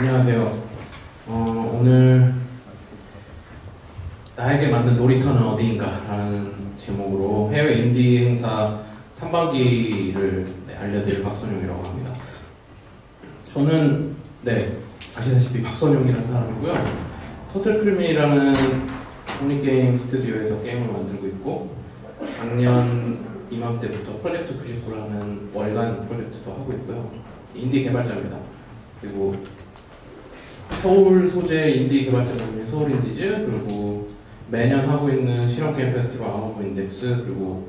안녕하세요. 오늘 나에게 맞는 놀이터는 어디인가 라는 제목으로 해외 인디 행사 탐방기를 알려드릴 박선용이라고 합니다. 저는 아시다시피 박선용이라는 사람이고요. 터틀크림이라는 독립게임 스튜디오에서 게임을 만들고 있고, 작년 이맘때부터 프로젝트 99라는 월간 프로젝트도 하고 있고요. 인디 개발자입니다. 그리고 서울 소재 인디 개발자 모임 서울인디즈, 그리고 매년 하고 있는 실험게임 페스티벌 아웃오브 인덱스, 그리고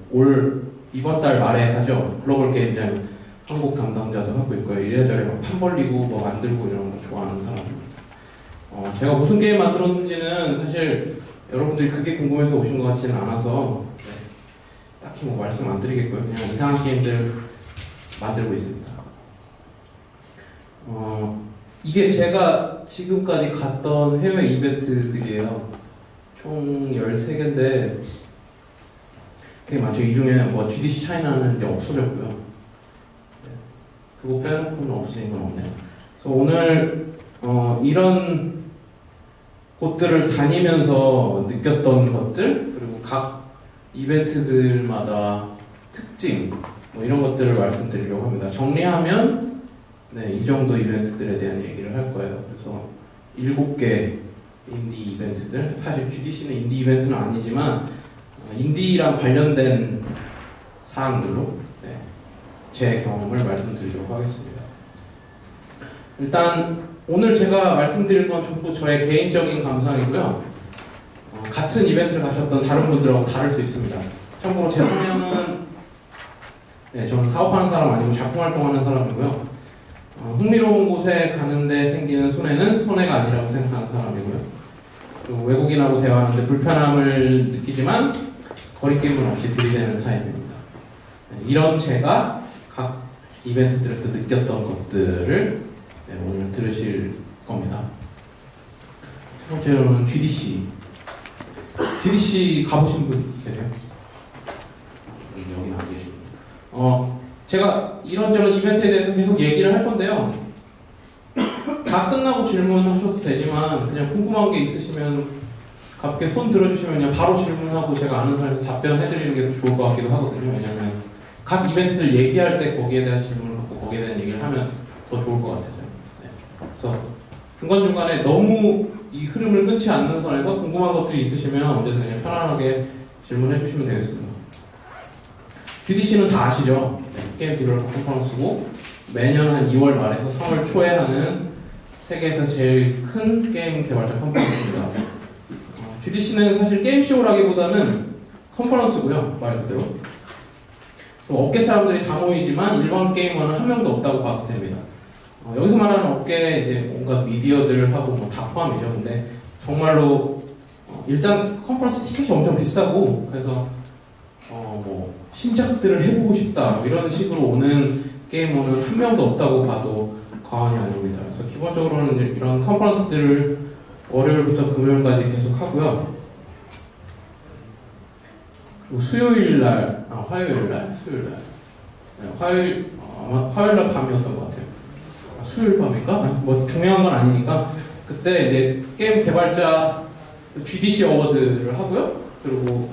이번 달 말에 하죠. 글로벌 게임장 한국 담당자도 하고 있고요. 이래저래 막 판 벌리고 뭐 만들고 이런 거 좋아하는 사람입니다. 제가 무슨 게임 만들었는지는 사실 여러분들이 그게 궁금해서 오신 것 같지는 않아서 딱히 뭐 말씀 안 드리겠고요. 그냥 이상한 게임들 만들고 있습니다. 이게 제가 지금까지 갔던 해외 이벤트들이에요. 총 13개인데 되게 많죠. 이 중에 뭐 GDC 차이나는 이제 없어졌고요. 그거 빼놓고는 없으신 건 없네요. 그래서 오늘 이런 곳들을 다니면서 느꼈던 것들, 그리고 각 이벤트들마다 특징, 뭐 이런 것들을 말씀드리려고 합니다. 정리하면 이 정도 이벤트들에 대한 얘기를 할 거예요. 그래서 7개 인디 이벤트들, 사실 GDC는 인디 이벤트는 아니지만 인디랑 관련된 사항들로 제 경험을 말씀드리도록 하겠습니다. 일단 오늘 제가 말씀드릴 건 전부 저의 개인적인 감상이고요. 같은 이벤트를 가셨던 다른 분들하고 다를 수 있습니다. 참고로 제 성향은 저는 사업하는 사람 아니고 작품 활동하는 사람이고요. 흥미로운 곳에 가는데 생기는 손해는 손해가 아니라고 생각하는 사람이고요. 그리고 외국인하고 대화하는데 불편함을 느끼지만 거리낌은 없이 들이대는 타입입니다. 이런 제가 각 이벤트들에서 느꼈던 것들을 오늘 들으실 겁니다. 첫 번째로는 GDC. GDC 가보신 분 계세요? 여기는 안 계십니다. 제가 이런저런 이벤트에 대해서 계속 얘기를 할 건데요. 다 끝나고 질문하셔도 되지만 그냥 궁금한 게 있으시면 가볍게 손 들어주시면 그냥 바로 질문하고 제가 아는 사람한테 답변해드리는 게 더 좋을 것 같기도 하거든요. 왜냐하면 각 이벤트들 얘기할 때 거기에 대한 질문을 받고 거기에 대한 얘기를 하면 더 좋을 것 같아서요. 그래서 중간중간에 너무 이 흐름을 끊지 않는 선에서 궁금한 것들이 있으시면 언제든 그냥 편안하게 질문해 주시면 되겠습니다. GDC는 다 아시죠? 게임 디벨로퍼 컨퍼런스고 매년 한 2월 말에서 3월 초에 하는 세계에서 제일 큰 게임 개발자 컨퍼런스입니다. GDC는 사실 게임쇼라기보다는 컨퍼런스고요, 말 그대로. 업계 사람들이 다 모이지만 일반 게이머는 한 명도 없다고 봐도 됩니다. 여기서 말하는 업계 이제 온갖 미디어들하고 뭐 다 포함이죠. 근데 정말로 일단 컨퍼런스 티켓이 엄청 비싸고, 그래서 뭐 신작들을 해보고 싶다 뭐 이런 식으로 오는 게이머는 한 명도 없다고 봐도 과언이 아닙니다. 그래서 기본적으로는 이런 컨퍼런스들을 월요일부터 금요일까지 계속 하고요. 그리고 화요일날 밤이었던 것 같아요. 수요일 밤인가? 뭐 중요한 건 아니니까 그때 이제 게임 개발자 GDC 어워드를 하고요. 그리고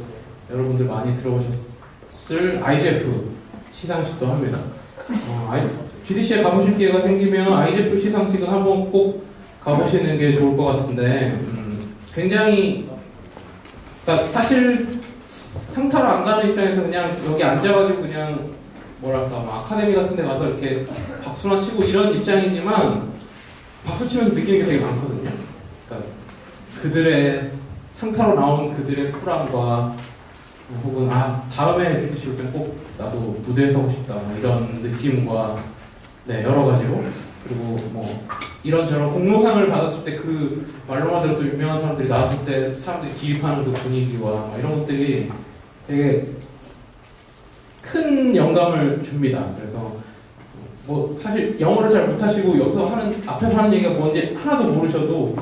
여러분들 많이 들어보셨을 IGF 시상식도 합니다. GDC에 가보실 기회가 생기면 IGF 시상식은 한번 꼭 가보시는 게 좋을 것 같은데, 굉장히, 그러니까 사실 상타로 안 가는 입장에서 그냥 여기 앉아가지고 그냥 뭐랄까 뭐 아카데미 같은 데 가서 이렇게 박수나 치고 이런 입장이지만 박수 치면서 느끼는 게 되게 많거든요. 그러니까 그들의 상타로 나온 그들의 쿨함과 혹은 다음에 GDC 올 때는 꼭 나도 무대에 서고 싶다 뭐 이런 느낌과 여러 가지로, 그리고 뭐 이런저런 공로상을 받았을 때 그 말로만 들어도 유명한 사람들이 나왔을 때 사람들이 기입하는 그 분위기와 이런 것들이 되게 큰 영감을 줍니다. 그래서 뭐 사실 영어를 잘 못하시고 여기서 앞에서 하는 얘기가 뭔지 하나도 모르셔도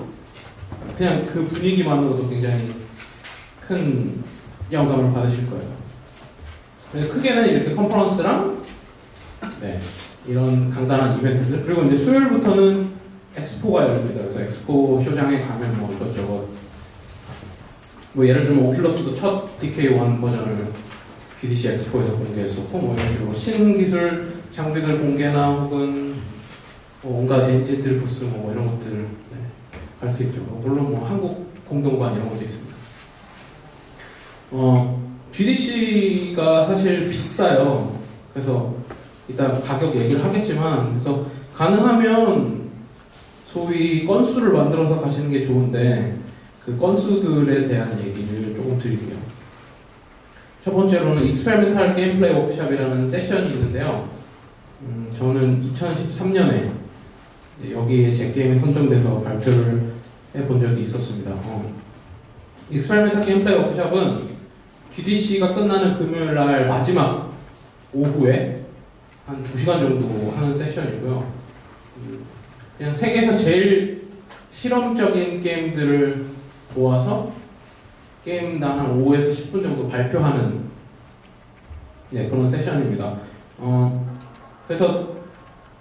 그냥 그 분위기만으로도 굉장히 큰 영감을 받으실 거예요. 그래서 크게는 이렇게 컨퍼런스랑 이런 간단한 이벤트들, 그리고 이제 수요일부터는 엑스포가 열립니다. 그래서 엑스포 쇼장에 가면 뭐 이것저것 뭐 예를 들면 오큘러스도 첫 DK1 버전을 GDC 엑스포에서 공개했었고 뭐 이런 식으로 신기술 장비들 공개나 혹은 뭐 온갖 엔진들 부스 뭐 이런 것들 갈 수 있죠. 물론 뭐 한국 공동관 이런 것도 있습니다. GDC가 사실 비싸요. 그래서 이따 가격 얘기를 하겠지만 그래서 가능하면 소위 건수를 만들어서 가시는 게 좋은데 그 건수들에 대한 얘기를 조금 드릴게요. 첫 번째로는 익스페리멘탈 게임 플레이 워크숍이라는 세션이 있는데요. 저는 2013년에 여기에 제 게임이 선정돼서 발표를 해본 적이 있었습니다. 익스페리멘탈 게임 플레이 워크숍은 GDC가 끝나는 금요일 날 마지막 오후에 한 2시간 정도 하는 세션이고요. 그냥 세계에서 제일 실험적인 게임들을 모아서 게임당 한 5에서 10분 정도 발표하는 그런 세션입니다. 그래서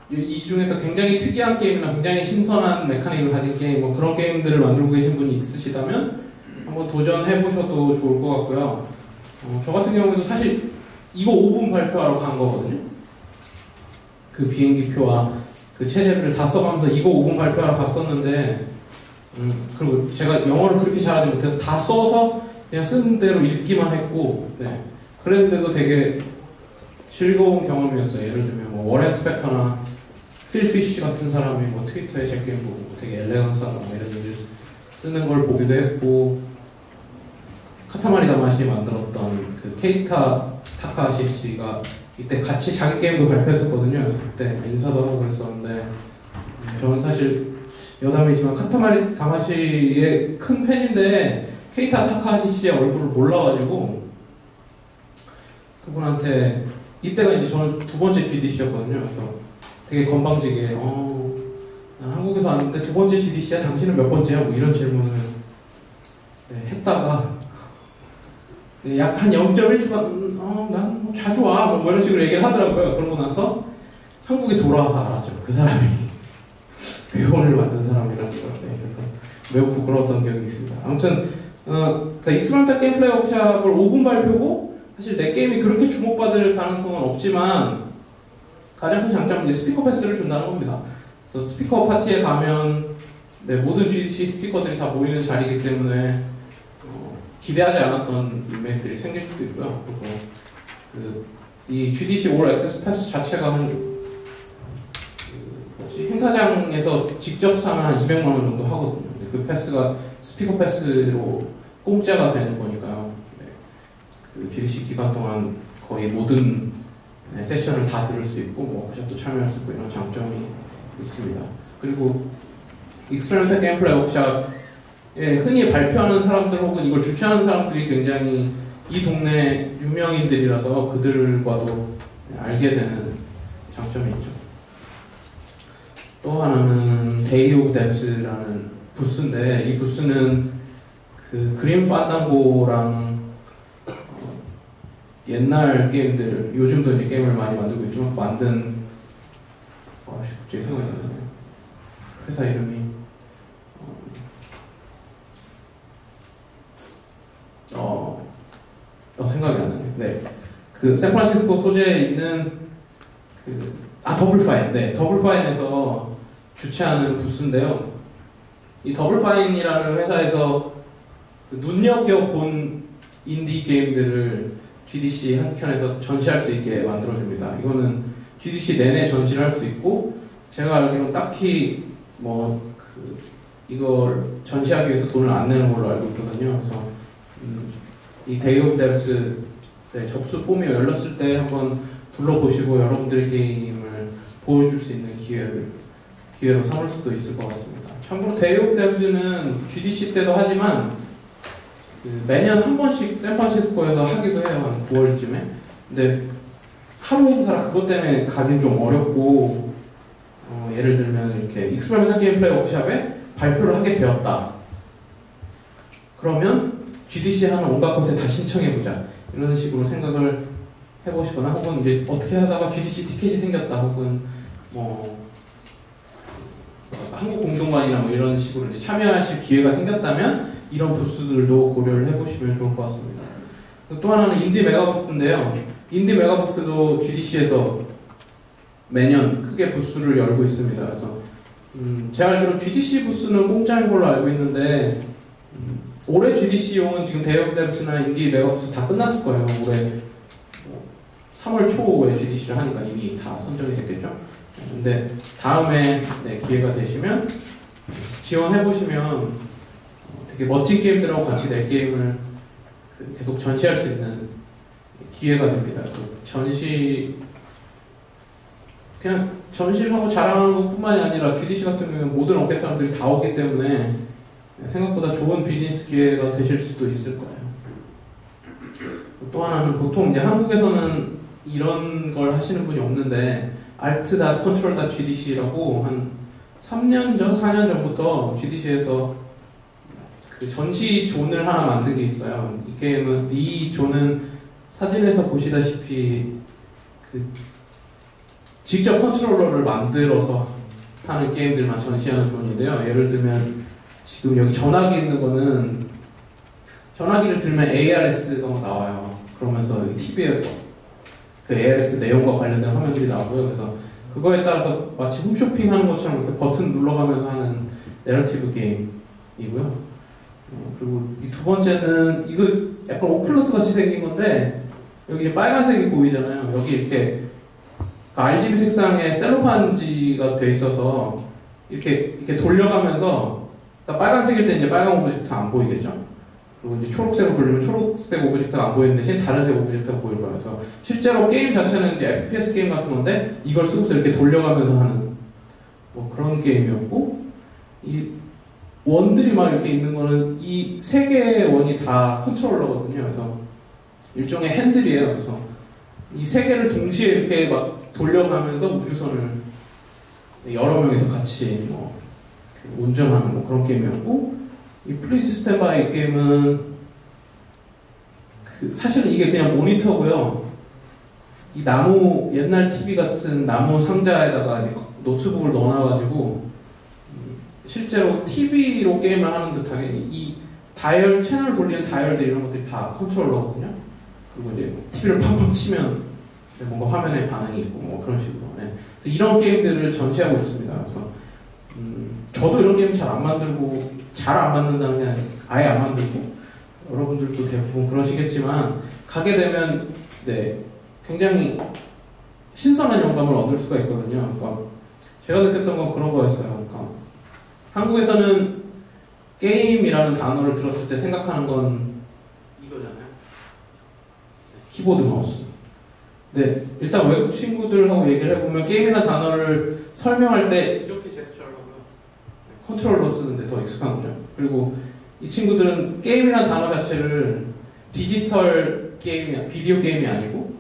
이 중에서 굉장히 특이한 게임이나 굉장히 신선한 메카닉을 가진 게임, 뭐 그런 게임들을 만들고 계신 분이 있으시다면 한번 도전해 보셔도 좋을 것 같고요. 저 같은 경우에도 사실 이거 5분 발표하러 간 거거든요. 그 비행기표와 그 체제를 다 써가면서 이거 5분 발표하러 갔었는데 그리고 제가 영어를 그렇게 잘하지 못해서 다 써서 그냥 쓰는 대로 읽기만 했고 그랬는데도 되게 즐거운 경험이었어요. 예를 들면 뭐 워렌 스펙터나 필 피쉬 같은 사람이 뭐 트위터에 제 게임 보고 되게 엘레강스하다 뭐 이런 얘기를 쓰는 걸 보기도 했고 카타마리 다마시 만들었던 그 케이타 타카하시 씨가 이때 같이 자기 게임도 발표했었거든요. 그때 인사도 하고 그랬었는데 저는 사실 여담이지만 카타마리 다마시의 큰 팬인데 케이타 타카하시 씨의 얼굴을 몰라가지고 그분한테 이때가 이제 저는 두 번째 GDC였거든요. 그래서 되게 건방지게 난 한국에서 왔는데 두 번째 GDC야? 당신은 몇 번째야? 뭐 이런 질문을 했다가 약 한 0.1초간 난 뭐 자주 와 뭐 이런 식으로 얘기를 하더라고요. 그러고 나서 한국에 돌아와서 알았죠. 그 사람이 회원을 만든 사람이라는 걸. 그래서 매우 부끄러웠던 기억이 있습니다. 아무튼 익스페리멘탈 게임 플레이 워크숍을 5분 발표고 사실 내 게임이 그렇게 주목받을 가능성은 없지만 가장 큰 장점은 이제 스피커 패스를 준다는 겁니다. 그래서 스피커 파티에 가면 모든 GDC 스피커들이 다 모이는 자리이기 때문에 기대하지 않았던 인맥들이 생길 수도 있고요. 그리고 이 GDC 올 액세스 패스 자체가 행사장에서 직접 사면 한 200만 원 정도 하거든요. 그 패스가 스피커 패스로 공짜가 되는 거니까요. 그 GDC 기간 동안 거의 모든 세션을 다 들을 수 있고 워크숍도 참여할 수 있고 이런 장점이 있습니다. 그리고 익스페리멘탈 게임 플레이 워크숍에 흔히 발표하는 사람들 혹은 이걸 주최하는 사람들이 굉장히 이 동네 유명인들이라서 그들과도 알게 되는 장점이 있죠. 또 하나는 데이 오브 뎁스라는 부스인데 이 부스는 그 그림 판단고랑 옛날 게임들, 요즘도 이제 게임을 많이 만들고 있지만 만든 갑자기 생각이 안 나네요. 회사 이름이 생각이 안 나네. 그 샌프란시스코 소재에 있는 더블파인. 더블파인에서 주최하는 부스인데요. 이 더블파인이라는 회사에서 눈여겨본 인디 게임들을 GDC 한켠에서 전시할 수 있게 만들어줍니다. 이거는 GDC 내내 전시를 할 수 있고 제가 알기로는 딱히 이걸 전시하기 위해서 돈을 안 내는 걸로 알고 있거든요. 그래서 이 데이 오브 뎁스 접수 폼이 열렸을 때 한번 둘러보시고 여러분들의 게임을 보여줄 수 있는 기회로 삼을 수도 있을 것 같습니다. 참고로 데이 오브 뎁스는 GDC 때도 하지만 매년 한 번씩 샌프란시스코에서 하기도 해요. 한 9월쯤에. 근데 하루 행사라 그것 때문에 가긴 좀 어렵고 예를 들면 이렇게 익스페리멘탈 게임 플레이 워크숍에 발표를 하게 되었다. 그러면 GDC 하는 온갖 곳에 다 신청해보자. 이런 식으로 생각을 해보시거나 혹은 이제 어떻게 하다가 GDC 티켓이 생겼다. 혹은 한국 공동관이나 뭐 이런 식으로 이제 참여하실 기회가 생겼다면 이런 부스들도 고려를 해보시면 좋을 것 같습니다. 또 하나는 인디 메가부스인데요. 인디 메가부스도 GDC에서 매년 크게 부스를 열고 있습니다. 그래서 제가 알기로 GDC 부스는 공짜인 걸로 알고 있는데 올해 GDC용은 지금 대형 데브스나 인디 메가부스 다 끝났을 거예요. 올해 3월 초에 GDC를 하니까 이미 다 선정이 됐겠죠. 근데 다음에 기회가 되시면 지원해보시면 되게 멋진 게임들하고 같이 내 게임을 계속 전시할 수 있는 기회가 됩니다. 그냥 전시를 하고 자랑하는 것뿐만이 아니라 GDC 같은 경우는 모든 업계 사람들이 다 오기 때문에 생각보다 좋은 비즈니스 기회가 되실 수도 있을 거예요. 또 하나는 보통 이제 한국에서는 이런 걸 하시는 분이 없는데 art.control.gdc라고 한 3년 전, 4년 전부터 GDC에서 그 전시 존을 하나 만든 게 있어요. 이 존은 사진에서 보시다시피 그 직접 컨트롤러를 만들어서 하는 게임들만 전시하는 존인데요. 예를 들면 지금 여기 전화기 있는 거는 전화기를 들면 ARS가 나와요. 그러면서 여기 TV에 그 ARS 내용과 관련된 화면들이 나오고요. 그래서 그거에 따라서 마치 홈쇼핑 하는 것처럼 이렇게 버튼 눌러가면서 하는 내러티브 게임이고요. 그리고 이 두 번째는 이거 약간 오큘러스 같이 생긴 건데 여기 빨간색이 보이잖아요. 여기 이렇게 RGB 색상의 셀로판지가 돼 있어서 이렇게 돌려가면서 빨간색일 때 이제 빨간 오브젝트 안 보이겠죠. 그리고 이제 초록색으로 돌리면 초록색 오브젝트가 안 보이는 대신 다른 색 오브젝트가 보일 거예요. 그래서 실제로 게임 자체는 이제 FPS 게임 같은 건데 이걸 쓰고서 이렇게 돌려가면서 하는 뭐 그런 게임이었고, 이 원들이 막 이렇게 있는 거는 이 세 개의 원이 다 컨트롤러거든요. 그래서 일종의 핸들이에요. 그래서 이 세 개를 동시에 이렇게 막 돌려가면서 우주선을 여러 명이서 같이 뭐 운전하는 뭐 그런 게임이었고, 이 플리즈 스탠바이 게임은 사실은 이게 그냥 모니터고요. 이 나무 옛날 TV 같은 나무 상자에다가 노트북을 넣어놔가지고 실제로 TV로 게임을 하는 듯하게 이 다이얼 채널 돌리는 다이얼들 이런 것들이 다 컨트롤러거든요. 그리고 이제 TV를 팡팡 치면 뭔가 화면에 반응이 있고 뭐 그런 식으로. 네. 그래서 이런 게임들을 전시하고 있습니다. 그래서 저도 이런 게임 잘 안 만들고 잘 안 만든다는 게 아니라 아예 안 만들고 여러분들도 대부분 그러시겠지만 가게 되면 굉장히 신선한 영감을 얻을 수가 있거든요. 그러니까 제가 느꼈던 건 그런 거였어요. 그러니까 한국에서는 게임이라는 단어를 들었을 때 생각하는 건 이거잖아요. 키보드, 마우스. 네, 일단 외국 친구들하고 얘기를 해보면 게임이나 단어를 설명할 때 이렇게 제스처를 하고요. 컨트롤러 쓰는데 더 익숙한 거죠. 그리고 이 친구들은 게임이나 단어 자체를 디지털 게임이, 비디오 게임이 아니고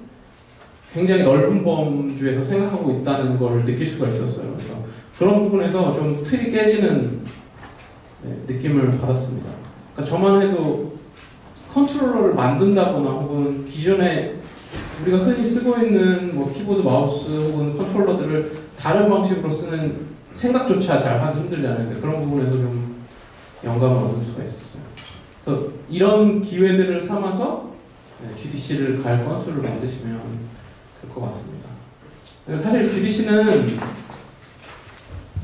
굉장히 넓은 범주에서 생각하고 있다는 걸 느낄 수가 있었어요. 그래서 그런 부분에서 좀 틀이 깨지는 느낌을 받았습니다. 그러니까 저만 해도 컨트롤러를 만든다거나 혹은 기존에 우리가 흔히 쓰고 있는 뭐 키보드, 마우스 혹은 컨트롤러들을 다른 방식으로 쓰는 생각조차 잘 하기 힘들잖아요. 근데 그런 부분에서 좀 영감을 얻을 수가 있었어요. 그래서 이런 기회들을 삼아서 GDC를 갈 건수를 만드시면 될 것 같습니다. 사실 GDC는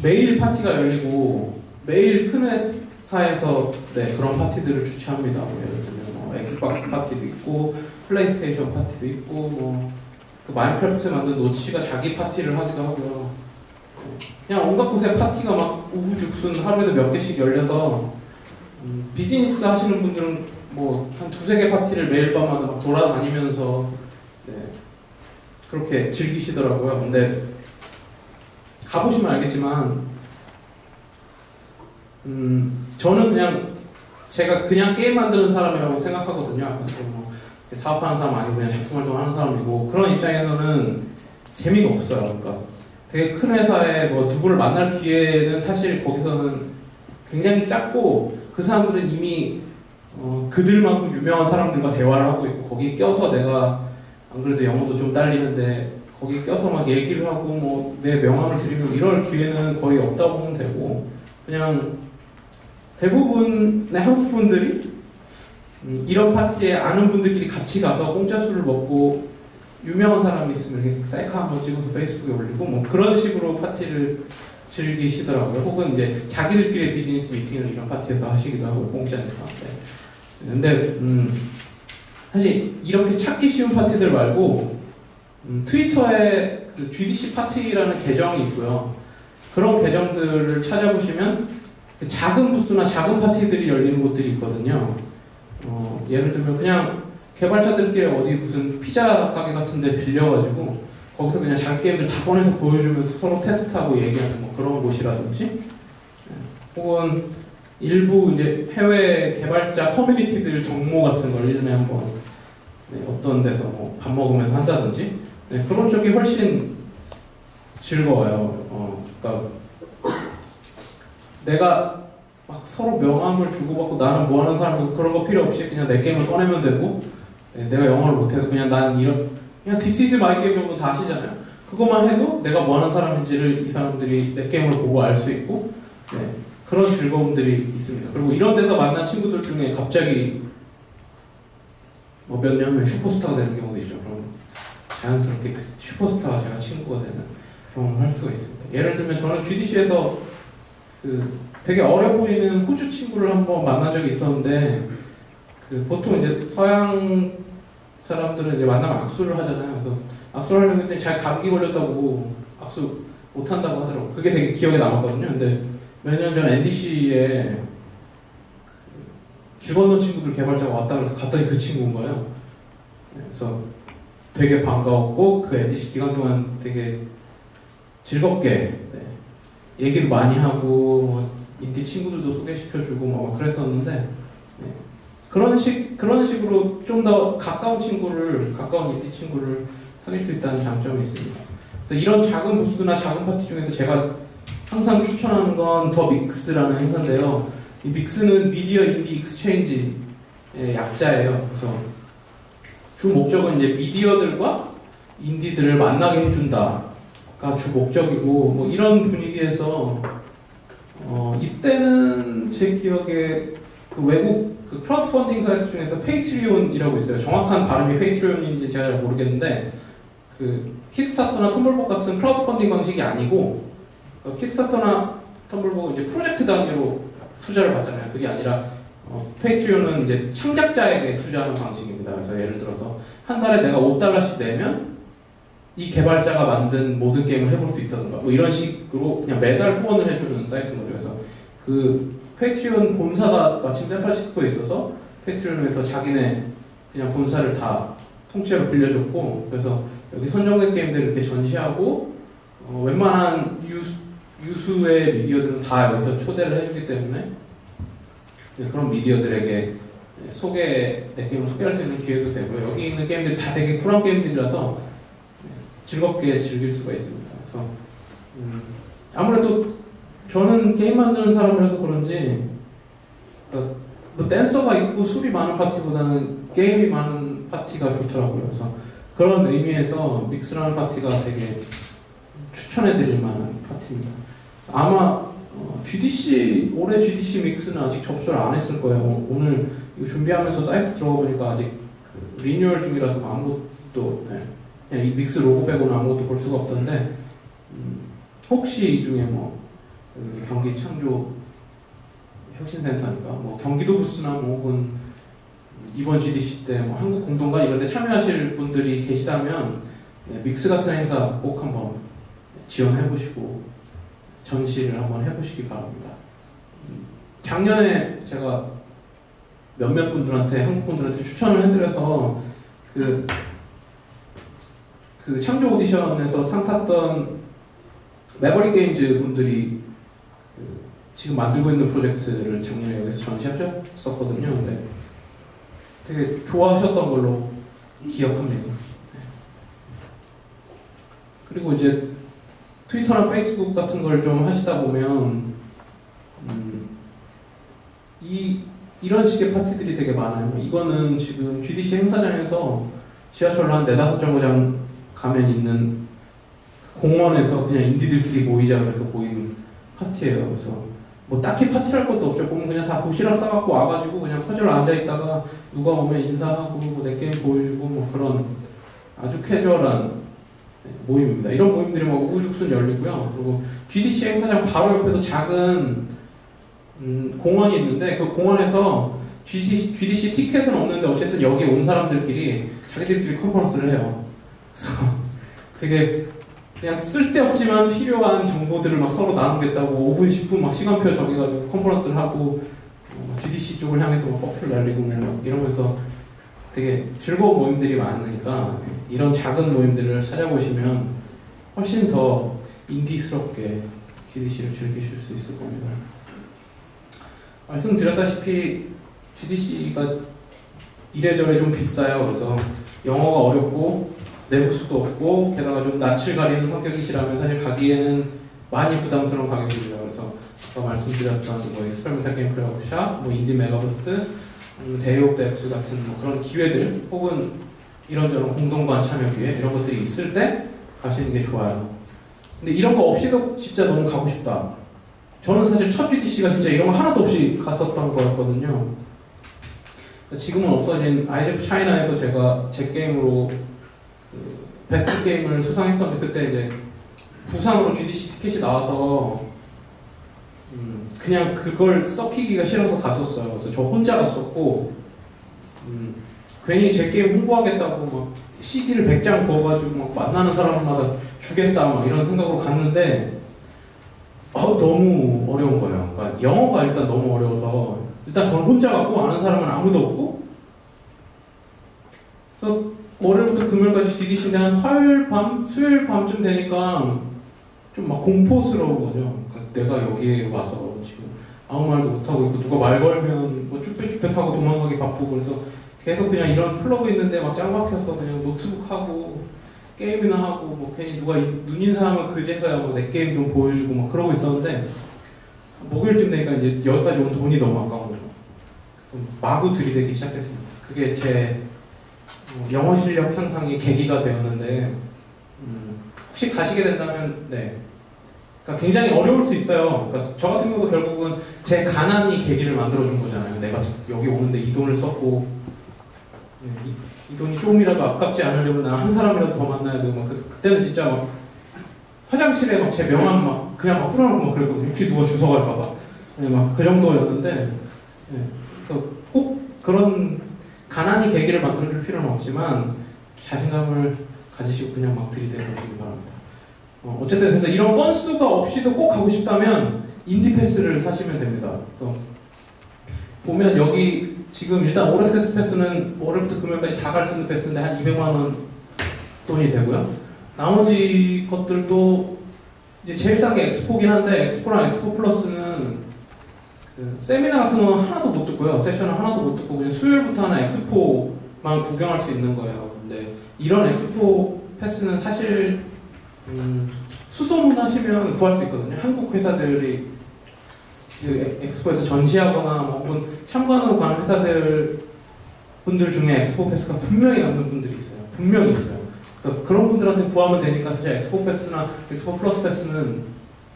매일 파티가 열리고 매일 큰 회사에서 그런 파티들을 주최합니다. 뭐 예를 들면 뭐 엑스박스 파티도 있고 플레이스테이션 파티도 있고 뭐 그 마인크래프트 만든 노치가 자기 파티를 하기도 하고요. 그냥 온갖 곳에 파티가 막 우후죽순 하루에도 몇 개씩 열려서 비즈니스 하시는 분들은 뭐 한 두세 개 파티를 매일 밤마다 막 돌아다니면서 그렇게 즐기시더라고요. 근데 가보시면 알겠지만 저는 그냥 제가 그냥 게임 만드는 사람이라고 생각하거든요. 그래서 뭐 사업하는 사람 아니고 그냥 작품활동 하는 사람이고, 그런 입장에서는 재미가 없어요. 그러니까 되게 큰 회사에 뭐 누구를 만날 기회는 사실 거기서는 굉장히 작고, 그 사람들은 이미 그들만큼 유명한 사람들과 대화를 하고 있고, 거기에 껴서 내가 안 그래도 영어도 좀 딸리는데 거기 껴서 막 얘기를 하고 뭐 내 명함을 드리고 이럴 기회는 거의 없다고 보면 되고, 그냥 대부분의 한국 분들이 이런 파티에 아는 분들끼리 같이 가서 공짜 술을 먹고 유명한 사람이 있으면 이렇게 셀카 한번 찍어서 페이스북에 올리고 뭐 그런 식으로 파티를 즐기시더라고요. 혹은 이제 자기들끼리 비즈니스 미팅을 이런 파티에서 하시기도 하고 공짜니까. 근데 사실 이렇게 찾기 쉬운 파티들 말고 트위터에 그 GDC 파티라는 계정이 있고요. 그런 계정들을 찾아보시면 작은 부스나 작은 파티들이 열리는 곳들이 있거든요. 예를 들면 그냥 개발자들끼리 어디 무슨 피자 가게 같은 데 빌려가지고 거기서 그냥 자기 게임들 다 꺼내서 보여주면서 서로 테스트하고 얘기하는 뭐 그런 곳이라든지, 혹은 일부 이제 해외 개발자 커뮤니티들 정모 같은 걸 1년에 한번 어떤 데서 뭐 밥 먹으면서 한다든지, 그런 쪽이 훨씬 즐거워요. 그러니까 내가 막 서로 명함을 주고받고 나는 뭐 하는 사람이고 그런 거 필요 없이 그냥 내 게임을 꺼내면 되고, 내가 영어를 못해도 그냥 난 그냥 This is my game 정도 다 아시잖아요. 그것만 해도 내가 뭐 하는 사람인지를 이 사람들이 내 게임을 보고 알 수 있고, 그런 즐거움들이 있습니다. 그리고 이런 데서 만난 친구들 중에 갑자기 뭐 몇 년면 슈퍼스타가 되는 경우도 있죠. 그럼 자연스럽게 그 슈퍼스타와 제가 친구가 되는 경험을 할 수가 있습니다. 예를 들면 저는 GDC에서 그 되게 어려 보이는 호주 친구를 한번 만난 적이 있었는데, 그 보통 이제 서양 사람들은 이제 만나면 악수를 하잖아요. 그래서 악수를 하려고 했더니 잘 감기 걸렸다고 악수 못 한다고 하더라고요. 그게 되게 기억에 남았거든요. 근데 몇 년 전 NDC에 길 건너 친구들 개발자가 왔다 그래서 갔더니 그 친구인 거예요. 그래서 되게 반가웠고 그 NDC 기간 동안 되게 즐겁게 얘기도 많이 하고 뭐 인디 친구들도 소개시켜주고 뭐 그랬었는데, 그런 식으로 좀 더 가까운 인디 친구를 사귈 수 있다는 장점이 있습니다. 그래서 이런 작은 부스나 작은 파티 중에서 제가 항상 추천하는 건 더 믹스라는 행사인데요. 이 믹스는 미디어 인디 익스체인지의 약자예요. 그래서 주 목적은 이제 미디어들과 인디들을 만나게 해준다가 주 목적이고, 뭐 이런 분위기에서 이때는 제 기억에 그 외국 그 크라우드 펀딩 사이트 중에서 페이트리온이라고 있어요. 정확한 발음이 페이트리온인지 제가 잘 모르겠는데, 그 킥스타터나 텀블벅 같은 크라우드 펀딩 방식이 아니고, 킥스타터나 텀블벅은 이제 프로젝트 단위로 투자를 받잖아요. 그게 아니라 페이트리온은 이제 창작자에게 투자하는 방식입니다. 그래서 예를 들어서 한 달에 내가 $5씩 내면 이 개발자가 만든 모든 게임을 해볼 수 있다던가 뭐 이런 식으로 그냥 매달 후원을 해주는 사이트인 거죠. 그래서 그 페이트리온 본사가 마침 샌프란시스코에 있어서 페이트리온에서 자기네 그냥 본사를 다 통째로 빌려줬고, 그래서 여기 선정된 게임들을 이렇게 전시하고 웬만한 유수의 미디어들은 다 여기서 초대를 해주기 때문에 그런 미디어들에게 내 게임을 소개할 수 있는 기회도 되고요. 여기 있는 게임들이 다 되게 쿨한 게임들이라서 즐겁게 즐길 수가 있습니다. 그래서 아무래도 저는 게임 만드는 사람이라서 그런지 뭐 댄서가 있고 술이 많은 파티보다는 게임이 많은 파티가 좋더라고요. 그래서 그런 의미에서 믹스라는 파티가 되게 추천해드릴 만한 파티입니다. 아마 올해 GDC 믹스는 아직 접수를 안 했을 거예요. 오늘 이거 준비하면서 사이트 들어가 보니까 아직 그 리뉴얼 중이라서 아무것도 그냥 이 믹스 로고 빼고는 아무것도 볼 수가 없던데, 혹시 이 중에 뭐 경기 창조 혁신센터니까 뭐 경기도 부스나 뭐 혹은 이번 GDC 때 뭐 한국 공동관 이런 데 참여하실 분들이 계시다면 믹스 같은 행사 꼭 한번 지원해보시고 전시를 한번 해보시기 바랍니다. 작년에 제가 몇몇 분들한테, 한국 분들한테 추천을 해드려서 그 창조 오디션에서 상 탔던 매버릭 게임즈 분들이 지금 만들고 있는 프로젝트를 작년에 여기서 전시하셨었거든요. 근데 되게 좋아하셨던 걸로 기억합니다. 그리고 이제 트위터나 페이스북 같은 걸 좀 하시다 보면 이런 식의 파티들이 되게 많아요. 이거는 지금 GDC 행사장에서 지하철로 한 4-5정거장 가면 있는 공원에서 그냥 인디들끼리 모이자 그래서 모이는 파티예요. 그래서 뭐 딱히 파티할 것도 없죠. 보면 그냥 다 도시락 싸갖고 와가지고 그냥 퍼즐 앉아있다가 누가 오면 인사하고 뭐 내 게임 보여주고 뭐 그런 아주 캐주얼한 모임입니다. 이런 모임들이 막 우후죽순 열리고요. 그리고 GDC 행사장 바로 옆에도 작은 공원이 있는데 그 공원에서 GDC 티켓은 없는데 어쨌든 여기 온 사람들끼리 자기들끼리 컨퍼런스를 해요. 그래서 되게 그냥 쓸데없지만 필요한 정보들을 막 서로 나누겠다고 5분, 10분 막 시간표 정해가지고 컨퍼런스를 하고 GDC 쪽을 향해서 막 퍼플 날리고 막 이러면서 되게 즐거운 모임들이 많으니까 이런 작은 모임들을 찾아보시면 훨씬 더 인디스럽게 GDC를 즐기실 수 있을 겁니다. 말씀드렸다시피 GDC가 이래저래 좀 비싸요. 그래서 영어가 어렵고 내부수도 없고 게다가 좀 낯을 가리는 성격이시라면 사실 가기에는 많이 부담스러운 가격입니다. 그래서 아까 말씀드렸던 뭐 익스페리멘탈 게임 플레이워크샵, 뭐 인디 메가부스, 데이 오브 뎁스 같은 뭐 그런 기회들 혹은 이런저런 공동관 참여 기회 이런 것들이 있을 때 가시는 게 좋아요. 근데 이런 거 없이도 진짜 너무 가고 싶다. 저는 사실 첫 GDC가 진짜 이런 거 하나도 없이 갔었던 거였거든요. 지금은 없어진 아이제프 차이나에서 제가 제 게임으로 베스트 게임을 수상했었는데 그때 이제 부상으로 GDC 티켓이 나와서 그냥 그걸 썩히기가 싫어서 갔었어요. 그래서 저 혼자 갔었고 괜히 제 게임 홍보하겠다고 막 CD를 100장 구워가지고 막 만나는 사람마다 주겠다 막 이런 생각으로 갔는데 너무 어려운 거예요. 그러니까 영어가 일단 너무 어려워서 일단 저는 혼자 갔고 아는 사람은 아무도 없고 그래서 월요일부터 금요일까지 GDC인데 한 화요일 밤, 수요일 밤쯤 되니까 좀 막 공포스러운 거죠. 그러니까 내가 여기에 와서 지금 아무 말도 못하고 있고 누가 말 걸면 뭐 쭈뼛쭈뼛하고 도망가기 바쁘고 그래서 계속 그냥 이런 플러그 있는데 막 짱 박혀서 그냥 노트북 하고 게임이나 하고 뭐 괜히 누가 눈인사하면 그제서야 뭐 내 게임 좀 보여주고 막 그러고 있었는데 목요일쯤 되니까 이제 여기까지 온 돈이 너무 아까운 거죠. 그래서 마구 들이대기 시작했습니다. 그게 제 영어 실력 향상의 계기가 되었는데 혹시 가시게 된다면 네. 그러니까 굉장히 어려울 수 있어요. 그러니까 저 같은 경우도 결국은 제 가난이 계기를 만들어준 거잖아요. 내가 여기 오는데 이 돈을 썼고 이 돈이 조금이라도 아깝지 않으려면 난 한 사람이라도 더 만나야 되고 막 그래서 그때는 진짜 막 화장실에 막 제 명함 막 그냥 막 풀어놓고 막 그랬거든요. 혹시 누가 주워갈까봐 네, 막 그 정도였는데 네. 그래서 꼭 그런 가난이 계기를 만들어줄 필요는 없지만 자신감을 가지시고 그냥 막 들이대보시기 바랍니다. 어쨌든 그래서 이런 건수가 없이도 꼭 가고 싶다면 인디 패스를 사시면 됩니다. 그래서 보면 여기 지금 일단 올 액세스 패스는 월요일부터 금요일까지 다 갈 수 있는 패스인데 한 200만 원 돈이 되고요. 나머지 것들도 이제 제일 싼 게 엑스포긴 한데 엑스포랑 엑스포 플러스는 그 세미나 같은 건 하나도 못 듣고요. 세션은 하나도 못 듣고 그냥 수요일부터 하는 엑스포만 구경할 수 있는 거예요. 근데 이런 엑스포 패스는 사실 수소문 하시면 구할 수 있거든요. 한국 회사들이 그 엑스포에서 전시하거나 뭐 혹은 참관으로 가는 회사들 분들 중에 엑스포 패스가 분명히 남는 분들이 있어요. 분명히 있어요. 그래서 그런 분들한테 구하면 되니까 사실 엑스포 패스나 엑스포 플러스 패스는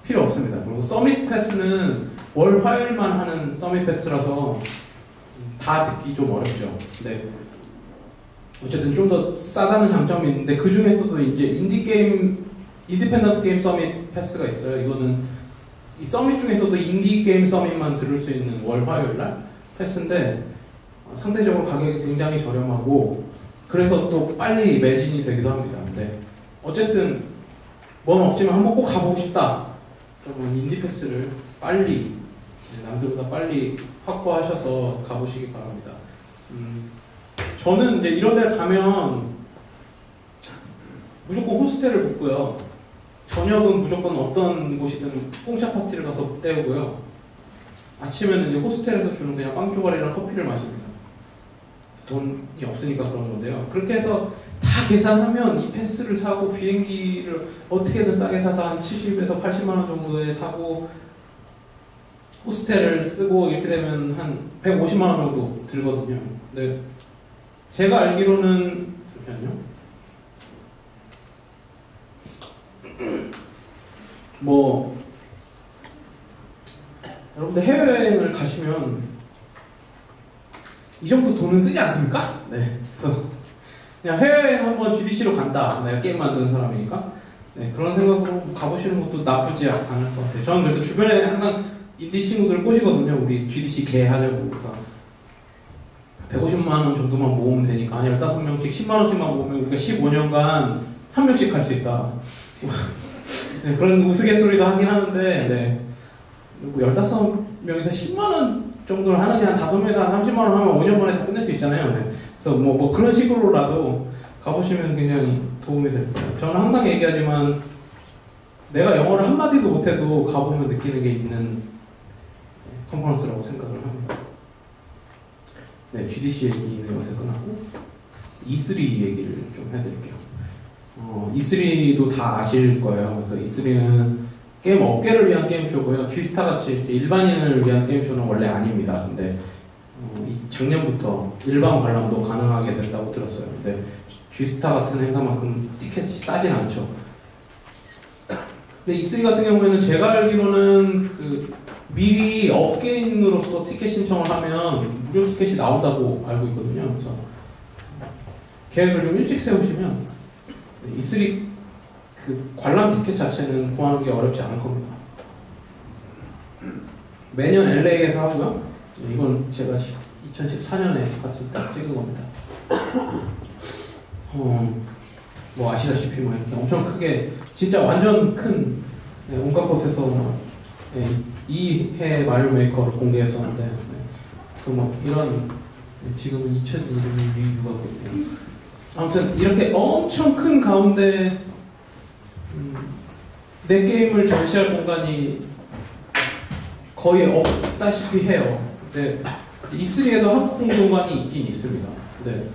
필요 없습니다. 그리고 서밋 패스는 월 화요일만 하는 서밋 패스라서 다 듣기 좀 어렵죠. 네. 어쨌든 좀 더 싸다는 장점이 있는데 그 중에서도 이제 인디펜던트 게임 서밋 패스가 있어요. 이거는 이 서밋 중에서도 인디 게임 서밋만 들을 수 있는 월 화요일날 패스인데 상대적으로 가격이 굉장히 저렴하고 그래서 또 빨리 매진이 되기도 합니다. 근데 어쨌든 뭔 없지만 한번 꼭 가보고 싶다. 그러면 인디 패스를 빨리 남들보다 빨리 확보하셔서 가보시기 바랍니다. 저는 이제 이런 데 가면 무조건 호스텔을 묵고요. 저녁은 무조건 어떤 곳이든 공짜 파티를 가서 때우고요. 아침에는 이제 호스텔에서 주는 그냥 빵 조각이랑 커피를 마십니다. 돈이 없으니까 그런 건데요. 그렇게 해서 다 계산하면 이 패스를 사고 비행기를 어떻게든 싸게 사서 한 70에서 80만 원 정도에 사고 호스텔을 쓰고 이렇게 되면 한 150만 원 정도 들거든요. 근데 제가 알기로는 잠시만요. 뭐 여러분들 해외여행을 가시면 이 정도 돈은 쓰지 않습니까? 네, 그래서 그냥 해외여행 한번 GDC로 간다. 내가 게임 만드는 사람이니까. 네, 그런 생각으로 가보시는 것도 나쁘지 않을 것 같아요. 저는 그래서 주변에 항상 인디 친구들 꼬시거든요. 우리 GDC 개하자고. 그래서 150만 원 정도만 모으면 되니까 한 15명씩 10만 원씩만 모으면 우리가 15년간 한 명씩 갈 수 있다. 네, 그런 우스갯소리도 하긴 하는데, 네. 15명에서 10만 원 정도를 하느냐, 5명에서 한 30만 원 하면 5년 만에 다 끝낼 수 있잖아요. 네. 그래서 뭐 그런 식으로라도 가보시면 굉장히 도움이 될 거예요. 저는 항상 얘기하지만 내가 영어를 한마디도 못해도 가보면 느끼는 게 있는 컨퍼런스라고 생각을 합니다. 네, GDC 얘기는 여기서 끝나고 E3 얘기를 좀 해드릴게요. E3도 다 아실 거예요. 그래서 E3는 게임 업계를 위한 게임쇼고요. G스타 같이 일반인을 위한 게임쇼는 원래 아닙니다. 근데 작년부터 일반 관람도 가능하게 됐다고 들었어요. 근데 G스타 같은 행사만큼 티켓이 싸진 않죠. 근데 E3 같은 경우에는 제가 알기로는 미리 업계인으로서 티켓 신청을 하면 무료 티켓이 나온다고 알고 있거든요. 그래서 계획을 좀 일찍 세우시면 E3 관람 티켓 자체는 구하는 게 어렵지 않을 겁니다. 매년 LA에서 하고요. 이건 제가 2014년에 갔을 때 찍은 겁니다. 뭐 아시다시피 뭐 이렇게 엄청 크게 진짜 완전 큰 온갖 곳에서 이 해 마리오 메이커를 공개했었는데 그래서 뭐 이런 지금은 2002년 리뷰가 있고요. 아무튼 이렇게 엄청 큰 가운데 내 게임을 전시할 공간이 거의 없다시피 해요. 근데 E3에도 한국 공간이 있긴 있습니다. 근데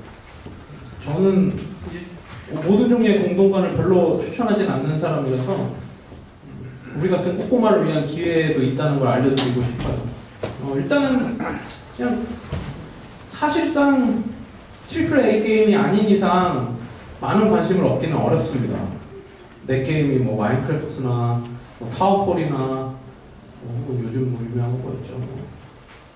저는 모든 종류의 공동관을 별로 추천하진 않는 사람이라서 우리 같은 꼬꼬마를 위한 기회도 있다는 걸 알려드리고 싶어요. 일단은 그냥 사실상 AAA 게임이 아닌 이상 많은 관심을 얻기는 어렵습니다. 내 게임이 뭐 마인크래프트나 뭐 타워폴이나 혹은 요즘 뭐 유명한 거 있죠.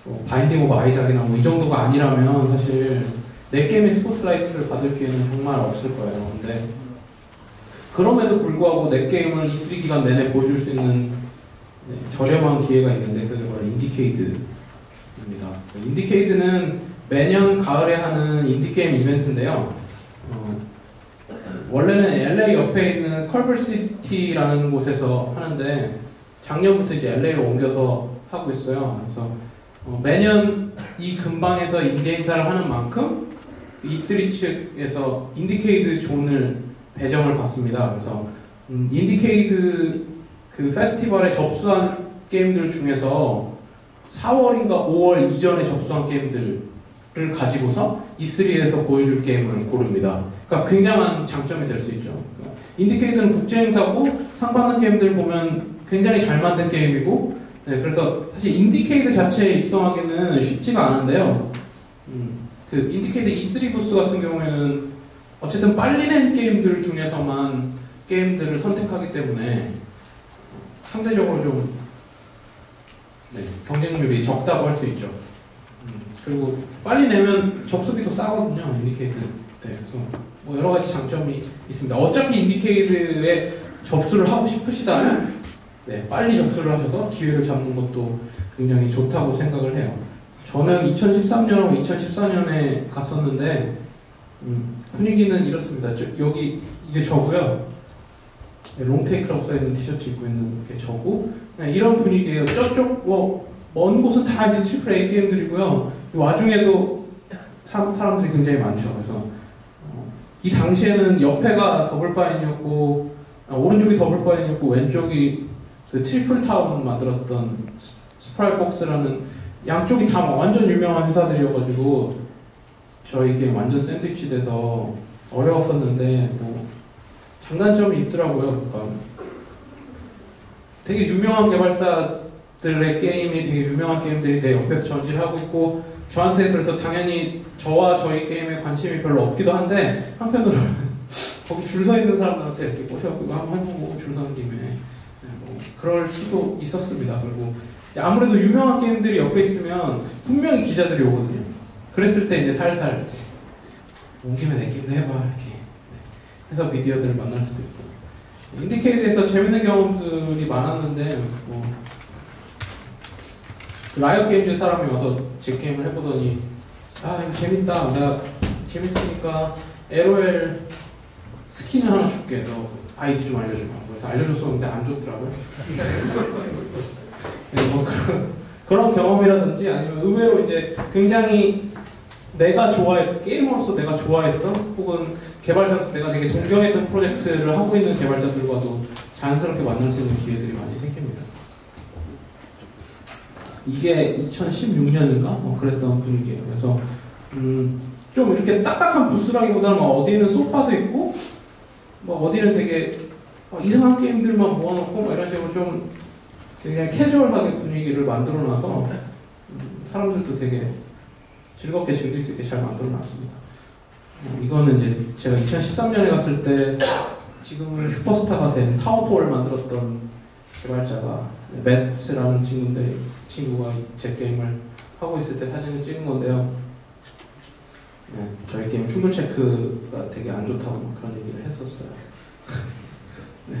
뭐 바인딩 오브 아이작이나 뭐 이 정도가 아니라면 사실 내 게임의 스포트라이트를 받을 기회는 정말 없을 거예요. 근데 그럼에도 불구하고 내 게임을 E3 기간 내내 보여줄 수 있는 저렴한 기회가 있는데 그게 바로 인디케이드입니다. 인디케이드는 매년 가을에 하는 인디게임 이벤트인데요. 원래는 LA 옆에 있는 컬버시티라는 곳에서 하는데 작년부터 이제 LA로 옮겨서 하고 있어요. 그래서 매년 이 근방에서 인디 행사를 하는 만큼 E3 측에서 인디케이드 존을 배정을 받습니다. 그래서 인디케이드 그 페스티벌에 접수한 게임들 중에서 4월인가 5월 이전에 접수한 게임들을 가지고서 E3에서 보여줄 게임을 고릅니다. 그러니까 굉장한 장점이 될 수 있죠. 그러니까 인디케이드는 국제 행사고 상 받는 게임들 보면 굉장히 잘 만든 게임이고, 네, 그래서 사실 인디케이드 자체에 입성하기는 쉽지가 않은데요. 그 인디케이드 E3 부스 같은 경우에는 어쨌든 빨리 낸 게임들 중에서만 게임들을 선택하기 때문에 상대적으로 좀 경쟁률이 적다고 할 수 있죠. 그리고 빨리 내면 접수비도 싸거든요, 인디케이드. 네, 그래서 뭐 여러 가지 장점이 있습니다. 어차피 인디케이드에 접수를 하고 싶으시다면 빨리 접수를 하셔서 기회를 잡는 것도 굉장히 좋다고 생각을 해요. 저는 2013년하고 2014년에 갔었는데 분위기는 이렇습니다. 여기 이게 저고요. 롱테이크라고 써있는 티셔츠 입고 있는 게 저고 이런 분위기예요. 저쪽 먼 곳은 다 이제 AAA 게임들이고요. 이 와중에도 사람들이 굉장히 많죠. 그래서 이 당시에는 옆에가 더블파인이었고 오른쪽이 더블파인이었고 왼쪽이 그 트리플타운 만들었던 스프라이폭스라는 양쪽이 다 완전 유명한 회사들이어가지고 저희 게임 완전 샌드위치 돼서 어려웠었는데 뭐 장단점이 있더라고요. 그러니까 되게 유명한 개발사들의 게임이 되게 유명한 게임들이 내 옆에서 전시를 하고 있고 저한테 그래서 당연히 저와 저희 게임에 관심이 별로 없기도 한데 한편으로는 거기 줄 서 있는 사람들한테 이렇게 꼬셔갖고 이거 한번 해보고 줄 서는 김에 뭐 그럴 수도 있었습니다. 그리고 아무래도 유명한 게임들이 옆에 있으면 분명히 기자들이 오거든요. 그랬을 때 이제 살살 이렇게 온 김에 내 게임도 해봐 이렇게 해서 미디어들을 만날 수도 있고. 인디케이드에서 재밌는 경험들이 많았는데 뭐 라이엇 게임즈 사람이 와서 제 게임을 해보더니 아 이거 재밌다, 내가 재밌으니까 LOL 스킨을 하나 줄게, 너 아이디 좀 알려줘봐. 그래서 알려줬었는데 안 좋더라고요. 뭐 그런 경험이라든지 아니면 의외로 이제 굉장히 내가 게이머로서 내가 좋아했던 혹은 개발자로서 내가 되게 동경했던 프로젝트를 하고 있는 개발자들과도 자연스럽게 만날 수 있는 기회들이 많이 생깁니다. 이게 2016년인가? 뭐 그랬던 분위기예요. 그래서 좀 이렇게 딱딱한 부스라기보다는 막 어디는 소파도 있고 막 어디는 되게 이상한 게임들만 모아놓고 막 이런 식으로 좀 굉장히 캐주얼하게 분위기를 만들어놔서 사람들도 되게 즐겁게 즐길 수 있게 잘 만들어놨습니다. 이거는 이제 제가 2013년에 갔을 때 지금은 슈퍼스타가 된 타워폴을 만들었던 개발자가 매트라는 친구인데 친구가 제 게임을 하고 있을 때 사진을 찍은 건데요. 네, 저희 게임 충돌 체크가 되게 안 좋다고 그런 얘기를 했었어요. 네.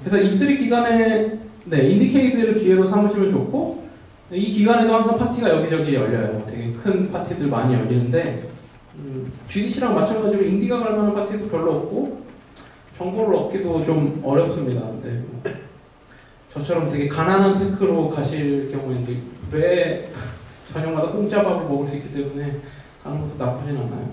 그래서 E3 기간에 인디케이드를 기회로 삼으시면 좋고, 이 기간에도 항상 파티가 여기저기 열려요. 되게 큰 파티들 많이 열리는데 GDC랑 마찬가지로 인디가 갈 만한 파티도 별로 없고 정보를 얻기도 좀 어렵습니다. 근데 저처럼 되게 가난한 테크로 가실 경우에는 왜 저녁마다 공짜 밥을 먹을 수 있기 때문에 가는 것도 나쁘진 않아요.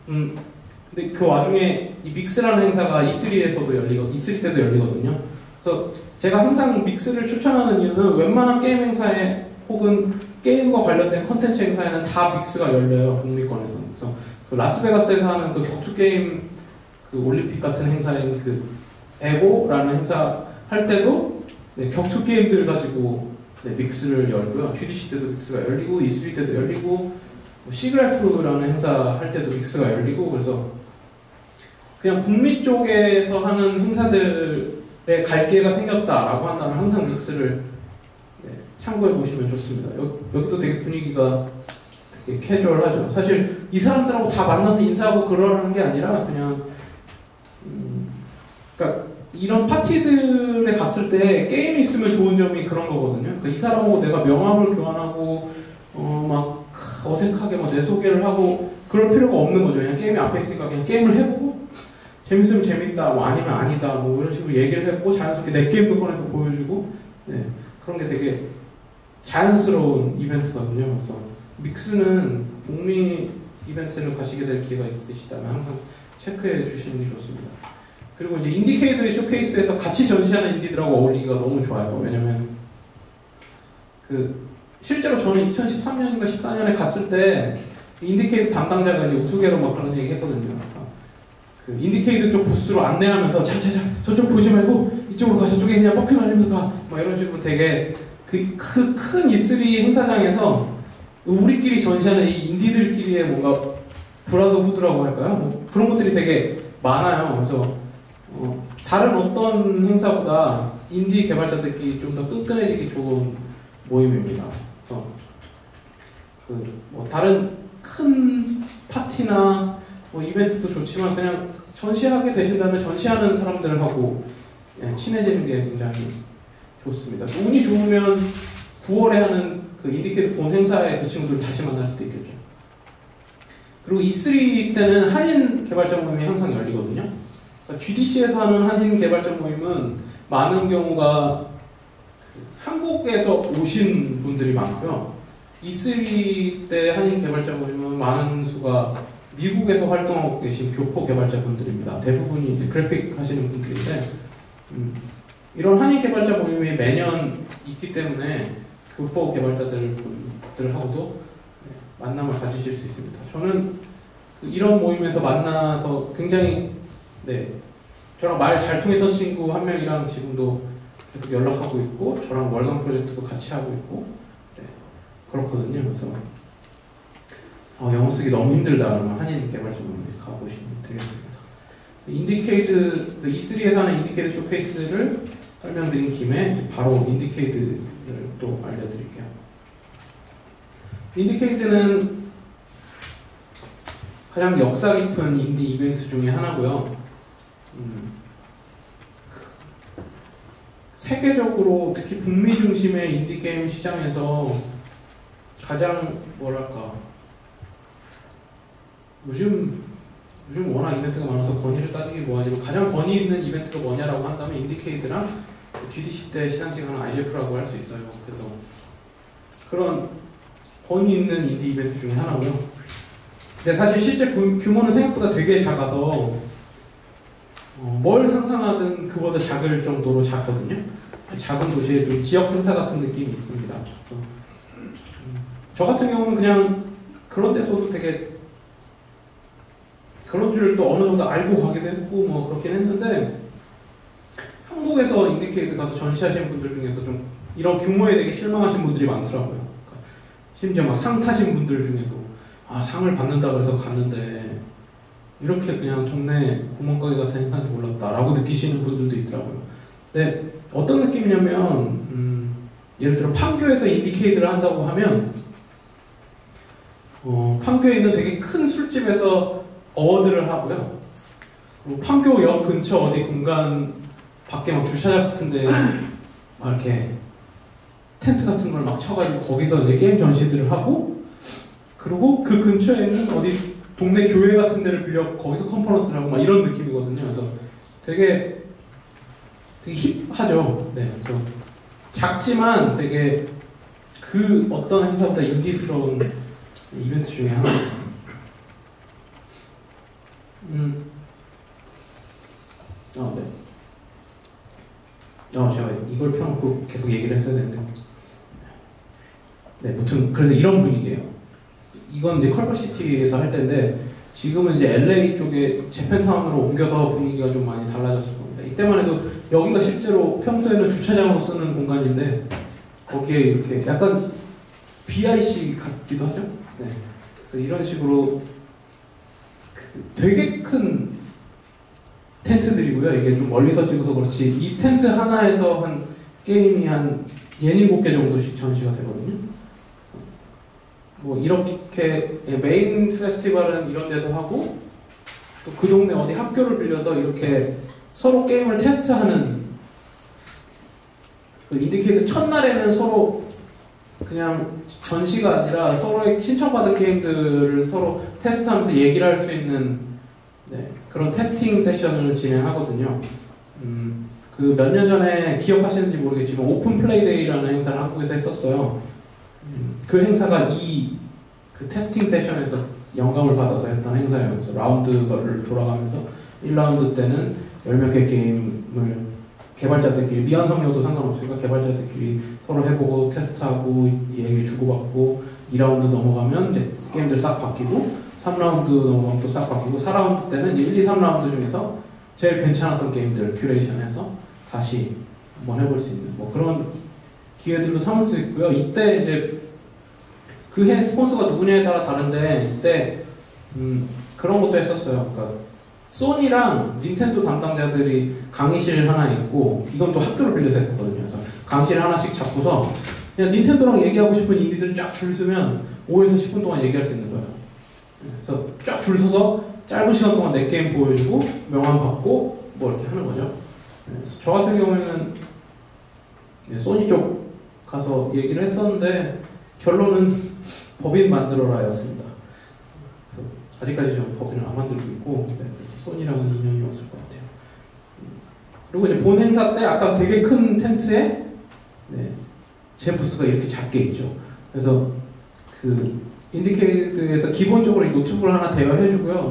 근데 그 와중에 이 믹스라는 행사가 E3 때도 열리거든요. 그래서 제가 항상 믹스를 추천하는 이유는 웬만한 게임 행사에 혹은 게임과 관련된 컨텐츠 행사에는 다 믹스가 열려요. 북미권에서. 그래서 그 라스베가스에서 하는 그 격투 게임 그 올림픽 같은 행사인 그 에고라는 행사 할 때도 격투 게임들 가지고 믹스를 열고요. GDC 때도 믹스가 열리고 E3 때도 열리고 시그래프라는 행사 할 때도 믹스가 열리고 그래서 그냥 북미 쪽에서 하는 행사들에 갈 기회가 생겼다라고 한다면 항상 믹스를 참고해 보시면 좋습니다. 여기도 되게 분위기가 되게 캐주얼하죠. 사실 이 사람들하고 다 만나서 인사하고 그러는 게 아니라 그냥 그러니까 이런 파티들에 갔을 때 게임이 있으면 좋은 점이 그런 거거든요. 그러니까 이 사람하고 내가 명함을 교환하고 막 어색하게 막 내 소개를 하고 그럴 필요가 없는 거죠. 그냥 게임이 앞에 있으니까 그냥 게임을 해보고 재밌으면 재밌다, 뭐 아니면 아니다, 뭐 이런 식으로 얘기를 해보고 자연스럽게 내 게임도 꺼내서 보여주고 그런 게 되게 자연스러운 이벤트거든요. 그래서 믹스는 북미 이벤트를 가시게 될 기회가 있으시다면 항상 체크해 주시는 게 좋습니다. 그리고 이제 인디케이드 쇼케이스에서 같이 전시하는 인디들하고 어울리기가 너무 좋아요. 왜냐면 실제로 저는 2013년인가 14년에 갔을 때 인디케이드 담당자가 이제 우스개로 막 그런 얘기 했거든요. 그 인디케이드 쪽 부스로 안내하면서 자자자 저쪽 보지 말고 이쪽으로 가, 저쪽에 그냥 뻑큐 날리면서 가, 막 이런 식으로 되게 큰 E3 행사장에서 우리끼리 전시하는 이 인디들끼리의 뭔가 브라더후드라고 할까요? 뭐 그런 것들이 되게 많아요. 그래서 다른 어떤 행사보다 인디 개발자들끼리 좀 더 끈끈해지기 좋은 모임입니다. 그래서 뭐 다른 큰 파티나 뭐 이벤트도 좋지만 그냥 전시하게 되신다면 전시하는 사람들하고 친해지는 게 굉장히 좋습니다. 운이 좋으면 9월에 하는 그 인디케이터 본 행사에 그 친구들 다시 만날 수도 있겠죠. 그리고 E3 때는 한인 개발자 모임이 항상 열리거든요. 그러니까 GDC에서 하는 한인 개발자 모임은 많은 경우가 한국에서 오신 분들이 많고요. E3 때 한인 개발자 모임은 많은 수가 미국에서 활동하고 계신 교포 개발자분들입니다. 대부분이 이제 그래픽 하시는 분들인데 이런 한인 개발자 모임이 매년 있기 때문에 교포 개발자들하고도 만남을 가지실 수 있습니다. 저는 이런 모임에서 만나서 굉장히 저랑 말 잘 통했던 친구 한 명이랑 지금도 계속 연락하고 있고 저랑 월간 프로젝트도 같이 하고 있고 그렇거든요. 그래서 영어 쓰기 너무 힘들다 그러면 한인 개발자 모임에 가보시면 되겠습니다. 인디케이드, E3에서 하는 인디케이드 쇼케이스를 설명드린 김에 바로 인디케이드를 또 알려드릴게요. 인디케이드는 가장 역사 깊은 인디 이벤트 중에 하나고요. 세계적으로 특히 북미 중심의 인디 게임 시장에서 가장 뭐랄까 요즘 워낙 이벤트가 많아서 권위를 따지기 뭐하지만 가장 권위 있는 이벤트가 뭐냐라고 한다면 인디케이드랑 GDC 때 시상식하는 IGF라고 할 수 있어요. 그래서 그런 권위 있는 인디 이벤트 중에 하나고요. 근데 사실 실제 규모는 생각보다 되게 작아서 뭘 상상하든 그보다 작을 정도로 작거든요. 작은 도시에 좀 지역 행사 같은 느낌이 있습니다. 그래서 저 같은 경우는 그냥 그런 데서도 되게 그런 줄 또 어느 정도 알고 가기도 했고 뭐 그렇긴 했는데 한국에서 인디케이드 가서 전시하시는 분들 중에서 좀 이런 규모에 되게 실망하신 분들이 많더라고요. 그러니까 심지어 막 상 타신 분들 중에도 상을 받는다 그래서 갔는데 이렇게 그냥 동네 구멍가게 같은 행사인지 몰랐다라고 느끼시는 분들도 있더라고요. 근데 어떤 느낌이냐면 예를 들어 판교에서 인디케이드를 한다고 하면 판교에 있는 되게 큰 술집에서 어워드를 하고요. 그리고 판교역 근처 어디 공간 밖에 막 주차장 같은데 막 이렇게 텐트 같은 걸 막 쳐가지고 거기서 이제 게임 전시들을 하고 그리고 그 근처에 있는 어디 동네 교회 같은 데를 빌려 거기서 컨퍼런스를 하고 막 이런 느낌이거든요. 그래서 되게 힙하죠. 네, 그래서 작지만 되게 그 어떤 행사보다 인디스러운 이벤트 중에 하나입니다. 네. 제가 이걸 펴놓고 계속 얘기를 했어야 되는데. 네, 무튼 그래서 이런 분위기예요. 이건 이제 컬버시티에서 할 때인데 지금은 이제 LA 쪽에 재팬타운으로 옮겨서 분위기가 좀 많이 달라졌을 겁니다. 이때만 해도 여기가 실제로 평소에는 주차장으로 쓰는 공간인데 거기에 이렇게 약간 BIC 같기도 하죠. 네. 그래서 이런 식으로 되게 큰 텐트들이고요. 이게 좀 멀리서 찍어서 그렇지 이 텐트 하나에서 한 게임이 한 7개 정도씩 전시가 되거든요. 뭐 이렇게 메인 페스티벌은 이런 데서 하고 또 그 동네 어디 학교를 빌려서 이렇게 서로 게임을 테스트하는 그 인디케이트 첫날에는 서로 그냥 전시가 아니라 서로의 신청받은 게임들을 서로 테스트하면서 얘기를 할 수 있는 그런 테스팅 세션을 진행하거든요. 그 몇 년 전에 기억하시는지 모르겠지만 오픈 플레이데이라는 행사를 한국에서 했었어요. 그 행사가 그 테스팅 세션에서 영감을 받아서 했던 행사예요. 그래서 라운드를 돌아가면서 1라운드 때는 10몇 개 게임을 개발자들끼리 미완성료도 상관없으니까 개발자들끼리 서로 해보고 테스트하고 얘기 주고받고 2라운드 넘어가면 이제 게임들 싹 바뀌고 3라운드 넘어가면 또 싹 바뀌고 4라운드 때는 1, 2, 3라운드 중에서 제일 괜찮았던 게임들 큐레이션해서 다시 한번 해볼 수 있는 뭐 그런 기회들도 삼을 수 있고요. 이때 이제 그 해 스폰서가 누구냐에 따라 다른데 이때 그런 것도 했었어요. 그러니까 소니랑 닌텐도 담당자들이 강의실 하나 있고 이건 또 학교를 빌려서 했었거든요. 그래서 강의실 하나씩 잡고서 그냥 닌텐도랑 얘기하고 싶은 인디들 쫙 줄 서면 5에서 10분 동안 얘기할 수 있는 거예요. 그래서 쫙 줄 서서 짧은 시간 동안 내 게임 보여주고 명함 받고 뭐 이렇게 하는 거죠. 그래서 저 같은 경우에는 소니 쪽 가서 얘기를 했었는데 결론은 법인 만들어라 였습니다. 그래서 아직까지 좀 법인을 안 만들고 있고 그래서 소니랑은 인연이 없을 것 같아요. 그리고 이제 본 행사 때 아까 되게 큰 텐트에 제 부스가 이렇게 작게 있죠. 그래서 그 인디케이드에서 기본적으로 이 노트북을 하나 대여해주고요.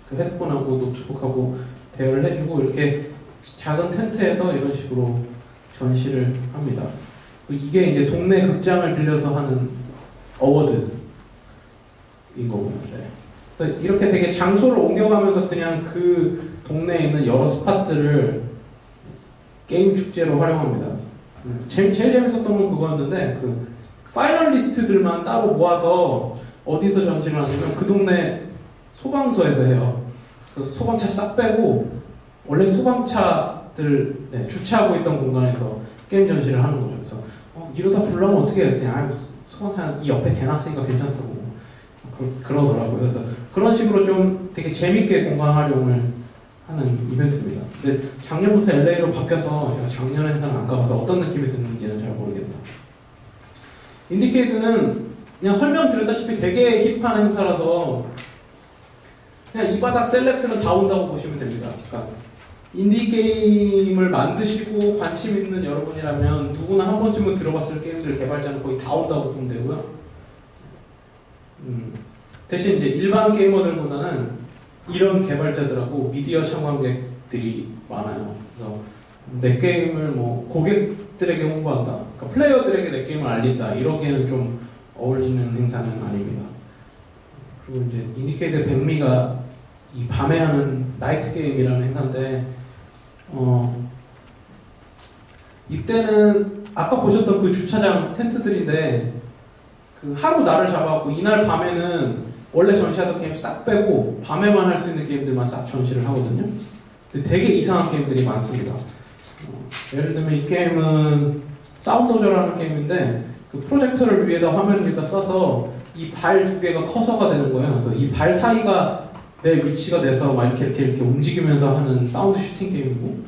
그 헤드폰하고 노트북하고 대여를 해주고 이렇게 작은 텐트에서 이런 식으로 전시를 합니다. 이게 이제 동네 극장을 빌려서 하는 어워드인 거고요. 그래서 이렇게 되게 장소를 옮겨가면서 그냥 그 동네에 있는 여러 스팟들을 게임 축제로 활용합니다. 제일 재밌었던 건 그거였는데 그 파이널리스트들만 따로 모아서 어디서 전시를 하냐면 그 동네 소방서에서 해요. 그래서 소방차 싹 빼고 원래 소방차들 주차하고 있던 공간에서 게임 전시를 하는 거죠. 그래서 이러다 불나면 어떻게 해야 돼? 소방차 이 옆에 대놨으니까 괜찮다고 그러더라고요. 그래서 그런 식으로 좀 되게 재밌게 공간 활용을 하는 이벤트입니다. 근데 작년부터 LA로 바뀌어서 제가 작년 행사는 안 가봐서 어떤 느낌이 드는지는 잘 모르겠다. 인디케이드는 그냥 설명드렸다시피 되게 힙한 행사라서 그냥 이 바닥 셀렉트는 다 온다고 보시면 됩니다. 그러니까 인디게임을 만드시고 관심 있는 여러분이라면 누구나 한 번쯤은 들어봤을 게임들 개발자는 거의 다 온다고 보면 되고요. 대신 이제 일반 게이머들보다는 이런 개발자들하고 미디어 참관객들이 많아요. 그래서 내 게임을 뭐 고객들에게 홍보한다, 그러니까 플레이어들에게 내 게임을 알린다, 이러기에는 좀 어울리는 행사는 아닙니다. 그리고 이제 인디케이터 백미가 이 밤에 하는 나이트 게임이라는 행사인데, 이때는 아까 보셨던 그 주차장 텐트들인데 그 하루 날을 잡아갖고 이날 밤에는 원래 전시하던 게임 싹 빼고 밤에만 할 수 있는 게임들만 싹 전시를 하거든요. 근데 되게 이상한 게임들이 많습니다. 예를 들면 이 게임은 사운더저라는 게임인데 그 프로젝터를 위에다 화면 위에다 써서 이 발 두 개가 커서가 되는 거예요. 그래서 이 발 사이가 내 위치가 돼서 막 이렇게 움직이면서 하는 사운드 슈팅 게임이고,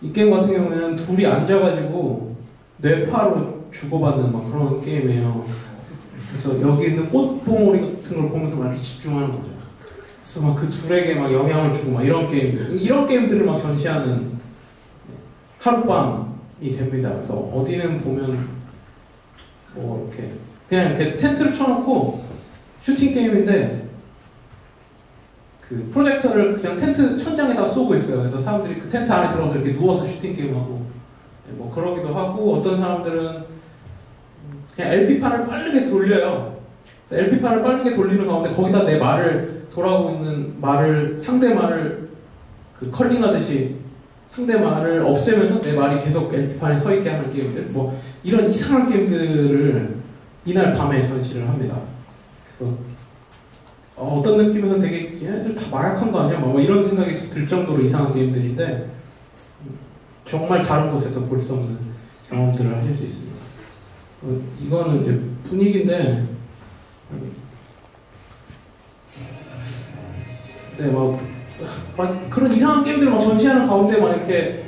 이 게임 같은 경우에는 둘이 앉아가지고 뇌파로 주고받는 막 그런 게임이에요. 그래서 여기 있는 꽃봉오리 같은 걸 보면서 막 이렇게 집중하는 거죠. 그래서 막 그 둘에게 막 영향을 주고 막 이런 게임들, 이런 게임들을 막 전시하는 하룻밤이 됩니다. 그래서 어디는 보면 뭐 이렇게 그냥 이렇게 텐트를 쳐놓고 슈팅 게임인데 그 프로젝터를 그냥 텐트 천장에다 쏘고 있어요. 그래서 사람들이 그 텐트 안에 들어가서 이렇게 누워서 슈팅 게임하고 뭐 그러기도 하고, 어떤 사람들은 그냥 LP판을 빠르게 돌려요. 그래서 LP판을 빠르게 돌리는 가운데 거기다 내 말을, 돌아오고 있는 말을, 상대 말을 그 컬링하듯이 상대 말을 없애면서 내 말이 계속 LP판에 서 있게 하는 게임들, 뭐 이런 이상한 게임들을 이날 밤에 전시를 합니다. 그래서 어떤 느낌에서 되게 얘네들 다 마약한 거 아니야? 뭐 이런 생각이 들 정도로 이상한 게임들인데 정말 다른 곳에서 볼 수 없는 경험들을 하실 수 있습니다. 이거는 이제 분위기인데, 네, 막 그런 이상한 게임들을 막 전시하는 가운데 막 이렇게,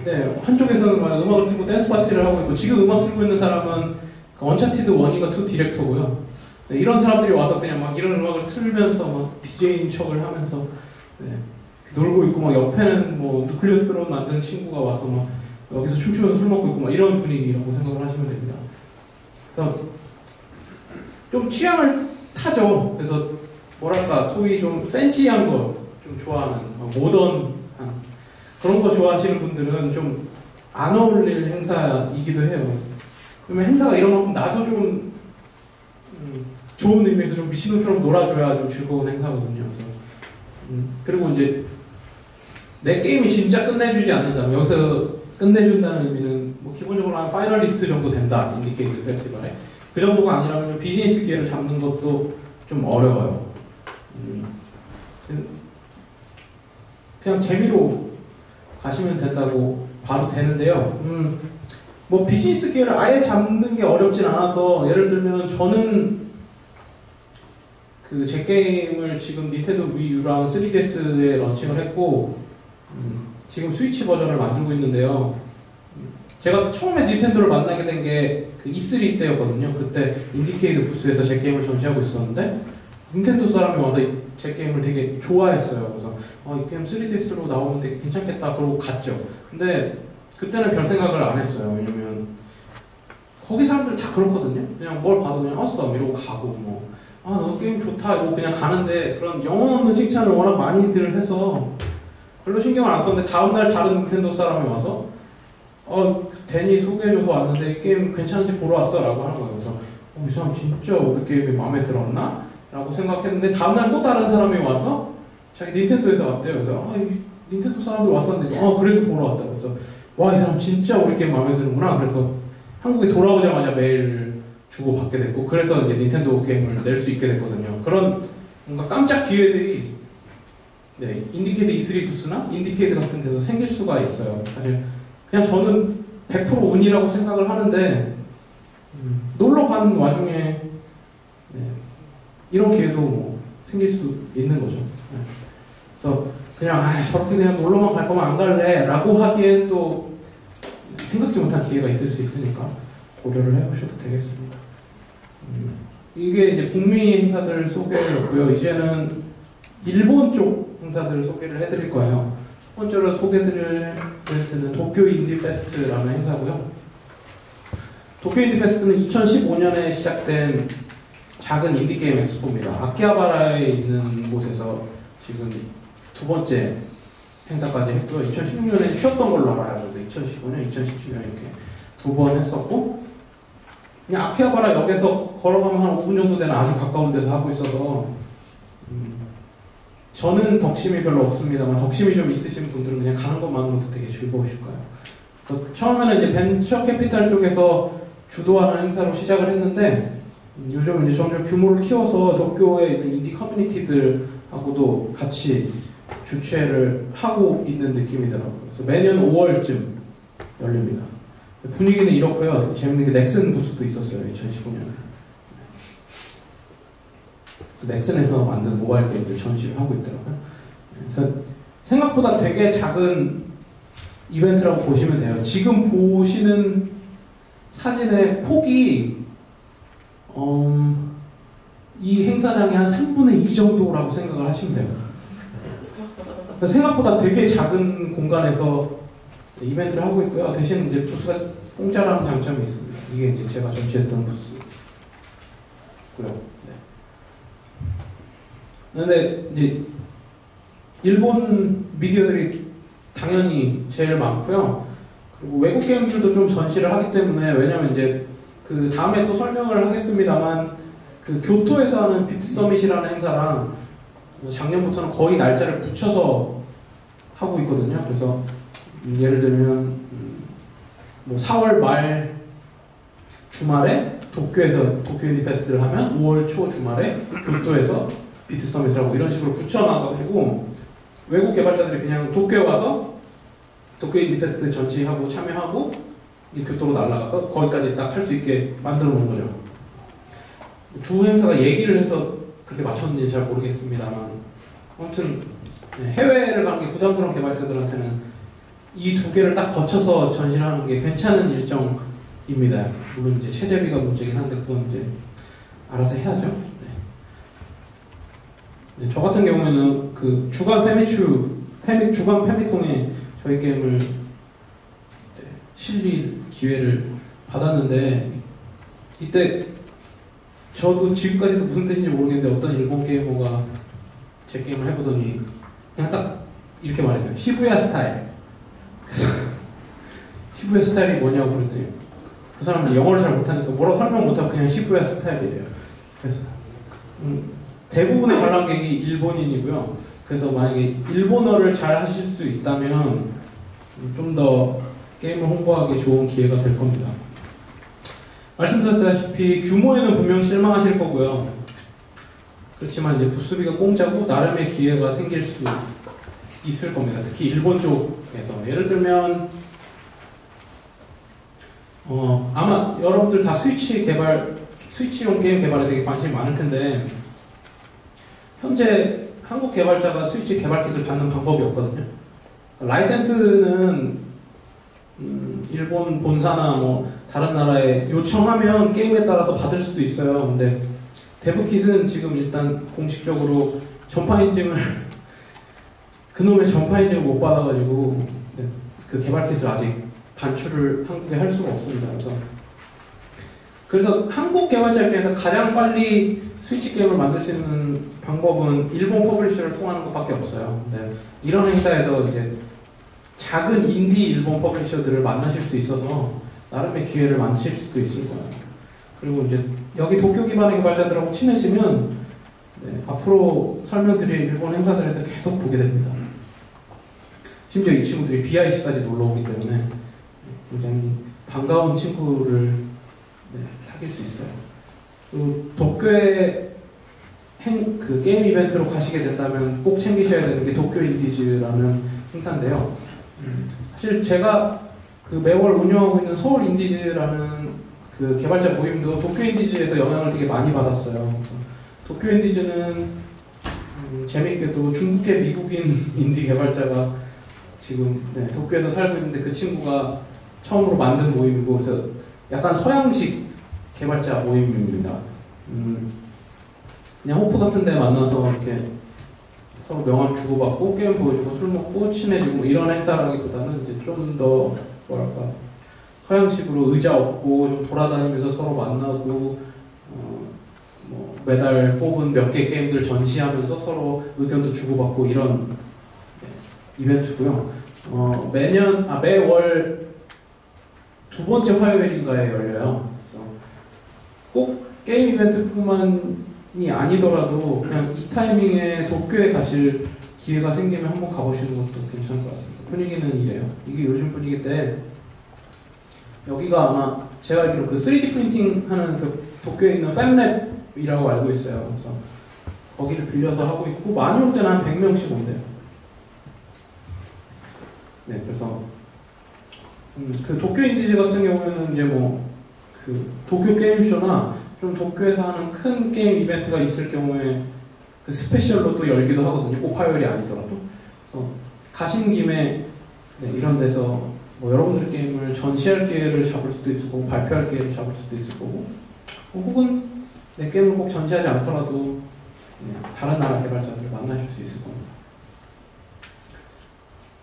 네, 한쪽에서는 막 음악을 틀고 댄스 파티를 하고 있고, 지금 음악 틀고 있는 사람은 언차티드 1인가 2 디렉터고요. 네, 이런 사람들이 와서 그냥 막 이런 음악을 틀면서 막 DJ인 척을 하면서 놀고 있고, 막 옆에는 뭐 누클리어스 드럼 만든 친구가 와서 막 여기서 춤추면서 술 먹고 있고 막 이런 분위기라고 생각을 하시면 됩니다. 그래서 좀 취향을 타죠. 그래서 뭐랄까 소위 좀 팬시한 거 좀 좋아하는, 모던한 그런 거 좋아하시는 분들은 좀 안 어울릴 행사이기도 해요. 그러면 행사가 이런 거 하면 나도 좀 좋은 의미에서 좀 미친놈처럼 놀아줘야 좀 즐거운 행사거든요. 그래서 그리고 이제 내 게임이 진짜 끝내주지 않는다면, 여기서 끝내준다는 의미는 뭐 기본적으로 한 파이널리스트 정도 된다, 인디케이트 페스티벌에. 그 정도가 아니라면 비즈니스 기회를 잡는 것도 좀 어려워요. 그냥 재미로 가시면 된다고 봐도 되는데요. 뭐 비즈니스 기회를 아예 잡는 게 어렵진 않아서, 예를 들면 저는 그 제 게임을 지금 닌텐도 위 U랑 3DS에 런칭을 했고, 지금 스위치 버전을 만들고 있는데요. 제가 처음에 닌텐도를 만나게 된 게 그 E3 때였거든요. 그때 인디케이드 부스에서 제 게임을 전시하고 있었는데 닌텐도 사람이 와서 제 게임을 되게 좋아했어요. 그래서 이 게임 3DS로 나오면 되게 괜찮겠다 그러고 갔죠. 근데 그때는 별 생각을 안 했어요. 왜냐면 거기 사람들 다 그렇거든요. 그냥 뭘 봐도 그냥 awesome 이러고 가고, 뭐 너 게임 좋다 이러고 그냥 가는데, 그런 영혼 없는 칭찬을 워낙 많이들 해서 별로 신경을 안 썼는데 다음날 다른 닌텐도 사람이 와서 데니 소개해줘서 왔는데 게임 괜찮은지 보러 왔어 라고 하는 거예요. 그래서 이 사람 진짜 우리 게임이 마음에 들었나? 라고 생각했는데 다음날 또 다른 사람이 와서 자기 닌텐도에서 왔대요. 그래서 닌텐도 사람들 왔었는데 그래서 보러 왔다고. 그래서 와, 이 사람 진짜 우리 게임 마음에 드는구나. 그래서 한국에 돌아오자마자 메일을 주고 받게 됐고, 그래서 이제 닌텐도 게임을 낼 수 있게 됐거든요. 그런 뭔가 깜짝 기회들이 네, 인디케이드 E3 부스나 인디케이드 같은 데서 생길 수가 있어요. 사실 그냥 저는 100% 운이라고 생각을 하는데 놀러 간 와중에 네, 이런 기회도 뭐 생길 수 있는 거죠. 네. 그래서 그냥 저렇게 그냥 놀러만 갈 거면 안 갈래 라고 하기엔 또 생각지 못한 기회가 있을 수 있으니까 고려를 해보셔도 되겠습니다. 이게 이제 북미 행사들 소개였고요. 이제는 일본 쪽 행사들 소개를 해드릴 거예요. 첫 번째로 소개드릴 이벤트는 도쿄 인디 페스트라는 행사고요. 도쿄 인디 페스트는 2015년에 시작된 작은 인디게임 엑스포입니다. 아키하바라에 있는 곳에서 지금 두 번째 행사까지 했고요. 2016년에 쉬었던 걸로 알아요. 그래서 2015년, 2017년 이렇게 두 번 했었고, 그냥 아키하바라 역에서 걸어가면 한 5분 정도 되는 아주 가까운 데서 하고 있어서 저는 덕심이 별로 없습니다만 덕심이 좀 있으신 분들은 그냥 가는 것만으로도 되게 즐거우실 거예요. 처음에는 이제 벤처 캐피탈 쪽에서 주도하는 행사로 시작을 했는데 요즘 이제 점점 규모를 키워서 도쿄의 인디 커뮤니티들하고도 같이 주최를 하고 있는 느낌이더라고요. 그래서 매년 5월쯤 열립니다. 분위기는 이렇고요. 재밌는 게 넥슨 부스도 있었어요. 2015년에. 그래서 넥슨에서 만든 모바일 게임들 전시를 하고 있더라고요. 그래서 생각보다 되게 작은 이벤트라고 보시면 돼요. 지금 보시는 사진의 폭이 이 행사장의 한 3분의 2 정도라고 생각을 하시면 돼요. 생각보다 되게 작은 공간에서 이벤트를 하고 있고요. 대신 이제 부스가 공짜라는 장점이 있습니다. 이게 이제 제가 전시했던 부스고요. 네. 근데 이제 일본 미디어들이 당연히 제일 많고요. 그리고 외국 게임들도 좀 전시를 하기 때문에, 왜냐면 이제 그 다음에 또 설명을 하겠습니다만 그 교토에서 하는 비트 서밋이라는 행사랑 작년부터는 거의 날짜를 붙여서 하고 있거든요. 그래서 예를 들면 뭐 4월 말 주말에 도쿄에서 도쿄 인디 페스트를 하면 5월 초 주말에 교토에서 비트 서밋을 하고 이런 식으로 붙여놔가지고 외국 개발자들이 그냥 도쿄에 와서 도쿄 인디 페스트 전시하고 참여하고 이 교토로 날아가서 거기까지 딱 할 수 있게 만들어 놓은 거죠. 두 행사가 얘기를 해서 그렇게 맞췄는지 잘 모르겠습니다만 아무튼 해외를 가는 게 부담스러운 개발자들한테는 이 두 개를 딱 거쳐서 전시를 하는 게 괜찮은 일정입니다. 물론 이제 체재비가 문제긴 한데 그건 이제 알아서 해야죠. 네, 저 같은 경우에는 그 주간 주간 페미통에 저희 게임을 실릴 기회를 받았는데 이때 저도 지금까지도 무슨 뜻인지 모르겠는데 어떤 일본 게이머가 제 게임을 해보더니 그냥 딱 이렇게 말했어요. 시부야 스타일. 그래서 시부야 스타일이 뭐냐고 그랬더니 그 사람은 영어를 잘 못하니까 뭐라고 설명 못하고 그냥 시부야 스타일이래요. 그래서 대부분의 관람객이 일본인이고요. 그래서 만약에 일본어를 잘 하실 수 있다면 좀 더 게임을 홍보하기 좋은 기회가 될 겁니다. 말씀드렸다시피 규모에는 분명 실망하실 거고요. 그렇지만 이제 부스비가 공짜고 나름의 기회가 생길 수 있을 겁니다. 특히 일본 쪽에서. 예를 들면 아마 여러분들 다 스위치용 게임 개발에 되게 관심이 많을 텐데 현재 한국 개발자가 스위치 개발 킷을 받는 방법이 없거든요. 라이센스는 일본 본사나 뭐 다른 나라에 요청하면 게임에 따라서 받을 수도 있어요. 근데 데브킷은 지금 일단 공식적으로 전파 인증을 그놈의 전파 인증을 못 받아가지고 그 개발 킷을 아직 반출을 한국에 할 수가 없습니다. 그래서 한국 개발자 입장에서 가장 빨리 스위치 게임을 만들 수 있는 방법은 일본 퍼블리셔를 통하는 것밖에 없어요. 네. 이런 행사에서 이제 작은 인디 일본 퍼블리셔들을 만나실 수 있어서 나름의 기회를 만드실 수도 있을 거예요. 그리고 이제 여기 도쿄 기반의 개발자들하고 친해지면 앞으로 설명드릴 일본 행사들에서 계속 보게 됩니다. 심지어 이 친구들이 BIC까지 놀러 오기 때문에 굉장히 반가운 친구를 사귈 수 있어요. 그리고 도쿄의 그 게임 이벤트로 가시게 된다면 꼭 챙기셔야 되는 게 도쿄 인디즈라는 행사인데요. 사실 제가 그 매월 운영하고 있는 서울 인디즈라는 그 개발자 모임도 도쿄 인디즈에서 영향을 되게 많이 받았어요. 도쿄 인디즈는 재밌게도 중국계 미국인 인디 개발자가 지금 도쿄에서 살고 있는데 그 친구가 처음으로 만든 모임이고, 그래서 약간 서양식 개발자 모임입니다. 그냥 호프 같은 데 만나서 이렇게 서로 명함 주고받고 게임 보여주고 술 먹고 친해지고 뭐 이런 행사라기보다는 이제 좀 더 뭐랄까 서양식으로 의자 없고 좀 돌아다니면서 서로 만나고 뭐 매달 뽑은 몇 개 게임들 전시하면서 서로 의견도 주고받고 이런 이벤트고요. 매월 두 번째 화요일인가에 열려요. 그래서 꼭 게임 이벤트뿐만이 아니더라도 그냥 이 타이밍에 도쿄에 가실 기회가 생기면 한번 가보시는 것도 괜찮을 것 같습니다. 분위기는 이래요. 이게 요즘 분위기인데, 여기가 아마 제가 알기로 그 3D 프린팅 하는 그 도쿄에 있는 팹랩이라고 알고 있어요. 그래서 거기를 빌려서 하고 있고, 많이 올 때는 한 100명씩 온대요. 네, 그래서 그 도쿄 인디즈 같은 경우에는 이제 뭐 그 도쿄 게임쇼나 좀 도쿄에서 하는 큰 게임 이벤트가 있을 경우에 그 스페셜로 또 열기도 하거든요. 꼭 화요일이 아니더라도. 그래서 가신 김에 이런 데서 뭐 여러분들 게임을 전시할 기회를 잡을 수도 있을 거고, 발표할 기회를 잡을 수도 있을 거고, 혹은 내 게임을 꼭 전시하지 않더라도 다른 나라 개발자들을 만나실 수 있을 겁니다.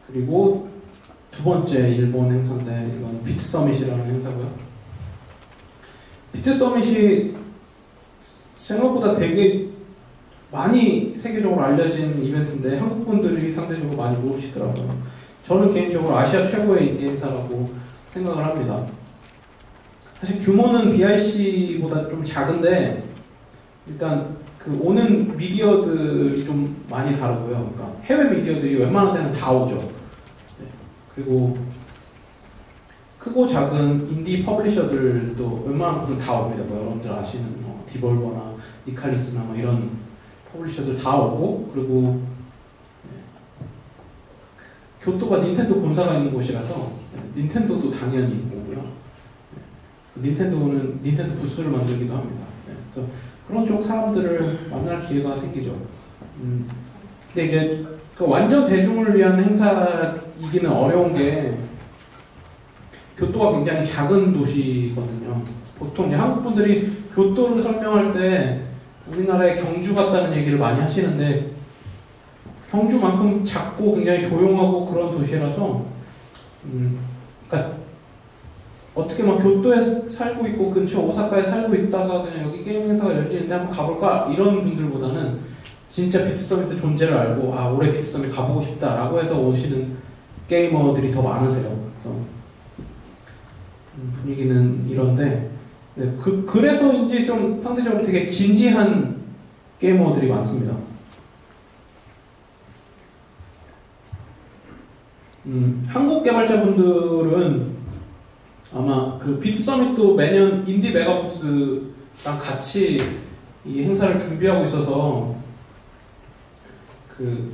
그리고 두 번째 일본 행사인데, 이건 비트 서밋이라는 행사고요. 비트 서밋이 생각보다 되게 많이 세계적으로 알려진 이벤트인데 한국 분들이 상대적으로 많이 모르시더라고요. 저는 개인적으로 아시아 최고의 인디 행사라고 생각을 합니다. 사실 규모는 BIC보다 좀 작은데 일단 그 오는 미디어들이 좀 많이 다르고요. 그러니까 해외 미디어들이 웬만한 데는 다 오죠. 그리고 크고 작은 인디 퍼블리셔들도 웬만한 데는 다 옵니다. 뭐 여러분들 아시는 디볼버나 니칼리스나 뭐 이런 퍼블리셔들 다 오고, 그리고 교토가 닌텐도 본사가 있는 곳이라서 닌텐도도 당연히 오고요. 닌텐도는 닌텐도 부스를 만들기도 합니다. 그래서 그런 쪽 사람들을 만날 기회가 생기죠. 근데 이게 그 완전 대중을 위한 행사이기는 어려운 게, 교토가 굉장히 작은 도시거든요. 보통 이제 한국 분들이 교토를 설명할 때 우리나라의 경주 같다는 얘기를 많이 하시는데, 경주만큼 작고 굉장히 조용하고 그런 도시라서, 그러니까 어떻게 막 교토에 살고 있고 근처 오사카에 살고 있다가 그냥 여기 게임 행사가 열리는데 한번 가볼까 이런 분들보다는 진짜 비트 서밋의 존재를 알고 올해 비트 서밋 가보고 싶다라고 해서 오시는 게이머들이 더 많으세요. 그래서 분위기는 이런데, 그래서인지 좀 상대적으로 되게 진지한 게이머들이 많습니다. 한국 개발자분들은 아마 그 비트 서밋도 매년 인디 메가부스랑 같이 이 행사를 준비하고 있어서, 그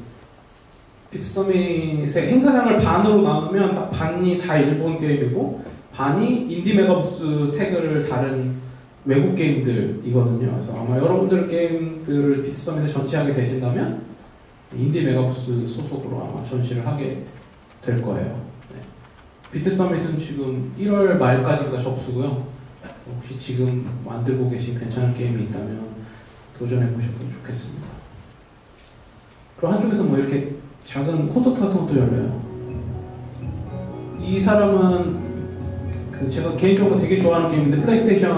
비트 서밋의 행사장을 반으로 나누면 딱 반이 다 일본 게임이고 반이 인디 메가부스 태그를 다른 외국 게임들이거든요. 그래서 아마 여러분들 게임들을 비트 서밋에 전시하게 되신다면 인디 메가부스 소속으로 아마 전시를 하게 될 거예요. 비트 서밋은 지금 1월 말까지인가 접수고요. 혹시 지금 만들고 계신 괜찮은 게임이 있다면 도전해 보셔도 좋겠습니다. 그리고 한쪽에서 뭐 이렇게 작은 콘서트 같은 것도 열려요. 이 사람은 그 제가 개인적으로 되게 좋아하는 게임인데, 플레이스테이션에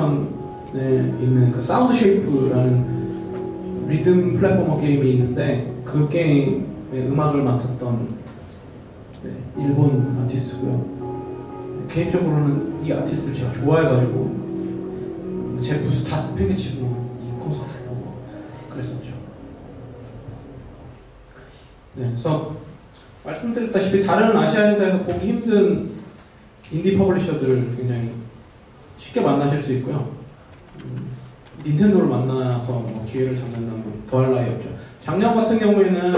있는 그 사운드 쉐이프라는 리듬 플랫포머 게임이 있는데, 그 게임의 음악을 맡았던 일본 아티스트고요. 개인적으로는 이 아티스트를 제가 좋아해가지고 제 부스 다 팽개치고 이 콘서트를 보고 그랬었죠. 그래서 말씀드렸다시피 다른 아시아 행사에서 보기 힘든 인디 퍼블리셔들을 굉장히 쉽게 만나실 수 있고요. 닌텐도를 만나서 뭐 기회를 잡는다면 더할 나위 없죠. 작년 같은 경우에는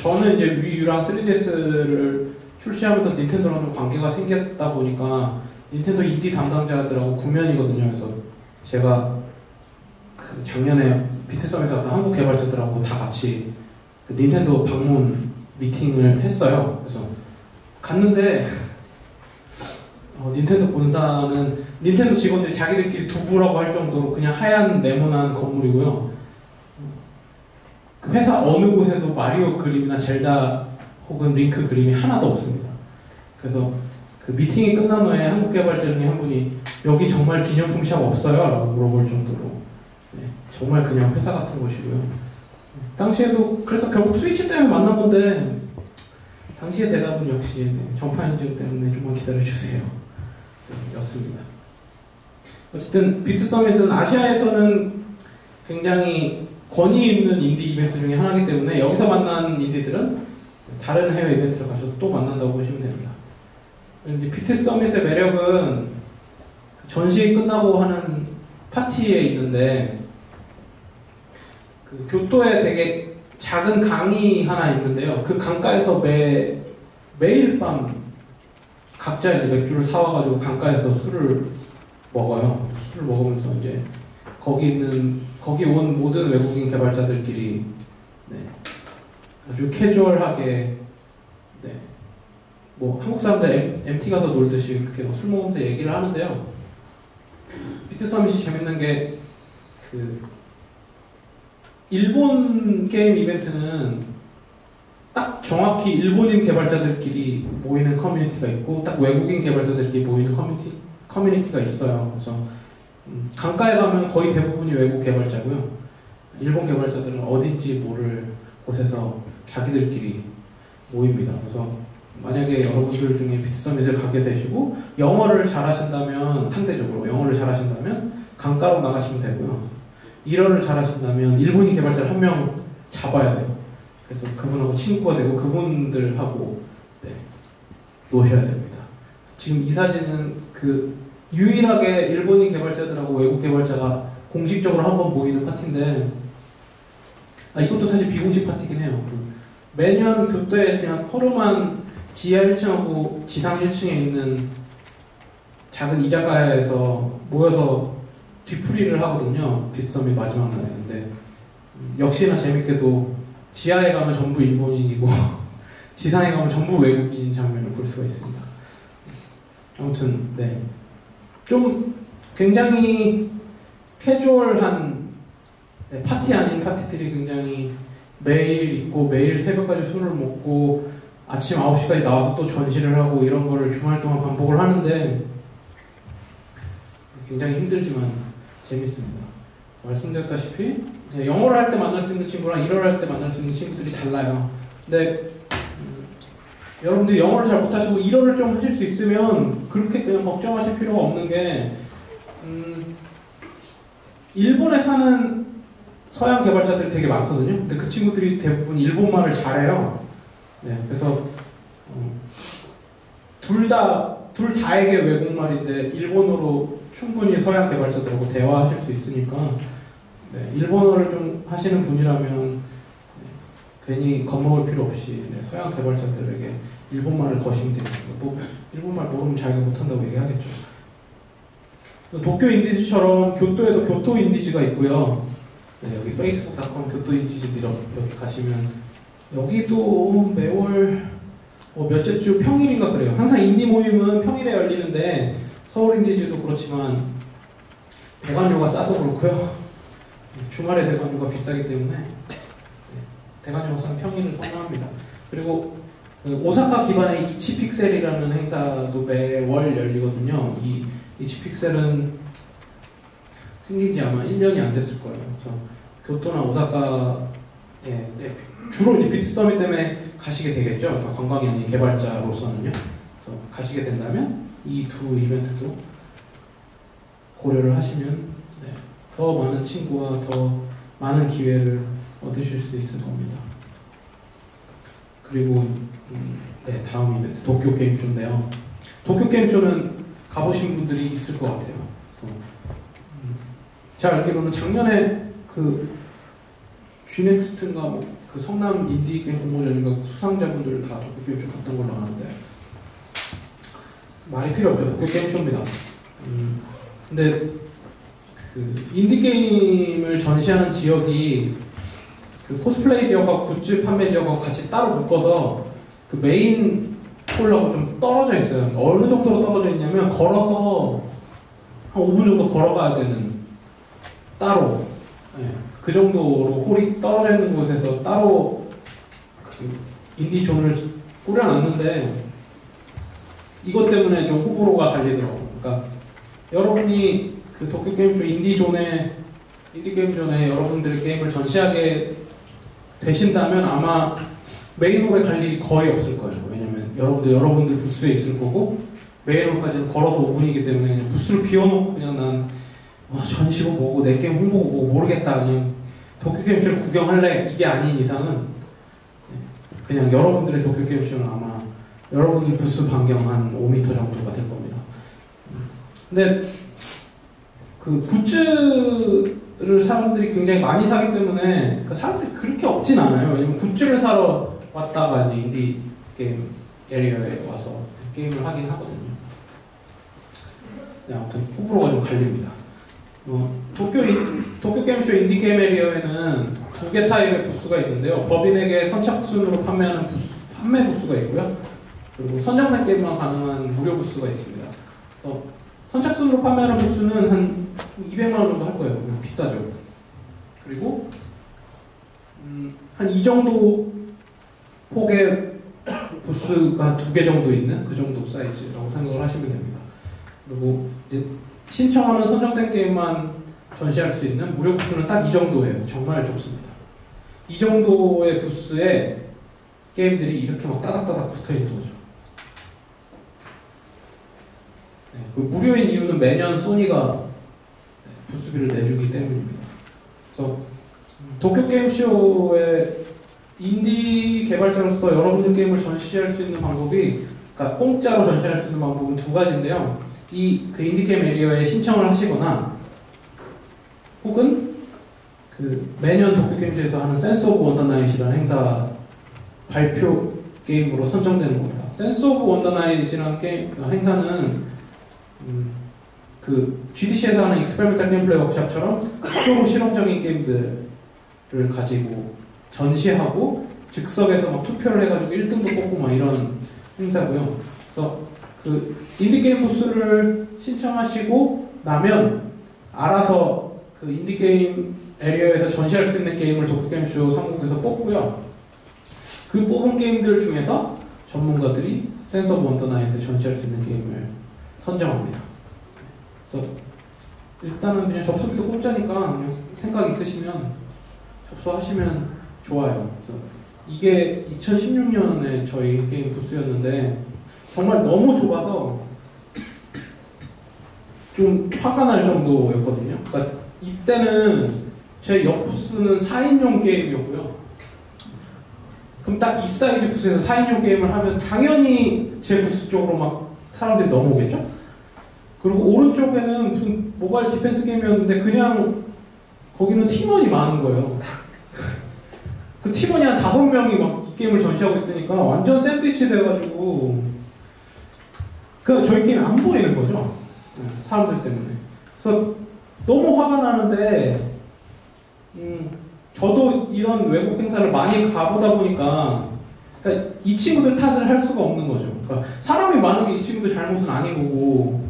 저는 이제 위유랑 3DS를 출시하면서 닌텐도랑 좀 관계가 생겼다 보니까 닌텐도 인디 담당자들하고 구면이거든요. 그래서 제가 그 작년에 비트 서밋에 갔던 한국 개발자들하고 다 같이 그 닌텐도 방문 미팅을 했어요. 그래서 갔는데 닌텐도 본사는 닌텐도 직원들이 자기들끼리 두부라고 할 정도로 그냥 하얀 네모난 건물이고요. 그 회사 어느 곳에도 마리오 그림이나 젤다 혹은 링크 그림이 하나도 없습니다. 그래서 그 미팅이 끝난 후에 한국 개발자 중에 한 분이 여기 정말 기념품 샵 없어요? 라고 물어볼 정도로 정말 그냥 회사 같은 곳이고요. 당시에도 그래서 결국 스위치 때문에 만난 건데 당시의 대답은 역시 정파 인증 때문에 좀만 기다려주세요 였습니다. 어쨌든 비트 서밋은 아시아에서는 굉장히 권위 있는 인디 이벤트 중에 하나이기 때문에 여기서 만난 인디들은 다른 해외 이벤트를 가셔도 또 만난다고 보시면 됩니다. 이제 비트 서밋의 매력은 전시 끝나고 하는 파티에 있는데 그 교토에 되게 작은 강이 하나 있는데요. 그 강가에서 매일 밤 각자 이제 맥주를 사와가지고 강가에서 술을 먹어요. 술을 먹으면서 이제 거기 온 모든 외국인 개발자들끼리 아주 캐주얼하게 뭐 한국 사람들 MT 가서 놀듯이 이렇게 술 먹으면서 얘기를 하는데요. 비트 서밋이 재밌는 게 그 일본 게임 이벤트는 딱 정확히 일본인 개발자들끼리 모이는 커뮤니티가 있고 딱 외국인 개발자들끼리 모이는 커뮤니티가 있어요. 그래서 강가에 가면 거의 대부분이 외국 개발자고요. 일본 개발자들은 어딘지 모를 곳에서 자기들끼리 모입니다. 그래서 만약에 여러분들 중에 비트 서밋을 가게 되시고 영어를 잘하신다면 상대적으로 영어를 잘하신다면 강가로 나가시면 되고요. 일어를 잘하신다면 일본인 개발자를 한 명 잡아야 돼요. 그래서 그분하고 친구가 되고 그분들하고 노셔야 됩니다. 지금 이 사진은 그 유일하게 일본인 개발자들하고 외국 개발자가 공식적으로 한번 모이는 파티인데 이것도 사실 비공식 파티긴 해요. 매년 교토에 그냥 허름한 지하 1층하고 지상 1층에 있는 작은 이자카야에서 모여서 뒤풀이를 하거든요. 비트 서밋 마지막 날인데 역시나 재밌게도 지하에 가면 전부 일본인이고 지상에 가면 전부 외국인 장면을 볼 수가 있습니다. 아무튼 좀 굉장히 캐주얼한 파티 아닌 파티들이 굉장히 매일 있고 매일 새벽까지 술을 먹고 아침 9시까지 나와서 또 전시를 하고 이런 거를 주말 동안 반복을 하는데 굉장히 힘들지만 재밌습니다. 말씀드렸다시피 영어를 할 때 만날 수 있는 친구랑 일어를 할 때 만날 수 있는 친구들이 달라요. 근데 여러분들 영어를 잘 못하시고 일어를 좀 하실 수 있으면 그렇게 그냥 걱정하실 필요가 없는 게 일본에 사는 서양 개발자들이 되게 많거든요. 근데 그 친구들이 대부분 일본말을 잘해요. 그래서 둘 다에게 외국말인데 일본어로 충분히 서양 개발자들하고 대화하실 수 있으니까 일본어를 좀 하시는 분이라면 괜히 겁먹을 필요 없이 서양 개발자들에게 일본말을 거시면 됩니다. 뭐 일본말 모르면 자기가 못한다고 얘기하겠죠. 도쿄 인디지처럼 교토에도 교토 인디지가 있고요. 여기 facebook.com 교토 인디지 이렇게 가시면 여기도 매월 몇째 주 평일인가 그래요. 항상 인디 모임은 평일에 열리는데 서울 인디지도 그렇지만 대관료가 싸서 그렇고요. 주말에 대관료가 비싸기 때문에 대관료가 싼 평일을 선호합니다. 그리고 오사카 기반의 이치픽셀이라는 행사도 매월 열리거든요. 이 이치픽셀은 생긴 지 아마 1년이 안 됐을 거예요. 그래서 교토나 오사카에 주로 이제 비트 서밋 때문에 가시게 되겠죠. 그러니까 관광이 아닌 개발자로서는요. 그래서 가시게 된다면 이 두 이벤트도 고려를 하시면 더 많은 친구와 더 많은 기회를 얻으실 수 있을 겁니다. 그리고 다음 이벤트 도쿄 게임쇼인데요. 도쿄 게임쇼는 가보신 분들이 있을 것 같아요. 제가 알기로는 작년에 그 쥐넥스트인가 뭐 그 성남 인디 게임 공모전인가 수상자분들 다 도쿄 게임쇼 갔던 걸로 아는데 말이 필요 없죠. 도쿄 게임쇼입니다. 근데 그 인디 게임을 전시하는 지역이 그 코스플레이 지역하고 굿즈 판매 지역하고 같이 따로 묶어서 그 메인 홀하고 좀 떨어져 있어요. 어느 정도로 떨어져 있냐면 걸어서 한 5분 정도 걸어가야 되는 따로 네, 그 정도로 홀이 떨어져 있는 곳에서 따로 그 인디 존을 꾸려놨는데 이것 때문에 좀 호불호가 갈리더라고요. 그러니까 여러분이 그 도쿄 게임쇼 인디 게임 존에 여러분들의 게임을 전시하게 되신다면 아마 메인홀에 갈 일이 거의 없을 거예요. 왜냐면 여러분들 부스에 있을 거고 메인홀까지는 걸어서 5분이기 때문에 그냥 부스를 비워놓고 그냥 난 전시고 뭐고 내 게임 홍보고 뭐 모르겠다 그냥 도쿄 게임쇼를 구경할래 이게 아닌 이상은 그냥 여러분들의 도쿄 게임쇼는 아마 여러분들 부스 반경 한 5m 정도가 될 겁니다. 근데 그 굿즈를 사람들이 굉장히 많이 사기 때문에 그 사람들이 그렇게 없진 않아요. 왜냐면 굿즈를 사러 왔다가 이제 인디 게임 에리어에 와서 게임을 하긴 하거든요. 네, 아무튼 호불호가 좀 갈립니다. 도쿄 게임쇼 인디 게임 에리어에는 2개 타입의 부스가 있는데요. 법인에게 선착순으로 판매하는 판매 부스가 있고요. 그리고 선정된 게임만 가능한 무료 부스가 있습니다. 그래서 선착순으로 판매하는 부스는 한 200만 원 정도 할 거예요. 비싸죠. 그리고 한 이 정도 폭의 부스가 2개 정도 있는 그 정도 사이즈라고 생각을 하시면 됩니다. 그리고 이제 신청하면 선정된 게임만 전시할 수 있는 무료 부스는 딱 이 정도예요. 정말 좁습니다. 이 정도의 부스에 게임들이 이렇게 막 따닥따닥 붙어 있는 거죠. 네, 그 무료인 이유는 매년 소니가 부스비를 내주기 때문입니다. 그래서 도쿄 게임쇼의 인디 개발자로서 여러분들 게임을 전시할 수 있는 방법이, 그러니까 공짜로 전시할 수 있는 방법은 2가지인데요. 그 인디 게임 에리어에 신청을 하시거나, 혹은 그 매년 도쿄 게임쇼에서 하는 센스 오브 원더나잇이라는 행사 발표 게임으로 선정되는 겁니다. 센스 오브 원더나잇이라는 행사는 그 GDC에서 하는 익스페리멘탈 게임 플레이 워크샵처럼 극도로 실험적인 게임들을 가지고 전시하고 즉석에서 막 투표를 해가지고 1등도 뽑고 막 이런 행사고요. 그래서 그 인디게임 부스를 신청하시고 나면 알아서 그 인디게임 에리어에서 전시할 수 있는 게임을 도쿄게임쇼 상국에서 뽑고요. 그 뽑은 게임들 중에서 전문가들이 센스 오브 원더나잇에 전시할 수 있는 게임을 선정합니다. 그래서 일단은 그냥 접수비도 공짜니까 그냥 생각 있으시면 접수하시면 좋아요. 그래서 이게 2016년에 저희 게임 부스였는데 정말 너무 좁아서 좀 화가 날 정도였거든요. 그러니까 이때는 제 옆 부스는 4인용 게임이었고요. 그럼 딱 이 사이즈 부스에서 4인용 게임을 하면 당연히 제 부스 쪽으로 막 사람들이 넘어오겠죠? 그리고 오른쪽에는 무슨 모바일 디펜스 게임이었는데 그냥 거기는 팀원이 많은 거예요. 그래서 팀원이 한 5명이 막 이 게임을 전시하고 있으니까 완전 샌드위치 돼가지고 그 저희 게임이 안 보이는 거죠. 사람들 때문에. 그래서 너무 화가 나는데 저도 이런 외국 행사를 많이 가보다 보니까 그러니까 이 친구들 탓을 할 수가 없는 거죠. 그러니까 사람이 많은 게 이 친구들 잘못은 아닌 거고,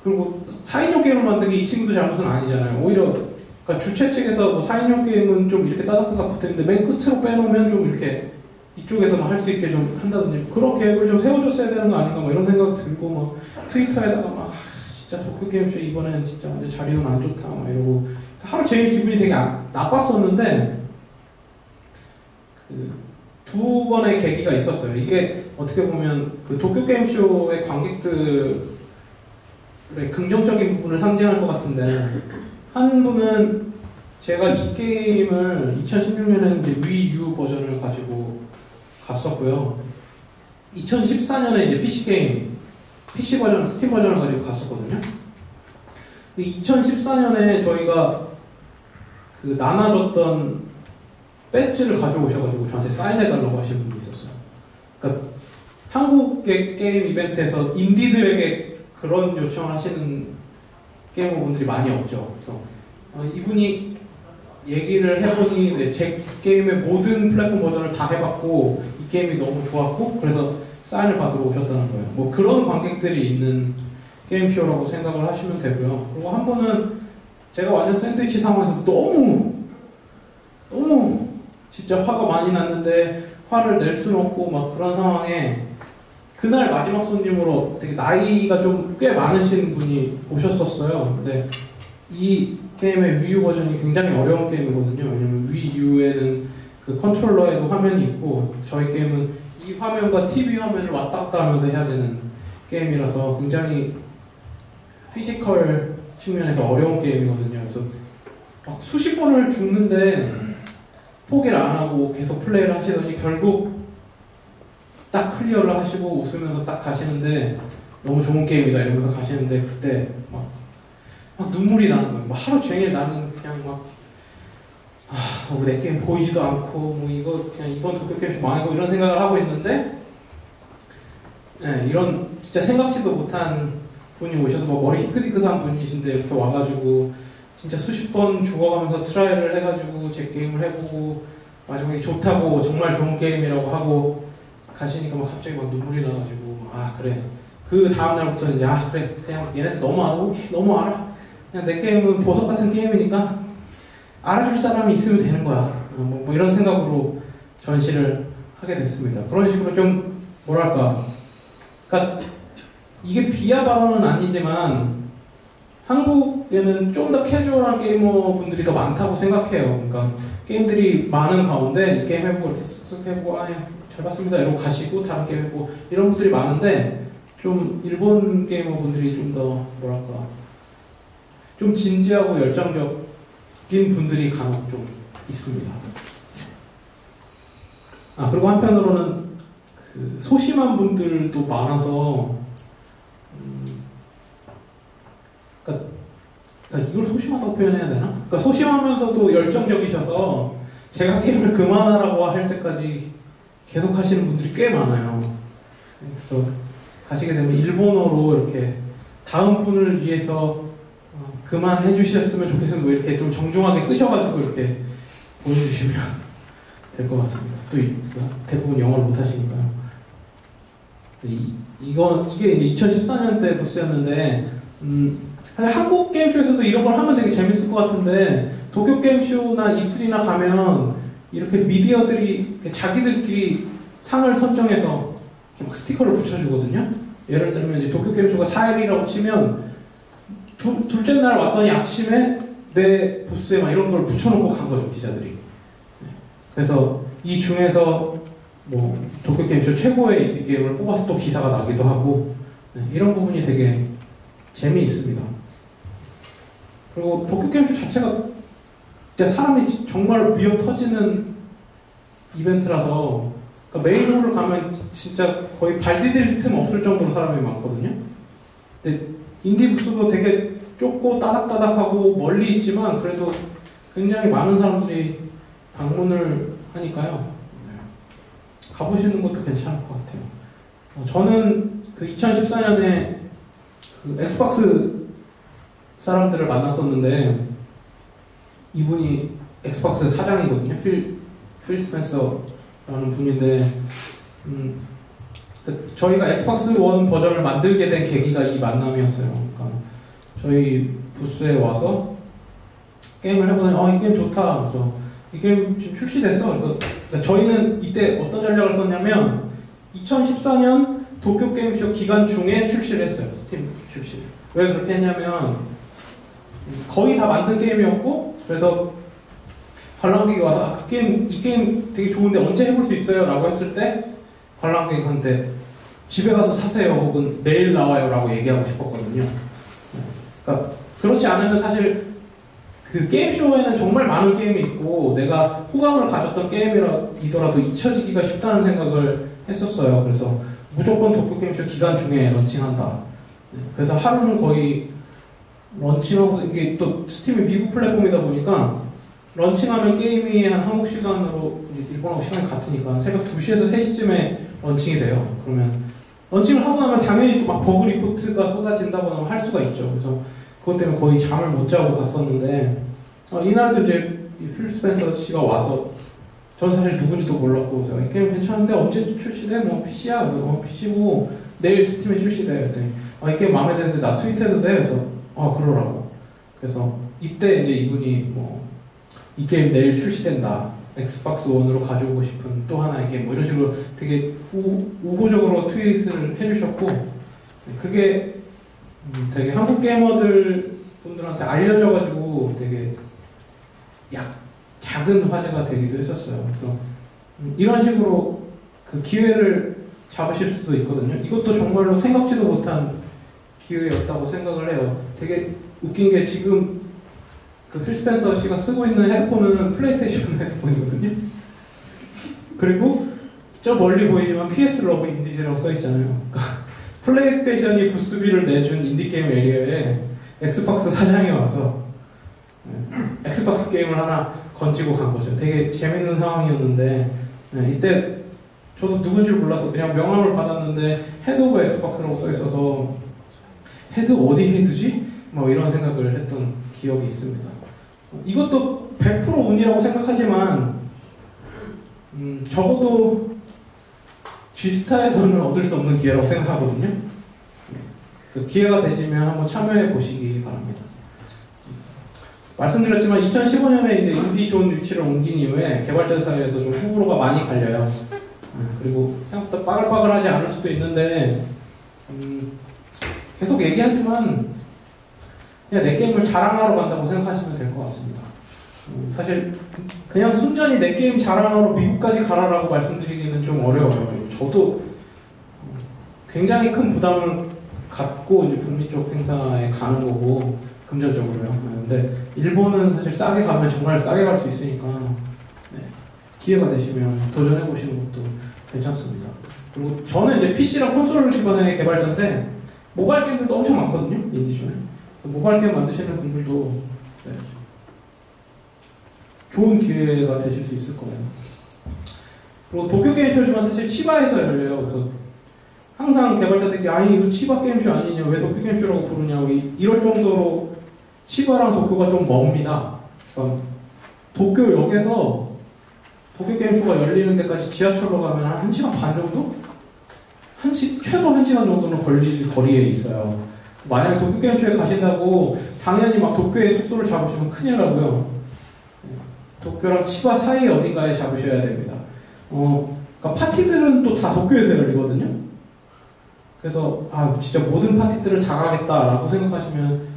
그리고 4인용 게임을 만든 게 이 친구들 잘못은 아니잖아요. 오히려 그러니까 주최 측에서 뭐 4인용 게임은 좀 이렇게 따닥따닥 붙었는데 맨 끝으로 빼놓으면 좀 이렇게 이쪽에서만 할 수 있게 좀 한다든지 그런 계획을 좀 세워줬어야 되는 거 아닌가 뭐 이런 생각 들고 막 트위터에다가 막 진짜 도쿄 게임쇼 이번에는 진짜 완전 자리는 안 좋다 막 이러고 하루 종일 기분이 되게 나빴었는데 그 2번의 계기가 있었어요. 이게 어떻게 보면 그 도쿄 게임쇼의 관객들의 긍정적인 부분을 상징할 것 같은데, 한 분은 제가 이 게임을 2016년에는 이제 위 U 버전을 가지고 갔었고요. 2014년에 이제 PC 버전, 스팀 버전을 가지고 갔었거든요. 2014년에 저희가 그 나눠줬던 배지를 가져오셔가지고 저한테 사인해달라고 하시는 분이 있었어요. 그러니까 한국의 게임 이벤트에서 인디들에게 그런 요청을 하시는 게이머분들이 많이 없죠. 그래서 이분이 얘기를 해보니 네, 제 게임의 모든 플랫폼 버전을 다 해봤고 이 게임이 너무 좋았고 그래서 사인을 받으러 오셨다는 거예요. 뭐 그런 관객들이 있는 게임쇼라고 생각을 하시면 되고요. 그리고 한 번은 제가 완전 샌드위치 상황에서 너무 진짜 화가 많이 났는데 화를 낼 수는 없고 막 그런 상황에 그날 마지막 손님으로 되게 나이가 좀 꽤 많으신 분이 오셨었어요. 근데 이 게임의 위유 버전이 굉장히 어려운 게임이거든요. 왜냐면 위유에는 그 컨트롤러에도 화면이 있고 저희 게임은 이 화면과 TV 화면을 왔다 갔다 하면서 해야 되는 게임이라서 굉장히 피지컬 측면에서 어려운 게임이거든요. 그래서 막 수십 번을 죽는데 포기를 안 하고 계속 플레이를 하시더니 결국 딱 클리어를 하시고 웃으면서 딱 가시는데 너무 좋은 게임이다 이러면서 가시는데 그때 막 눈물이 나는 거예요. 막 하루 종일 나는 그냥 내 게임 보이지도 않고 뭐 이거 그냥 이번 도쿄게임쇼 망하고 이런 생각을 하고 있는데 네, 이런 진짜 생각지도 못한 분이 오셔서 뭐 머리 희끗희끗한 분이신데 이렇게 와가지고 진짜 수십 번 죽어가면서 트라이를 해가지고 제 게임을 해보고 마지막에 좋다고 정말 좋은 게임이라고 하고 가시니까 막 갑자기 막 눈물이 나가지고 그래 그 다음날부터는 그래 그냥 얘네들 너무 안 오게 너무 알아 그냥 내 게임은 보석 같은 게임이니까 알아줄 사람이 있으면 되는 거야 뭐 이런 생각으로 전시를 하게 됐습니다. 그런 식으로 좀 뭐랄까 그러니까 이게 비하 발언은 아니지만 한국에는 좀 더 캐주얼한 게이머 분들이 더 많다고 생각해요. 그러니까 게임들이 많은 가운데 이 게임 해보고 이렇게 쓱쓱 해보고 잘 봤습니다 이러고 가시고 다른 게임 해보고 이런 분들이 많은데 좀 일본 게이머 분들이 좀 더 뭐랄까 좀 진지하고 열정적인 분들이 간혹 좀 있습니다. 그리고 한편으로는 그 소심한 분들도 많아서 그러니까 이걸 소심하다고 표현해야 되나? 그러니까 소심하면서도 열정적이셔서 제가 게임을 그만하라고 할 때까지 계속 하시는 분들이 꽤 많아요. 그래서 가시게 되면 일본어로 이렇게 다음 분을 위해서 그만해 주셨으면 좋겠으면 뭐 이렇게 좀 정중하게 쓰셔가지고 이렇게 보여주시면 될 것 같습니다. 또 대부분 영어를 못 하시니까요. 이게 이제 2014년 때 부스였는데 사실 한국 게임쇼에서도 이런 걸 하면 되게 재밌을 것 같은데 도쿄 게임쇼나 E3나 가면 이렇게 미디어들이 자기들끼리 상을 선정해서 이렇게 막 스티커를 붙여주거든요. 예를 들면 이제 도쿄 게임쇼가 4일이라고 치면 둘째 날 왔더니 아침에 내 부스에 막 이런 걸 붙여놓고 간 거죠, 기자들이. 그래서 이 중에서 뭐 도쿄 게임쇼 최고의 인디 게임을 뽑아서 또 기사가 나기도 하고 이런 부분이 되게 재미있습니다. 그리고 도쿄 게임쇼 자체가 진짜 사람이 정말 미어 터지는 이벤트라서 그러니까 메인홀을 가면 진짜 거의 발 디딜 틈 없을 정도로 사람이 많거든요. 근데 인디 부스도 되게 좁고 따닥따닥하고 멀리 있지만 그래도 굉장히 많은 사람들이 방문을 하니까요. 가보시는 것도 괜찮을 것 같아요. 저는 그 2014년에 그 엑스박스 사람들을 만났었는데 이분이 엑스박스 사장이거든요. 필 스펜서라는 분인데 저희가 엑스박스 1 버전을 만들게 된 계기가 이 만남이었어요. 그러니까 저희 부스에 와서 게임을 해보더니 이 게임 좋다. 그래서 이 게임 지금 출시됐어. 그래서 저희는 이때 어떤 전략을 썼냐면 2014년 도쿄 게임쇼 기간 중에 출시를 했어요. 스팀 출시. 왜 그렇게 했냐면 거의 다 만든 게임이었고 그래서 관람객이 와서 이 게임 되게 좋은데 언제 해볼 수 있어요? 라고 했을 때 관람객한테 집에 가서 사세요 혹은 내일 나와요 라고 얘기하고 싶었거든요. 그러니까 그렇지 않으면 사실 그 게임쇼에는 정말 많은 게임이 있고 내가 호감을 가졌던 게임이더라도 잊혀지기가 쉽다는 생각을 했었어요. 그래서 무조건 도쿄 게임쇼 기간 중에 런칭한다. 그래서 하루는 거의 런칭하고 이게 또 스팀이 미국 플랫폼이다 보니까 런칭하면 게임이 한 한국 시간으로 일본하고 시간이 같으니까 새벽 2시에서 3시쯤에 런칭이 돼요. 그러면 런칭을 하고 나면 당연히 또 막 버그 리포트가 쏟아진다거나 할 수가 있죠. 그래서 그것 때문에 거의 잠을 못 자고 갔었는데 이날도 이제 필 스펜서 씨가 와서 전 사실 누군지도 몰랐고 제가 이 게임 괜찮은데 언제 출시돼? 뭐 PC야? PC고 내일 스팀에 출시돼. 그랬더니 이 게임 마음에 드는데 나 트윗해도 돼? 그래서 그러라고. 그래서 이때 이제 이분이 이 게임 내일 출시된다. 엑스박스 원으로 가져오고 싶은 또 하나의 게임 이런 식으로 되게 우호적으로 트윗을 해주셨고 그게 되게 한국 게이머들 분들한테 알려져가지고 되게 작은 화제가 되기도 했었어요. 그래서 이런 식으로 그 기회를 잡으실 수도 있거든요. 이것도 정말로 생각지도 못한 기회였다고 생각을 해요. 되게 웃긴 게 지금 그 필 스펜서 씨가 쓰고 있는 헤드폰은 플레이스테이션 헤드폰이거든요. 그리고 저 멀리 보이지만 PS 러브 인디즈라고 써있잖아요. 플레이스테이션이 부스비를 내준 인디게임 에리어에 엑스박스 사장이 와서 엑스박스 게임을 하나 건지고 간 거죠. 되게 재밌는 상황이었는데 이때 저도 누군지 몰라서 그냥 명함을 받았는데 헤드 오브 엑스박스라고 써있어서 헤드 어디 헤드지? 이런 생각을 했던 기억이 있습니다. 이것도 100% 운이라고 생각하지만 적어도 G스타에서는 얻을 수 없는 기회라고 생각하거든요. 그래서 기회가 되시면 한번 참여해 보시기 바랍니다. 말씀드렸지만 2015년에 이제 인디 존 위치를 옮긴 이후에 개발자 사이에서 좀 호불호가 많이 갈려요. 그리고 생각보다 빠글빠글하지 않을 수도 있는데 계속 얘기하지만 그냥 내 게임을 자랑하러 간다고 생각하시면 될 것 같습니다. 사실 그냥 순전히 내 게임 자랑하러 미국까지 가라라고 말씀드리기는 좀 어려워요. 저도 굉장히 큰 부담을 갖고 이제 북미 쪽 행사에 가는 거고 금전적으로요. 근데 일본은 사실 싸게 가면 정말 싸게 갈 수 있으니까 기회가 되시면 도전해 보시는 것도 괜찮습니다. 그리고 저는 이제 PC랑 콘솔 기반의 개발자인데 모바일 게임들도 엄청 많거든요. 인디존에. 모바일 게임 만드시는 분들도 좋은 기회가 되실 수 있을 거예요. 그리고 도쿄 게임쇼지만 사실 치바에서 열려요. 그래서 항상 개발자들이 이거 치바 게임쇼 아니냐, 왜 도쿄 게임쇼라고 부르냐고 이럴 정도로 치바랑 도쿄가 좀 멉니다. 그러니까 도쿄역에서 도쿄 게임쇼가 열리는 데까지 지하철로 가면 한 1시간 반 정도? 최소 1시간 정도는 걸릴 거리에 있어요. 만약에 도쿄 게임쇼에 가신다고 당연히 막 도쿄에 숙소를 잡으시면 큰일 나고요. 도쿄랑 치바 사이 어딘가에 잡으셔야 됩니다. 그러니까 파티들은 또 다 도쿄에서 열리거든요. 그래서 진짜 모든 파티들을 다 가겠다라고 생각하시면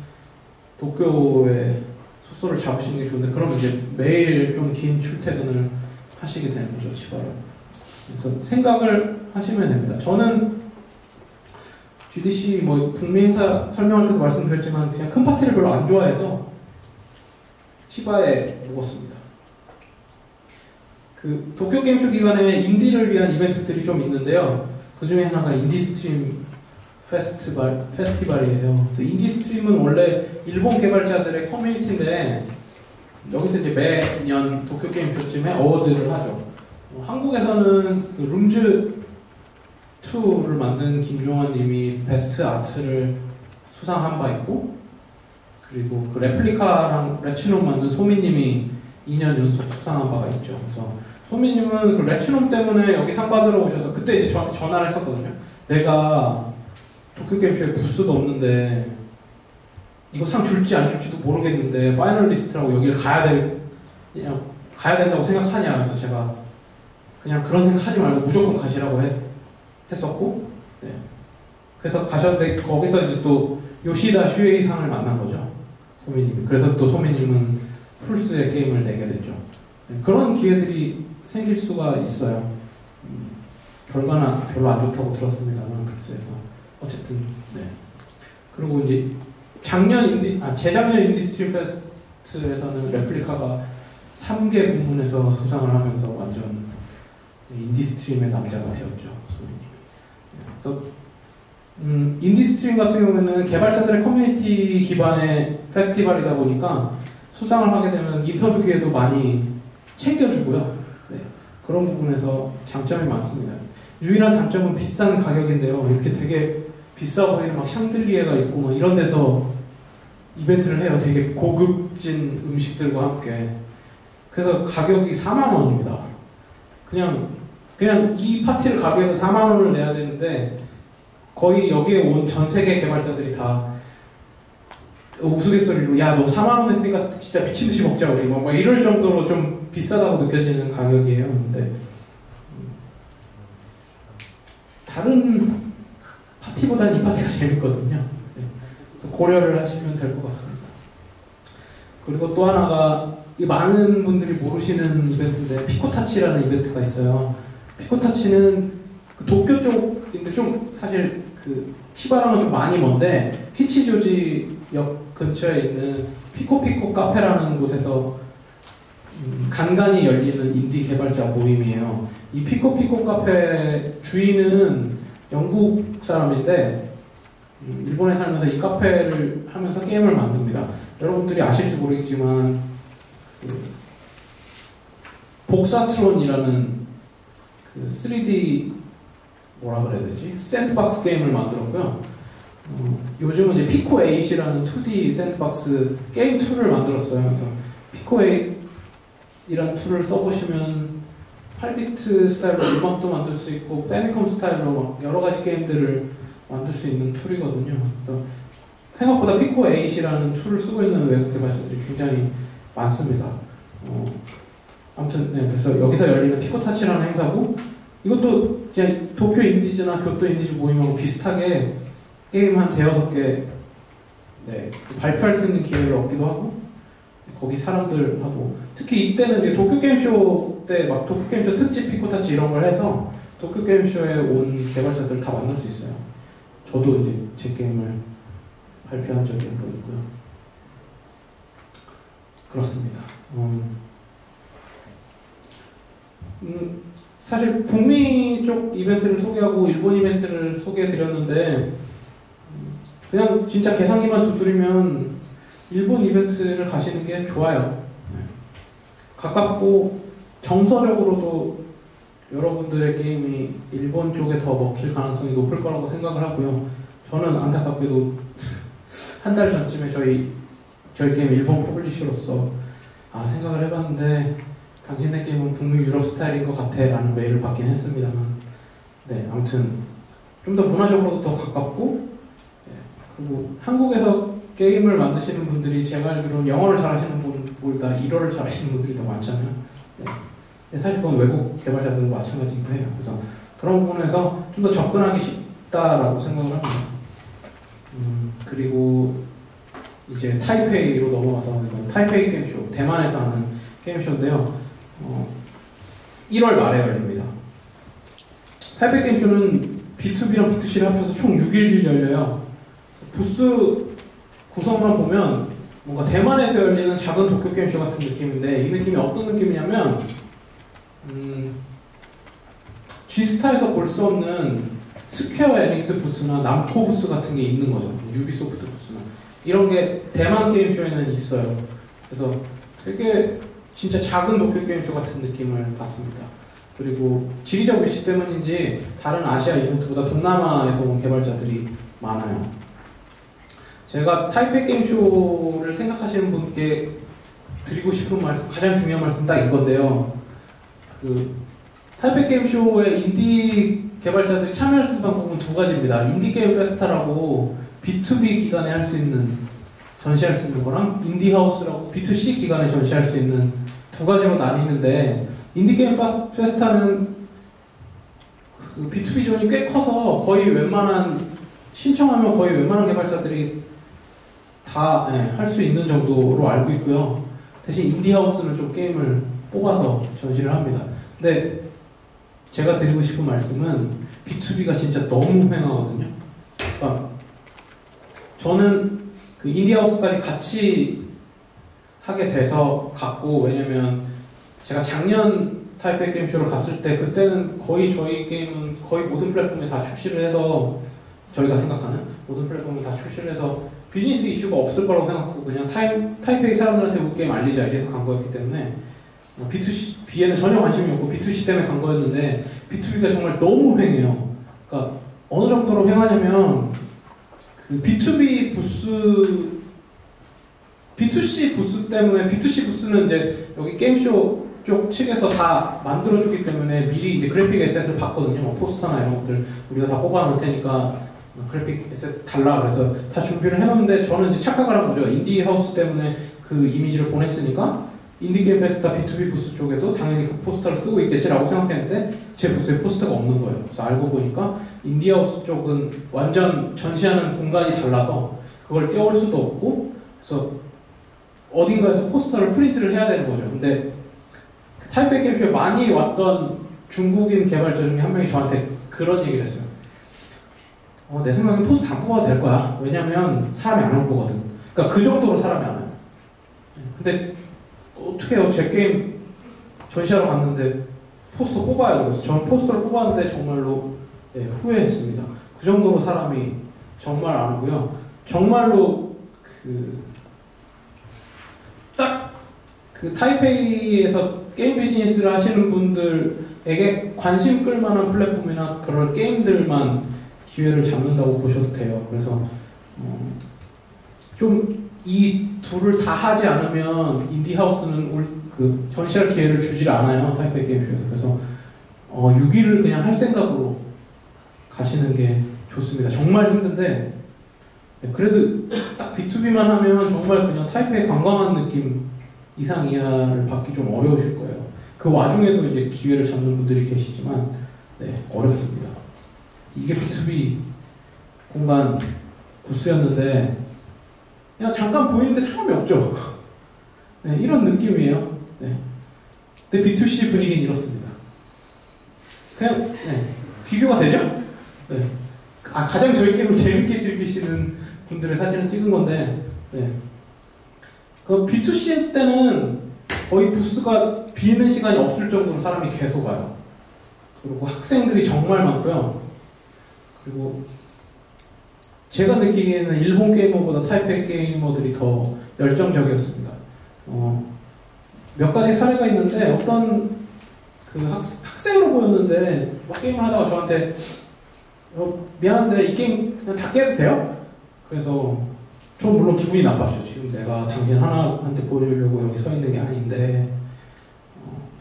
도쿄에 숙소를 잡으시는 게 좋은데 그러면 이제 매일 좀 긴 출퇴근을 하시게 되는 거죠, 치바로. 그래서 생각을 하시면 됩니다. 저는 GDC 북미 행사 설명할 때도 말씀드렸지만 그냥 큰 파티를 별로 안 좋아해서 치바에 묵었습니다. 그 도쿄 게임쇼 기간에 인디를 위한 이벤트들이 좀 있는데요. 그 중에 하나가 인디스트림 페스티벌이에요. 그래서 인디스트림은 원래 일본 개발자들의 커뮤니티인데 여기서 이제 매년 도쿄 게임쇼쯤에 어워드를 하죠. 한국에서는 그 룸즈 2를 만든 김종환 님이 베스트 아트를 수상한 바 있고 그리고 그 레플리카랑 레치놈 만든 소민 님이 2년 연속 수상한 바가 있죠. 그래서 소민 님은 그 레치놈 때문에 여기 상 받으러 오셔서 그때 이제 저한테 전화를 했었거든요. 내가 도쿄게임쇼에 부스도 없는데 이거 상 줄지 안 줄지도 모르겠는데 파이널리스트라고 여기를 가야 된다고 생각하냐. 그래서 제가 그냥 그런 생각하지 말고 무조건 가시라고 했었고 그래서 가셨는데 거기서 이제 또 요시다 슈에이 상을 만난 거죠. 소민님이. 그래서 또 소민님은 플스의 게임을 내게 됐죠. 그런 기회들이 생길 수가 있어요. 결과는 별로 안 좋다고 들었습니다만 플스에서 어쨌든 그리고 이제 재작년 인디스트림 페스트에서는 레플리카가 3개 부문에서 수상을 하면서 완전 인디스트림의 남자가 되었죠. 소민님이. 그래서 인디스트림 같은 경우에는 개발자들의 커뮤니티 기반의 페스티벌이다 보니까 수상을 하게 되면 인터뷰 기회도 많이 챙겨주고요. 네, 그런 부분에서 장점이 많습니다. 유일한 단점은 비싼 가격인데요. 이렇게 되게 비싸 보이는 막 샹들리에가 있고 막 이런 데서 이벤트를 해요. 되게 고급진 음식들과 함께. 그래서 가격이 4만 원입니다. 그냥 이 파티를 가기 위해서 4만 원을 내야 되는데 거의 여기에 온 전 세계 개발자들이 다 우스갯소리로 야 너 4만 원 했으니까 진짜 미친 듯이 먹자 우리 막 이럴 정도로 좀 비싸다고 느껴지는 가격이에요. 근데 다른 파티보다는 이 파티가 재밌거든요. 네. 그래서 고려를 하시면 될 것 같습니다. 그리고 또 하나가 이 많은 분들이 모르시는 이벤트인데 피코타치라는 이벤트가 있어요. 피코타치는 그 도쿄 쪽인데 좀 사실 그 치바랑은 좀 많이 먼데 키치조지역 근처에 있는 피코피코 카페라는 곳에서 간간히 열리는 인디 개발자 모임이에요. 이 피코피코 카페 주인은 영국 사람인데 일본에 살면서 이 카페를 하면서 게임을 만듭니다. 여러분들이 아실지 모르겠지만 그 복사트론이라는 그 3D 뭐라 그래야 되지? 샌드박스 게임을 만들었고요. 요즘은 이제 피코8이라는 2D 샌드박스 게임 툴을 만들었어요. 그래서 피코8이라는 툴을 써보시면 8비트 스타일로 음악도 만들 수 있고 패미컴 스타일로 막 여러 가지 게임들을 만들 수 있는 툴이거든요. 그래서 생각보다 피코8이라는 툴을 쓰고 있는 외국 개발자들이 굉장히 많습니다. 아무튼 네, 그래서 여기서 열리는 피코타치라는 행사고 이것도 그냥 도쿄 인디즈나 교토 인디즈 모임하고 비슷하게 게임 한 대여섯 개 네, 발표할 수 있는 기회를 얻기도 하고 거기 사람들하고 특히 이때는 이제 도쿄 게임쇼 때 막 도쿄 게임쇼 특집 피코타치 이런 걸 해서 도쿄 게임쇼에 온 개발자들 다 만날 수 있어요. 저도 이제 제 게임을 발표한 적이 한 번 있고요. 그렇습니다. 사실 북미 쪽 이벤트를 소개하고 일본 이벤트를 소개해드렸는데 그냥 진짜 계산기만 두드리면 일본 이벤트를 가시는 게 좋아요. 가깝고 정서적으로도 여러분들의 게임이 일본 쪽에 더 먹힐 가능성이 높을 거라고 생각을 하고요. 저는 안타깝게도 한 달 전쯤에 저희 게임 일본 퍼블리셔로서 생각을 해봤는데 당신의 게임은 북미 유럽 스타일인 것 같아 라는 메일을 받긴 했습니다만 네, 아무튼 좀 더 문화적으로도 더 가깝고 네, 그리고 한국에서 게임을 만드시는 분들이 제가 알기로는 영어를 잘하시는 분보다 일어를 잘하시는 분들이 더 많잖아요. 네. 사실 그건 외국 개발자들도 마찬가지이기도 해요. 그래서 그런 부분에서 좀 더 접근하기 쉽다라고 생각을 합니다. 그리고 이제 타이페이로 넘어가서 타이페이 게임쇼, 대만에서 하는 게임쇼인데요. 1월 말에 열립니다. 타이페이 게임쇼는 B2B랑 B2C를 합쳐서 총 6일 열려요. 부스 구성만 보면 뭔가 대만에서 열리는 작은 도쿄 게임쇼 같은 느낌인데 이 느낌이 어떤 느낌이냐면 G스타에서 볼 수 없는 스퀘어 에닉스 부스나 남코 부스 같은 게 있는 거죠. 유비소프트 부스나 이런 게 대만 게임쇼에는 있어요. 그래서 되게 진짜 작은 도쿄 게임쇼 같은 느낌을 받습니다. 그리고 지리적 위치 때문인지 다른 아시아 이벤트보다 동남아에서 온 개발자들이 많아요. 제가 타이페이 게임쇼를 생각하시는 분께 드리고 싶은 말씀, 가장 중요한 말씀 딱 이건데요. 그 타이페이 게임쇼에 인디 개발자들이 참여할 수 있는 방법은 두 가지입니다. 인디게임 페스타라고 B2B 기간에 할 수 있는, 전시할 수 있는 거랑 인디하우스라고 B2C 기간에 전시할 수 있는 두 가지로 나뉘는데 인디게임 페스타는 그 B2B 존이 꽤 커서 거의 웬만한 신청하면 거의 웬만한 개발자들이 다 할 수 있는 정도로 알고 있고요. 대신 인디하우스는 좀 게임을 뽑아서 전시를 합니다. 근데 제가 드리고 싶은 말씀은 B2B가 진짜 너무 휑하거든요. 그러니까 저는 그 인디하우스까지 같이 하게 돼서 갔고, 왜냐면 제가 작년 타이페이 게임쇼를 갔을 때 그때는 거의 저희 게임은 거의 모든 플랫폼에 다 출시를 해서 저희가 생각하는 모든 플랫폼을 다 출시를 해서 비즈니스 이슈가 없을 거라고 생각하고 그냥 타이페이 사람들한테 우리 게임 알리자 이래서 간 거였기 때문에 B2B에는 전혀 관심이 없고 B2C 때문에 간 거였는데 B2B가 정말 너무 횡해요. 그러니까 어느 정도로 횡하냐면 그 B2B 부스 B2C 부스 때문에 B2C 부스는 이제 여기 게임쇼 쪽 측에서 다 만들어주기 때문에 미리 이제 그래픽 에셋을 봤거든요. 뭐 포스터나 이런 것들 우리가 다 뽑아놓을 테니까 그래픽 에셋 달라 그래서 다 준비를 해놓는데 저는 이제 착각을 한 거죠. 인디 하우스 때문에 그 이미지를 보냈으니까 인디 게임 페스타 B2B 부스 쪽에도 당연히 그 포스터를 쓰고 있겠지라고 생각했는데 제 부스에 포스터가 없는 거예요. 그래서 알고 보니까 인디 하우스 쪽은 완전 전시하는 공간이 달라서 그걸 띄워올 수도 없고 그래서 어딘가에서 포스터를 프린트를 해야 되는 거죠. 근데 타이페이 게임쇼에 많이 왔던 중국인 개발자 중에 한 명이 저한테 그런 얘기를 했어요. 내 생각엔 포스터 안 뽑아도 될 거야. 왜냐면 사람이 안 올 거거든. 그러니까 그 정도로 사람이 안 와요. 근데 어떻게 해요? 제 게임 전시하러 갔는데 포스터 뽑아야 그래서 저는 포스터를 뽑았는데 정말로 후회했습니다. 그 정도로 사람이 정말 안 오고요. 정말로 그 타이페이에서 게임 비즈니스를 하시는 분들에게 관심 끌만한 플랫폼이나 그런 게임들만 기회를 잡는다고 보셔도 돼요. 그래서 좀 이 둘을 다 하지 않으면 인디하우스는 그 전시할 기회를 주질 않아요. 타이페이 게임쇼에서. 그래서 6위를 그냥 할 생각으로 가시는 게 좋습니다. 정말 힘든데 그래도 딱 B2B만 하면 정말 그냥 타이페이 관광한 느낌 이상 이하를 받기 좀 어려우실 거예요. 그 와중에도 이제 기회를 잡는 분들이 계시지만 어렵습니다. 이게 B2B 공간 부스였는데 그냥 잠깐 보이는데 사람이 없죠. 이런 느낌이에요. 근데 B2C 분위기는 이렇습니다. 그냥 비교가 되죠? 가장 저희 게임을 재밌게 즐기시는 분들의 사진을 찍은 건데 그 B2C 때는 거의 부스가 비는 시간이 없을 정도로 사람이 계속 와요. 그리고 학생들이 정말 많고요. 그리고 제가 느끼기에는 일본 게이머보다 타이페이 게이머들이 더 열정적이었습니다. 몇 가지 사례가 있는데 어떤 그 학생으로 보였는데 게임을 하다가 저한테 미안한데 이 게임 그냥 다 깨도 돼요? 그래서 저 물론 기분이 나빴죠. 지금 내가 당신 하나한테 보여주려고 여기 서 있는 게 아닌데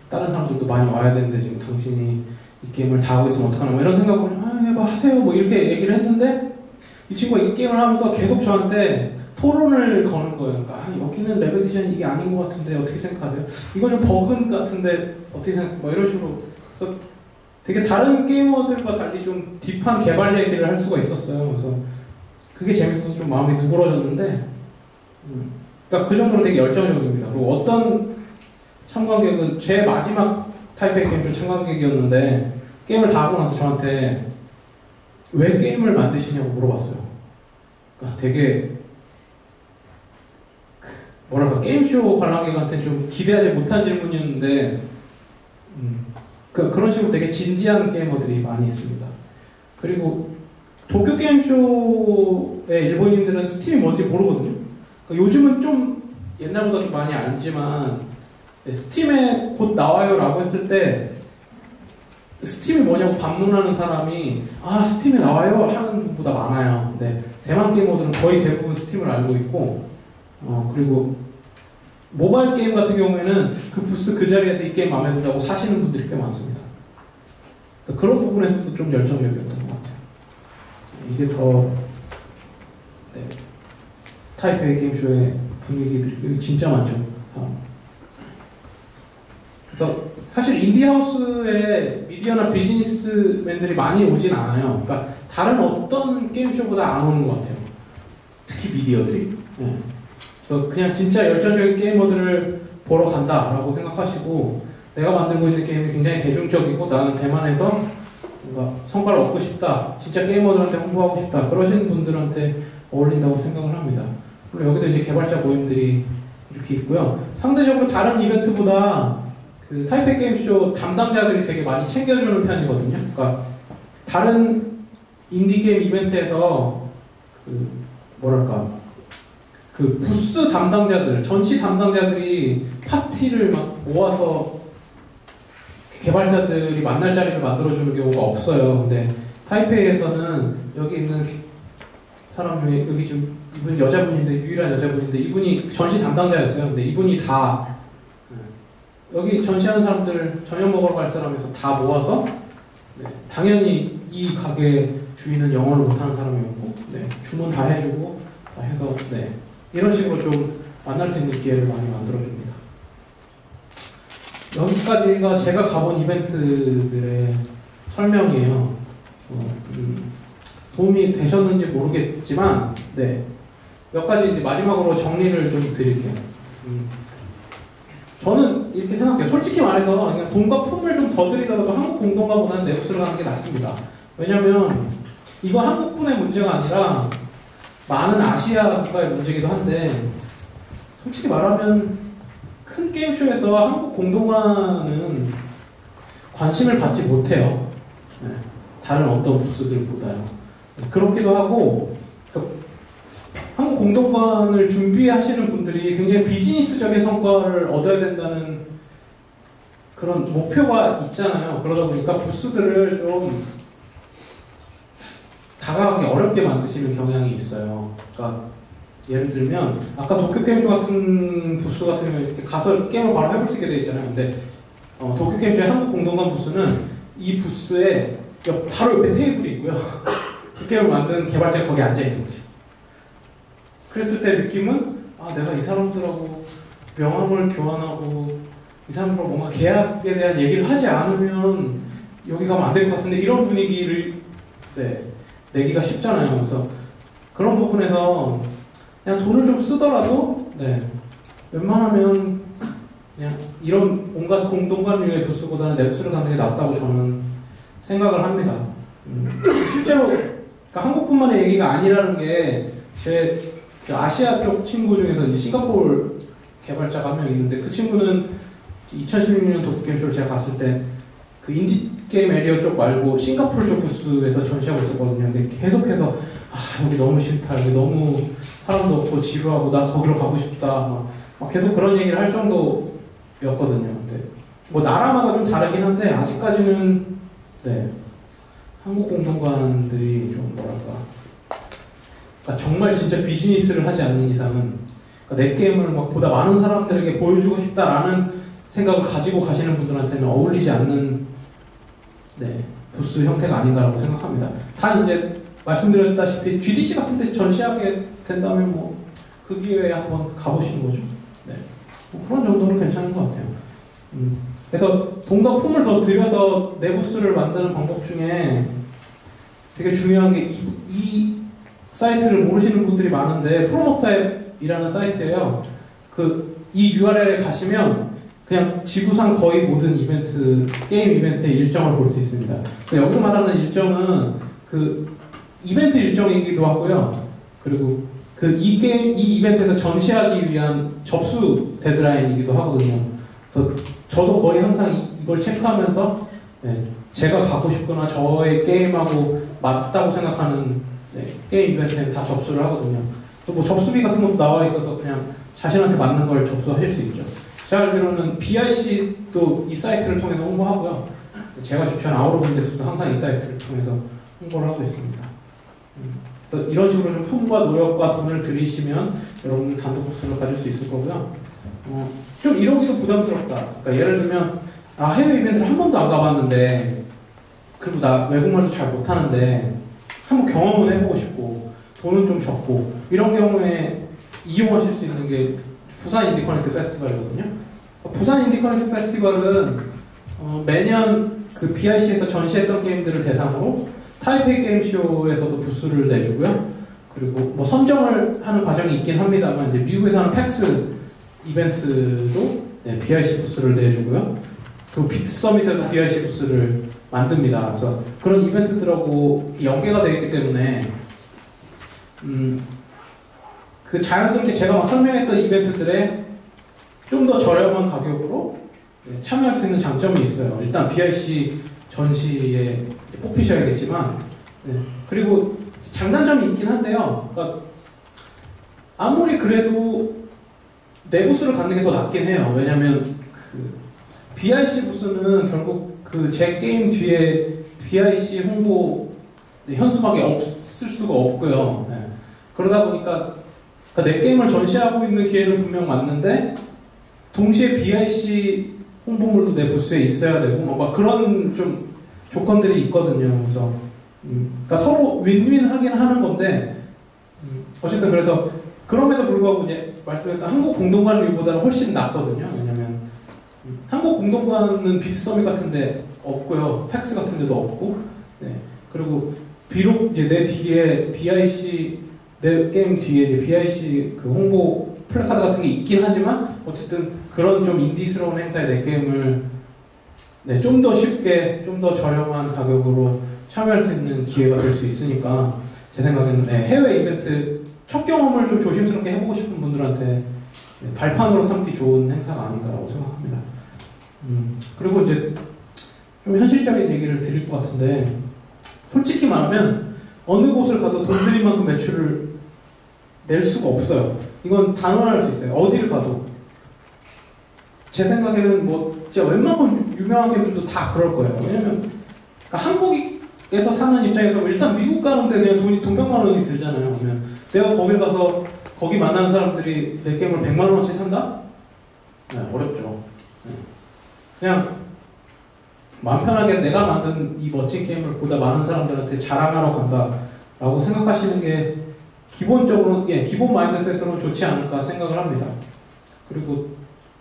다른 사람들도 많이 와야 되는데 지금 당신이 이 게임을 다 하고 있으면 어떡하나 뭐 이런 생각을 해봐 하세요 뭐 이렇게 얘기를 했는데 이 친구가 이 게임을 하면서 계속 저한테 토론을 거는 거예요. 그러니까 여기는 레벨 디자인 이게 아닌 것 같은데 어떻게 생각하세요? 이거는 버그 같은데 어떻게 생각하세요? 뭐 이런 식으로 그래서 되게 다른 게이머들과 달리 좀 딥한 개발 얘기를 할 수가 있었어요. 그래서 그게 재밌어서 좀 마음이 누그러졌는데 그러니까 그 정도로 되게 열정적입니다. 그리고 어떤 참관객은 제 마지막 타이페이 게임쇼 참관객이었는데 게임을 다 하고 나서 저한테 왜 게임을 만드시냐고 물어봤어요. 그러니까 되게 뭐랄까 게임쇼 관람객한테 좀 기대하지 못한 질문이었는데 그런 식으로 되게 진지한 게이머들이 많이 있습니다. 그리고 도쿄 게임쇼의 일본인들은 스팀이 뭔지 모르거든요. 그러니까 요즘은 좀 옛날보다 좀 많이 알지만 스팀에 곧 나와요 라고 했을 때 스팀이 뭐냐고 반문하는 사람이 스팀에 나와요 하는 분보다 많아요. 근데 대만 게이머들은 거의 대부분 스팀을 알고 있고 그리고 모바일 게임 같은 경우에는 그 부스 그 자리에서 이 게임 마음에 든다고 사시는 분들이 꽤 많습니다. 그래서 그런 부분에서도 좀 열정적이었던 것 같아요. 이게 더 타이페이 게임쇼의 분위기들이 진짜 많죠. 그래서 사실 인디하우스에 미디어나 비즈니스맨들이 많이 오진 않아요. 그러니까 다른 어떤 게임쇼보다 안 오는 것 같아요. 특히 미디어들이. 그래서 그냥 진짜 열정적인 게이머들을 보러 간다라고 생각하시고 내가 만들고 있는 게임이 굉장히 대중적이고 나는 대만에서 뭔가 성과를 얻고 싶다, 진짜 게이머들한테 홍보하고 싶다 그러시는 분들한테 어울린다고 생각을 합니다. 그리고 여기도 이제 개발자 모임들이 이렇게 있고요. 상대적으로 다른 이벤트보다 그 타이페이 게임쇼 담당자들이 되게 많이 챙겨주는 편이거든요. 그러니까 다른 인디게임 이벤트에서 그 부스 담당자들, 전시 담당자들이 파티를 막 모아서 개발자들이 만날 자리를 만들어주는 경우가 없어요. 근데 타이페이에서는 여기 있는 사람 중에 여기 지금 이분 여자분인데, 유일한 여자분인데 이분이 전시 담당자였어요. 근데 이분이 다 여기 전시하는 사람들 저녁 먹으러 갈 사람에서 다 모아서 당연히 이 가게 주인은 영어를 못하는 사람이었고 주문 다 해주고 다 해서 이런 식으로 좀 만날 수 있는 기회를 많이 만들어줍니다. 여기까지가 제가 가본 이벤트들의 설명이에요. 도움이 되셨는지 모르겠지만 몇 가지 이제 마지막으로 정리를 좀 드릴게요. 저는 이렇게 생각해요. 솔직히 말해서 그냥 돈과 품을 좀 더 들이더라도 한국 공동가보다는 네부스를 가는 게 낫습니다. 왜냐면 이거 한국뿐의 문제가 아니라 많은 아시아 국가의 문제이기도 한데, 솔직히 말하면 큰 게임쇼에서 한국 공동가는 관심을 받지 못해요. 다른 어떤 부스들보다요. 그렇기도 하고, 한국 공동관을 준비하시는 분들이 굉장히 비즈니스적인 성과를 얻어야 된다는 그런 목표가 있잖아요. 그러다 보니까 부스들을 좀 다가가기 어렵게 만드시는 경향이 있어요. 그러니까 예를 들면 아까 도쿄게임쇼 같은 부스 같은 경우는 이렇게 가서 이렇게 게임을 바로 해볼 수 있게 되어 있잖아요. 근데 도쿄게임쇼의 한국 공동관 부스는 이 부스에 바로 옆에 테이블이 있고요. 그 게임을 만든 개발자가 거기 앉아있는 거죠. 그랬을 때 느낌은 내가 이 사람들하고 명함을 교환하고 이 사람들하고 뭔가 계약에 대한 얘기를 하지 않으면 여기 가면 안 될 것 같은데, 이런 분위기를 내기가 쉽잖아요. 그래서 그런 부분에서 그냥 돈을 좀 쓰더라도 웬만하면 그냥 이런 온갖 공동관류의 부스보다는 네부스를 가는 게 낫다고 저는 생각을 합니다. 실제로 그러니까 한국뿐만의 얘기가 아니라는 게 제 아시아 쪽 친구 중에서 이제 싱가포르 개발자가 한 명 있는데, 그 친구는 2016년 도쿄게임쇼를 제가 갔을 때 그 인디게임 에리어 쪽 말고 싱가포르 쪽 부스에서 전시하고 있었거든요. 근데 계속해서 여기 너무 싫다, 여기 너무 사람도 없고 지루하고 나 거기로 가고 싶다 막 계속 그런 얘기를 할 정도였거든요. 근데 뭐 나라마다 좀 다르긴 한데 아직까지는 한국 공동관들이 좀 그러니까 정말 진짜 비즈니스를 하지 않는 이상은, 그러니까 내 게임을 막 보다 많은 사람들에게 보여주고 싶다라는 생각을 가지고 가시는 분들한테는 어울리지 않는 부스 형태가 아닌가라고 생각합니다. 다 이제 말씀드렸다시피 GDC 같은 데 전시하게 된다면 뭐 그 기회에 한번 가보시는 거죠. 뭐 그런 정도는 괜찮은 것 같아요. 그래서 돈과 품을 더 들여서 내 부스를 만드는 방법 중에 되게 중요한 게 이 사이트를 모르시는 분들이 많은데, 프로모터앱이라는 사이트예요. 이 URL에 가시면 그냥 지구상 거의 모든 이벤트, 게임 이벤트의 일정을 볼 수 있습니다. 여기서 말하는 일정은 이벤트 일정이기도 하고요. 그리고 이 이벤트에서 전시하기 위한 접수 데드라인이기도 하거든요. 그래서 저도 거의 항상 이걸 체크하면서 제가 가고 싶거나 저의 게임하고 맞다고 생각하는 게임 이벤트에는 다 접수를 하거든요. 또 뭐 접수비 같은 것도 나와 있어서 그냥 자신한테 맞는 걸 접수하실 수 있죠. 제가 알기로는 BIC도 이 사이트를 통해서 홍보하고요. 제가 주최한 아우로본데스도 항상 이 사이트를 통해서 홍보를 하고 있습니다. 그래서 이런 식으로 좀 품과 노력과 돈을 들이시면 여러분 단독 부스를 가질 수 있을 거고요. 좀 이러기도 부담스럽다. 그러니까 예를 들면 해외 이벤트를 한 번도 안 가봤는데, 그리고 나 외국말도 잘 못하는데 한번 경험은 해보고 싶고 돈은 좀 적고, 이런 경우에 이용하실 수 있는 게 부산 인디 커넥트 페스티벌이거든요. 부산 인디 커넥트 페스티벌은 매년 그 BIC에서 전시했던 게임들을 대상으로 타이페이 게임쇼에서도 부스를 내주고요. 그리고 뭐 선정을 하는 과정이 있긴 합니다만, 이제 미국에서 하는 팩스 이벤트도 BIC 부스를 내주고요. 그리고 빅서밋에도 BIC 부스를 만듭니다. 그래서 그런 이벤트들하고 연계가 되어 있기 때문에 자연스럽게 제가 막 설명했던 이벤트들에 좀 더 저렴한 가격으로 참여할 수 있는 장점이 있어요. 일단 BIC 전시에 뽑히셔야겠지만 네. 그리고 장단점이 있긴 한데요. 그러니까 아무리 그래도 내부수를 갖는 게 더 낫긴 해요. 왜냐면 그 BIC 부스는 결국 그 제 게임 뒤에 BIC 홍보 현수막이 없을 수가 없고요. 네. 그러다 보니까 그러니까 내 게임을 전시하고 있는 기회는 분명 맞는데 동시에 BIC 홍보물도 내 부스에 있어야 되고 막 그런 좀 조건들이 있거든요. 그래서 그러니까 서로 윈윈 하긴 하는 건데 어쨌든 그래서 그럼에도 불구하고 이제 말씀드렸던 한국 공동관 류보다는 훨씬 낫거든요. 왜냐면 한국 공동관은 비트 서밋 같은데 없고요, 팩스 같은데도 없고, 네. 그리고 비록 이제 내 뒤에 BIC 내 게임 뒤에 이제 BIC 그 홍보 플래카드 같은 게 있긴 하지만 어쨌든 그런 좀 인디스러운 행사에 내 게임을 네, 좀 더 쉽게, 좀 더 저렴한 가격으로 참여할 수 있는 기회가 될 수 있으니까 제 생각에는 네, 해외 이벤트 첫 경험을 좀 조심스럽게 해보고 싶은 분들한테 네, 발판으로 삼기 좋은 행사가 아닌가라고 생각합니다. 그리고 이제 좀 현실적인 얘기를 드릴 것 같은데 솔직히 말하면 어느 곳을 가도 돈 들인 만큼 매출을 낼 수가 없어요. 이건 단언할 수 있어요. 어디를 가도. 제 생각에는 뭐 진짜 웬만한 유명한 게임들도 다 그럴 거예요. 왜냐면 그러니까 한국에서 사는 입장에서 일단 미국 가는데 그냥 돈 100만 원이 들잖아요. 그러면 내가 거길 가서 거기 만나는 사람들이 내 게임을 100만 원어치 산다? 네, 어렵죠. 네. 그냥 마음 편하게 내가 만든 이 멋진 게임을 보다 많은 사람들한테 자랑하러 간다라고 생각하시는 게 기본적으로 예, 기본 마인드셋으로 좋지 않을까 생각을 합니다. 그리고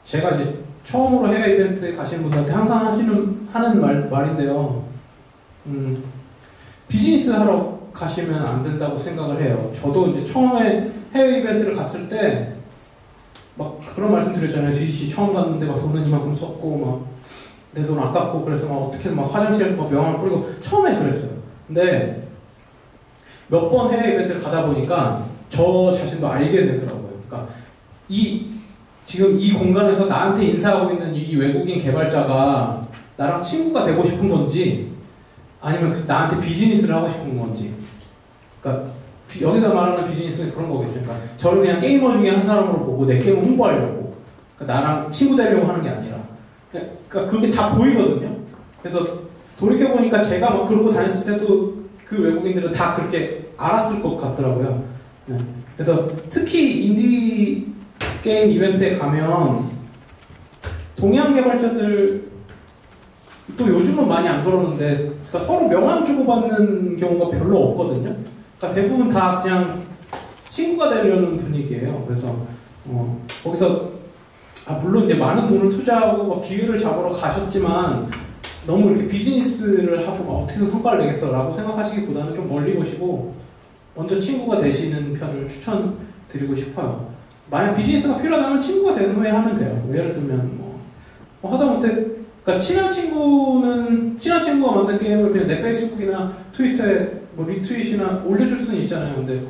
제가 이제 처음으로 해외 이벤트에 가시는 분들한테 항상 하는 말인데요. 비즈니스 하러 가시면 안 된다고 생각을 해요. 저도 이제 처음에 해외 이벤트를 갔을 때 막 그런 말씀 드렸잖아요. GDC 처음 갔는데 막 돈은 이만큼 썼고 막 내 돈 아깝고 그래서 막 어떻게든 막 화장실에서 막 명함을 뿌리고 처음엔 그랬어요. 근데 몇 번 해외 이벤트를 가다 보니까 저 자신도 알게 되더라고요. 그러니까 지금 이 공간에서 나한테 인사하고 있는 이 외국인 개발자가 나랑 친구가 되고 싶은 건지 아니면 나한테 비즈니스를 하고 싶은 건지 그러니까 여기서 말하는 비즈니스는 그런 거겠죠. 그러니까 저를 그냥 게이머 중에 한 사람으로 보고 내 게임을 홍보하려고 그러니까 나랑 친구 되려고 하는 게 아니라 그러니까 그게 다 보이거든요. 그래서 돌이켜보니까 제가 막 그러고 다녔을 때도 그 외국인들은 다 그렇게 알았을 것 같더라고요. 네. 그래서 특히 인디 게임 이벤트에 가면 동양 개발자들 또 요즘은 많이 안 그러는데 그러니까 서로 명함 주고받는 경우가 별로 없거든요. 그러니까 대부분 다 그냥 친구가 되려는 분위기예요. 그래서 거기서 물론 이제 많은 돈을 투자하고 막 기회를 잡으러 가셨지만 너무 이렇게 비즈니스를 하고 막 어떻게 해서 성과를 내겠어라고 생각하시기보다는 좀 멀리 보시고 먼저 친구가 되시는 편을 추천드리고 싶어요. 만약 비즈니스가 필요하다면 친구가 된 후에 하면 돼요. 예를 들면 뭐 하다못해 그러니까 친한 친구가 만든 게임을 그냥 내 페이스북이나 트위터에 뭐 리트윗이나 올려줄 수는 있잖아요. 근데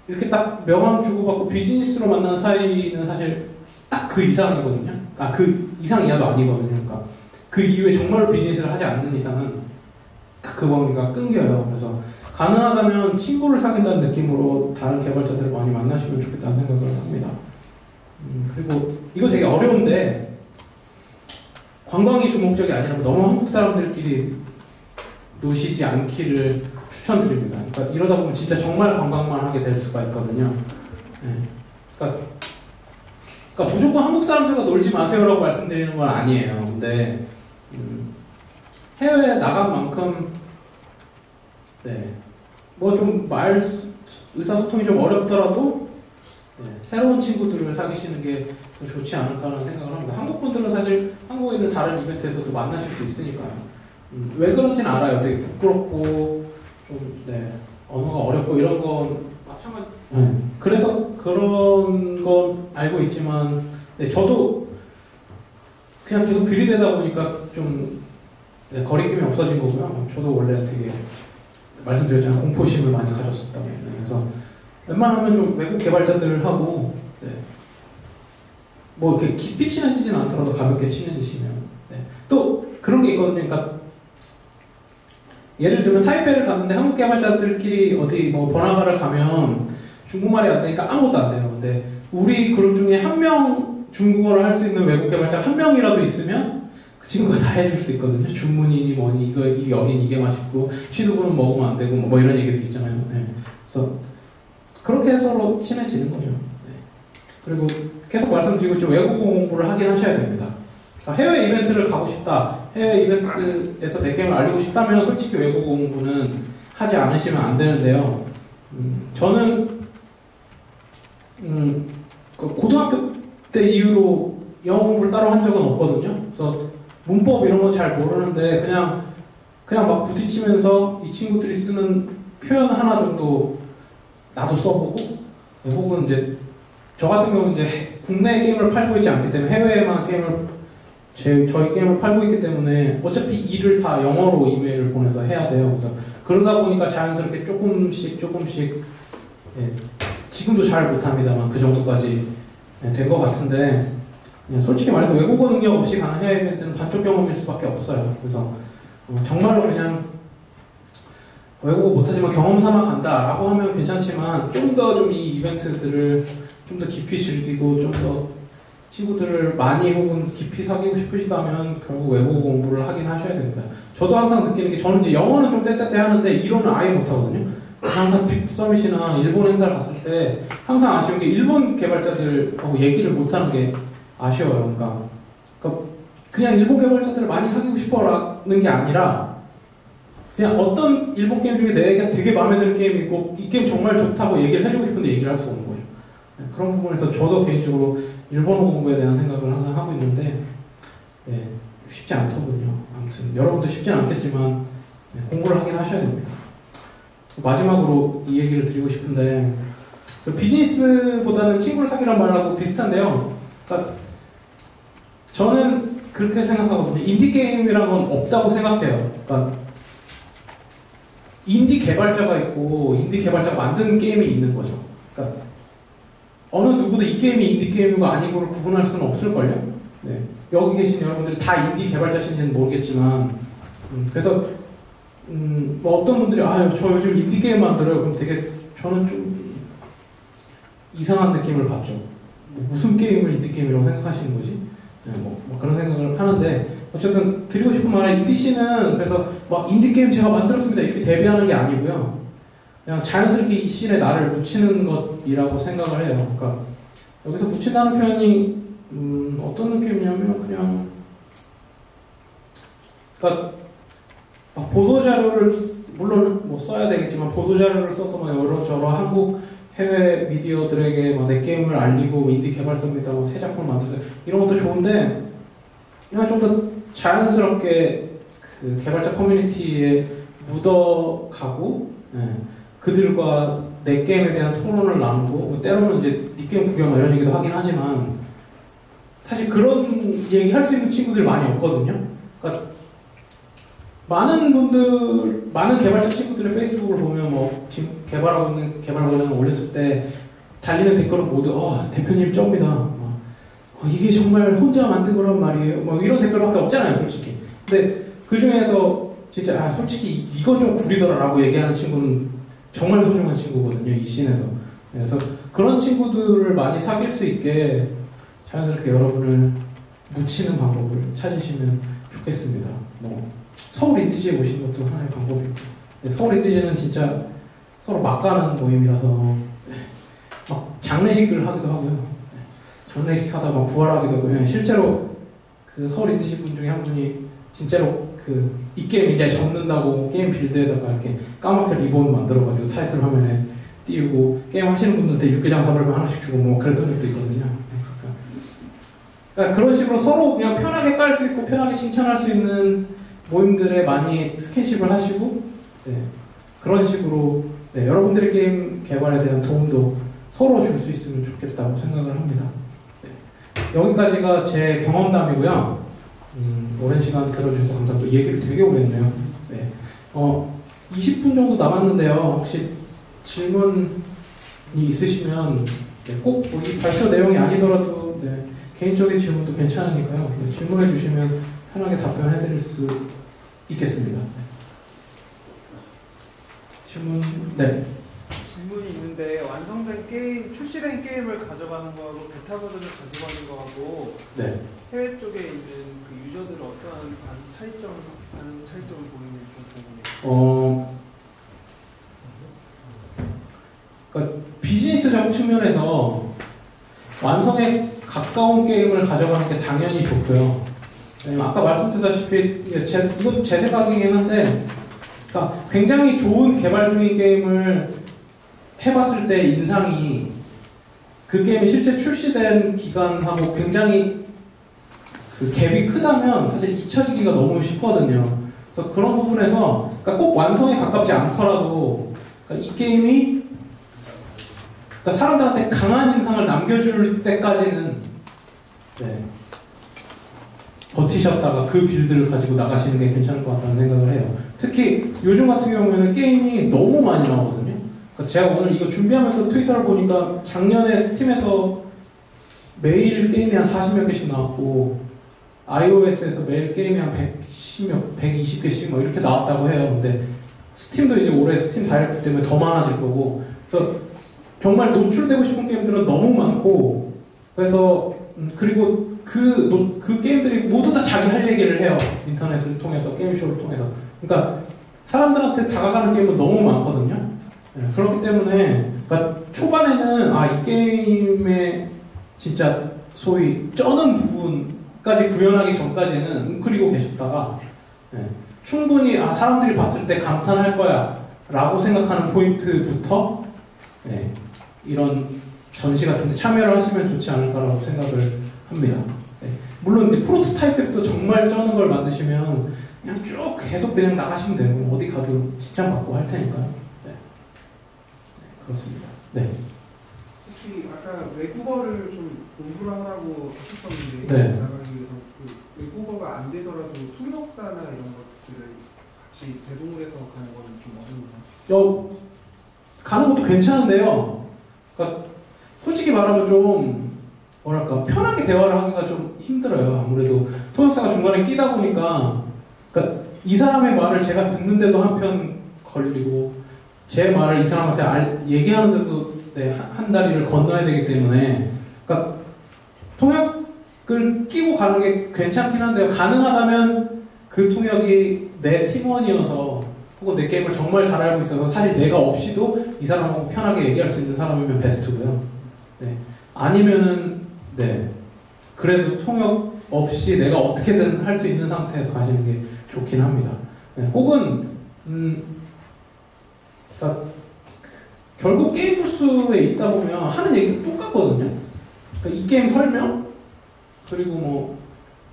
이렇게 딱 명함 주고받고 비즈니스로 만난 사이는 사실 딱 그 이상이거든요. 그 이상 이하도 아니거든요. 그러니까 그 이후에 정말 비즈니스를 하지 않는 이상은 딱 그 관계가 끊겨요. 그래서 가능하다면 친구를 사귄다는 느낌으로 다른 개발자들을 많이 만나시면 좋겠다는 생각을 합니다. 그리고 이거 되게 어려운데 관광이 주목적이 아니라면 너무 한국 사람들끼리 노시지 않기를 추천드립니다. 그러니까 이러다 보면 진짜 정말 관광만 하게 될 수가 있거든요. 네. 그러니까 무조건 한국 사람들과 놀지 마세요라고 말씀드리는 건 아니에요. 근데 해외에 나간 만큼 네. 뭐 좀 의사소통이 좀 어렵더라도 네. 새로운 친구들을 사귀시는 게 더 좋지 않을까라는 생각을 합니다. 한국 분들은 사실 한국에 있는 다른 이벤트에서도 만나실 수 있으니까요. 왜 그런지는 알아요. 되게 부끄럽고 좀 네. 언어가 어렵고 이런 건 마찬가지. 그래서 그런 건 알고 있지만 네, 저도 그냥 계속 들이대다 보니까 좀 네, 거리낌이 없어진 거고요. 저도 원래 되게 말씀드렸잖아요. 공포심을 많이 가졌었다고. 네, 그래서 웬만하면 좀 외국 개발자들하고 네, 뭐 이렇게 깊이 친해지진 않더라도 가볍게 친해지시면 네. 또 그런 게 있거든요. 그러니까 예를 들면 타이페이를 갔는데 한국 개발자들끼리 어디 뭐 번화가를 가면 중국말이 안 되니까 아무것도 안 돼요. 근데 우리 그룹 중에 한 명 중국어를 할 수 있는 외국 개발자 한 명이라도 있으면 그 친구가 다 해줄 수 있거든요. 주문이니 뭐니 이거 여긴 이게 맛있고 취두부는 먹으면 안 되고 뭐 이런 얘기들 있잖아요. 네. 그래서 그렇게 서로 친해지는 거죠. 네. 그리고 계속 말씀드리고 지금 외국어 공부를 하긴 하셔야 됩니다. 해외 이벤트를 가고 싶다. 해외 이벤트에서 내 게임을 알리고 싶다면 솔직히 외국어 공부는 하지 않으시면 안 되는데요. 저는 그 고등학교 때 이후로 영어 공부를 따로 한 적은 없거든요. 그래서 문법 이런 거 잘 모르는데 그냥 막 부딪히면서 이 친구들이 쓰는 표현 하나 정도 나도 써보고, 혹은 이제 저 같은 경우는 이제 국내 게임을 팔고 있지 않기 때문에 해외에만 저희 게임을 팔고 있기 때문에 어차피 일을 다 영어로 이메일을 보내서 해야 돼요. 그래서 그러다 보니까 자연스럽게 조금씩 예, 지금도 잘 못합니다만 그 정도까지 된 것 같은데, 솔직히 말해서 외국어 능력 없이 가는 해외 이벤트는 반쪽 경험일 수밖에 없어요. 그래서 정말로 그냥 외국어 못하지만 경험 삼아 간다라고 하면 괜찮지만 좀 더 이 이벤트들을 좀 더 깊이 즐기고 좀 더 친구들을 많이 혹은 깊이 사귀고 싶으시다면 결국 외국어 공부를 하긴 하셔야 됩니다. 저도 항상 느끼는 게, 저는 이제 영어는 좀 떼떼떼 하는데 이론은 아예 못하거든요. 항상 빅 서밋이나 일본 행사를 갔을 때 항상 아쉬운 게 일본 개발자들하고 얘기를 못하는 게 아쉬워요. 그러니까 그냥 일본 개발자들을 많이 사귀고 싶어라는 게 아니라 그냥 어떤 일본 게임 중에 내가 되게 마음에 드는 게임이 있고 이 게임 정말 좋다고 얘기를 해주고 싶은데 얘기를 할 수가 없는 거예요. 그런 부분에서 저도 개인적으로 일본어 공부에 대한 생각을 항상 하고 있는데 쉽지 않더군요. 아무튼 여러분도 쉽진 않겠지만 공부를 하긴 하셔야 됩니다. 마지막으로 이 얘기를 드리고 싶은데, 비즈니스보다는 친구를 사귀란 말하고 비슷한데요. 그러니까 저는 그렇게 생각하거든요. 인디게임이란 건 없다고 생각해요. 그러니까 인디 개발자가 있고 인디 개발자가 만든 게임이 있는 거죠. 그러니까 어느 누구도 이 게임이 인디 게임이고 아니고를 구분할 수는 없을걸요. 네. 여기 계신 여러분들이 다 인디 개발자신지는 모르겠지만, 그래서 뭐 어떤 분들이 저 요즘 인디 게임 만들어요. 그럼 되게 저는 좀 이상한 느낌을 받죠. 무슨 게임을 인디 게임이라고 생각하시는 거지? 네, 뭐 그런 생각을 하는데, 어쨌든 드리고 싶은 말은 인디씬은 그래서 막 인디 게임 제가 만들었습니다 이렇게 데뷔하는 게 아니고요. 그냥 자연스럽게 이 씬에 나를 묻히는 것이라고 생각을 해요. 그러니까 여기서 묻힌다는 표현이 어떤 느낌이냐면 그러니까 막 보도자료를 물론 뭐 써야 되겠지만 보도자료를 써서 막 여러저러 한국 해외 미디어들에게 막 내 게임을 알리고 인디 개발사입니다 뭐 새 작품을 만들었어요 이런 것도 좋은데, 그냥 좀 더 자연스럽게 그 개발자 커뮤니티에 묻어가고 그들과 내 게임에 대한 토론을 나누고, 뭐 때로는 이제 네 게임 구경 이런 얘기도 하긴 하지만 사실 그런 얘기 할 수 있는 친구들이 많이 없거든요. 그러니까 많은 개발자 친구들의 페이스북을 보면 뭐 지금 개발하고 있는 개발 버전을 올렸을 때 달리는 댓글은 모두 대표님 쩝니다. 이게 정말 혼자 만든 거란 말이에요. 뭐 이런 댓글밖에 없잖아요, 솔직히. 근데 그 중에서 진짜 솔직히 이건 좀 구리더라라고 얘기하는 친구는 정말 소중한 친구거든요, 이 씬에서. 그래서 그런 친구들을 많이 사귈 수 있게 자연스럽게 여러분을 묻히는 방법을 찾으시면 좋겠습니다. 뭐 서울 인디지에 오신 것도 하나의 방법이고, 서울 인디지는 진짜 서로 막 가는 모임이라서 막 장례식을 하기도 하고요. 장례식 하다 막 부활하기도 하고요. 실제로 그 서울 인디지 분 중에 한 분이 진짜로 이 게임 이제 접는다고 게임 빌드에다가 이렇게 까맣게 리본 만들어가지고 타이틀 화면에 띄우고 게임 하시는 분들한테 육개장 사발면 하나씩 주고 뭐 그랬던 적도 있거든요. 그러니까 그런 식으로 서로 그냥 편하게 깔 수 있고 편하게 칭찬할 수 있는 모임들에 많이 스킨십을 하시고, 그런 식으로 여러분들의 게임 개발에 대한 도움도 서로 줄 수 있으면 좋겠다고 생각을 합니다. 여기까지가 제 경험담이고요. 오랜 시간 들어주셔서 감사합니다. 얘기를 되게 오래 했네요. 20분 정도 남았는데요. 혹시 질문이 있으시면 꼭 이 발표 내용이 아니더라도 개인적인 질문도 괜찮으니까요. 질문해 주시면 편하게 답변해 드릴 수 있겠습니다. 질문, 네. 질문이 있는데 완성된 게임, 출시된 게임을 가져가는 거하고 베타 버전을 가져가는 거하고 네. 해외 쪽에 있는 그 유저들은 어떠한 차이점을 보이는지 좀 궁금해요. 그러니까 비즈니스적 측면에서 완성에 가까운 게임을 가져가는 게 당연히 좋고요. 왜냐면 아까 말씀드렸다시피 이건 제 생각이긴 한데, 그러니까 굉장히 좋은 개발 중인 게임을 해봤을 때 인상이 그 게임이 실제 출시된 기간하고 굉장히 그 갭이 크다면 사실 잊혀지기가 너무 쉽거든요. 그래서 그런 부분에서 그러니까 꼭 완성에 가깝지 않더라도 그러니까 이 게임이 그러니까 사람들한테 강한 인상을 남겨줄 때까지는 네, 버티셨다가 그 빌드를 가지고 나가시는 게 괜찮을 것 같다는 생각을 해요. 특히 요즘 같은 경우에는 게임이 너무 많이 나오거든요. 그러니까 제가 오늘 이거 준비하면서 트위터를 보니까 작년에 스팀에서 매일 게임이 한 40몇 개씩 나왔고 iOS에서 매일 게임이 한 120개씩 뭐 이렇게 나왔다고 해요. 근데 스팀도 이제 올해 스팀 다이렉트 때문에 더 많아질 거고, 그래서 정말 노출되고 싶은 게임들은 너무 많고, 그래서 그리고 그 게임들이 모두 다 자기 할 얘기를 해요. 인터넷을 통해서, 게임쇼를 통해서. 그러니까 사람들한테 다가가는 게임은 너무 많거든요. 네, 그렇기 때문에 그러니까 초반에는 이 게임의 진짜 소위 쩌는 부분까지 구현하기 전까지는 웅크리고 계셨다가 네, 충분히 사람들이 봤을 때 감탄할 거야 라고 생각하는 포인트부터 네, 이런 전시 같은 데 참여를 하시면 좋지 않을까라고 생각을 합니다. 네, 물론 이제 프로토타입 때부터 정말 쩌는 걸 만드시면 그냥 쭉 계속 그냥 나가시면 되고 어디 가도 신청 받고 할 테니까요. 네. 네, 그렇습니다. 네. 혹시 아까 외국어를 좀 공부를 하라고 하셨었는데 네. 나가기 위해서 그 외국어가 안 되더라도 통역사나 이런 것들을 같이 제공을 해서 가는 건 좀 어려운가요? 가는 것도 괜찮은데요. 그러니까 솔직히 말하면 좀 뭐랄까 편하게 대화를 하기가 좀 힘들어요. 아무래도 통역사가 중간에 끼다 보니까 그러니까 이 사람의 말을 제가 듣는데도 한편 걸리고 제 말을 이 사람한테 얘기하는데도 네, 한 다리를 건너야 되기 때문에 그러니까 통역을 끼고 가는 게 괜찮긴 한데요. 가능하다면 그 통역이 내 팀원이어서 혹은 내 게임을 정말 잘 알고 있어서 사실 내가 없이도 이 사람하고 편하게 얘기할 수 있는 사람이면 베스트고요. 네. 아니면은 네 그래도 통역 없이 내가 어떻게든 할 수 있는 상태에서 가시는 게 좋긴 합니다. 네. 혹은 그러니까 결국 게임 부스에 있다 보면 하는 얘기가 똑같거든요. 그러니까 이 게임 설명 그리고 뭐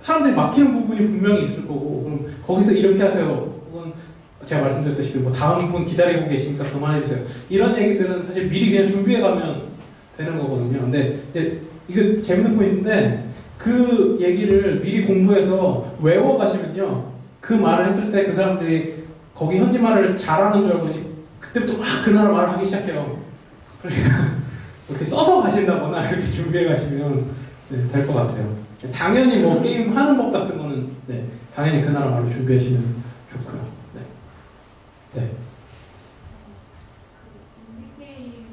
사람들이 막히는 부분이 분명히 있을 거고 그럼 거기서 이렇게 하세요. 혹은 제가 말씀드렸다시피 뭐 다음 분 기다리고 계시니까 그만해주세요. 이런 얘기들은 사실 미리 그냥 준비해가면 되는 거거든요. 근데 이게 재밌는 포인트인데 그 얘기를 미리 공부해서 외워가시면요. 그 말을 했을 때 그 사람들이 거기 현지 말을 잘하는 줄 알고 그때부터 막 그 나라 말을 하기 시작해요. 그러니까 이렇게 써서 가신다거나 이렇게 준비해 가시면 네, 될 것 같아요. 당연히 뭐 게임 하는 법 같은 거는 네, 당연히 그 나라 말로 준비하시면 좋고요. 네. 네. 인디게임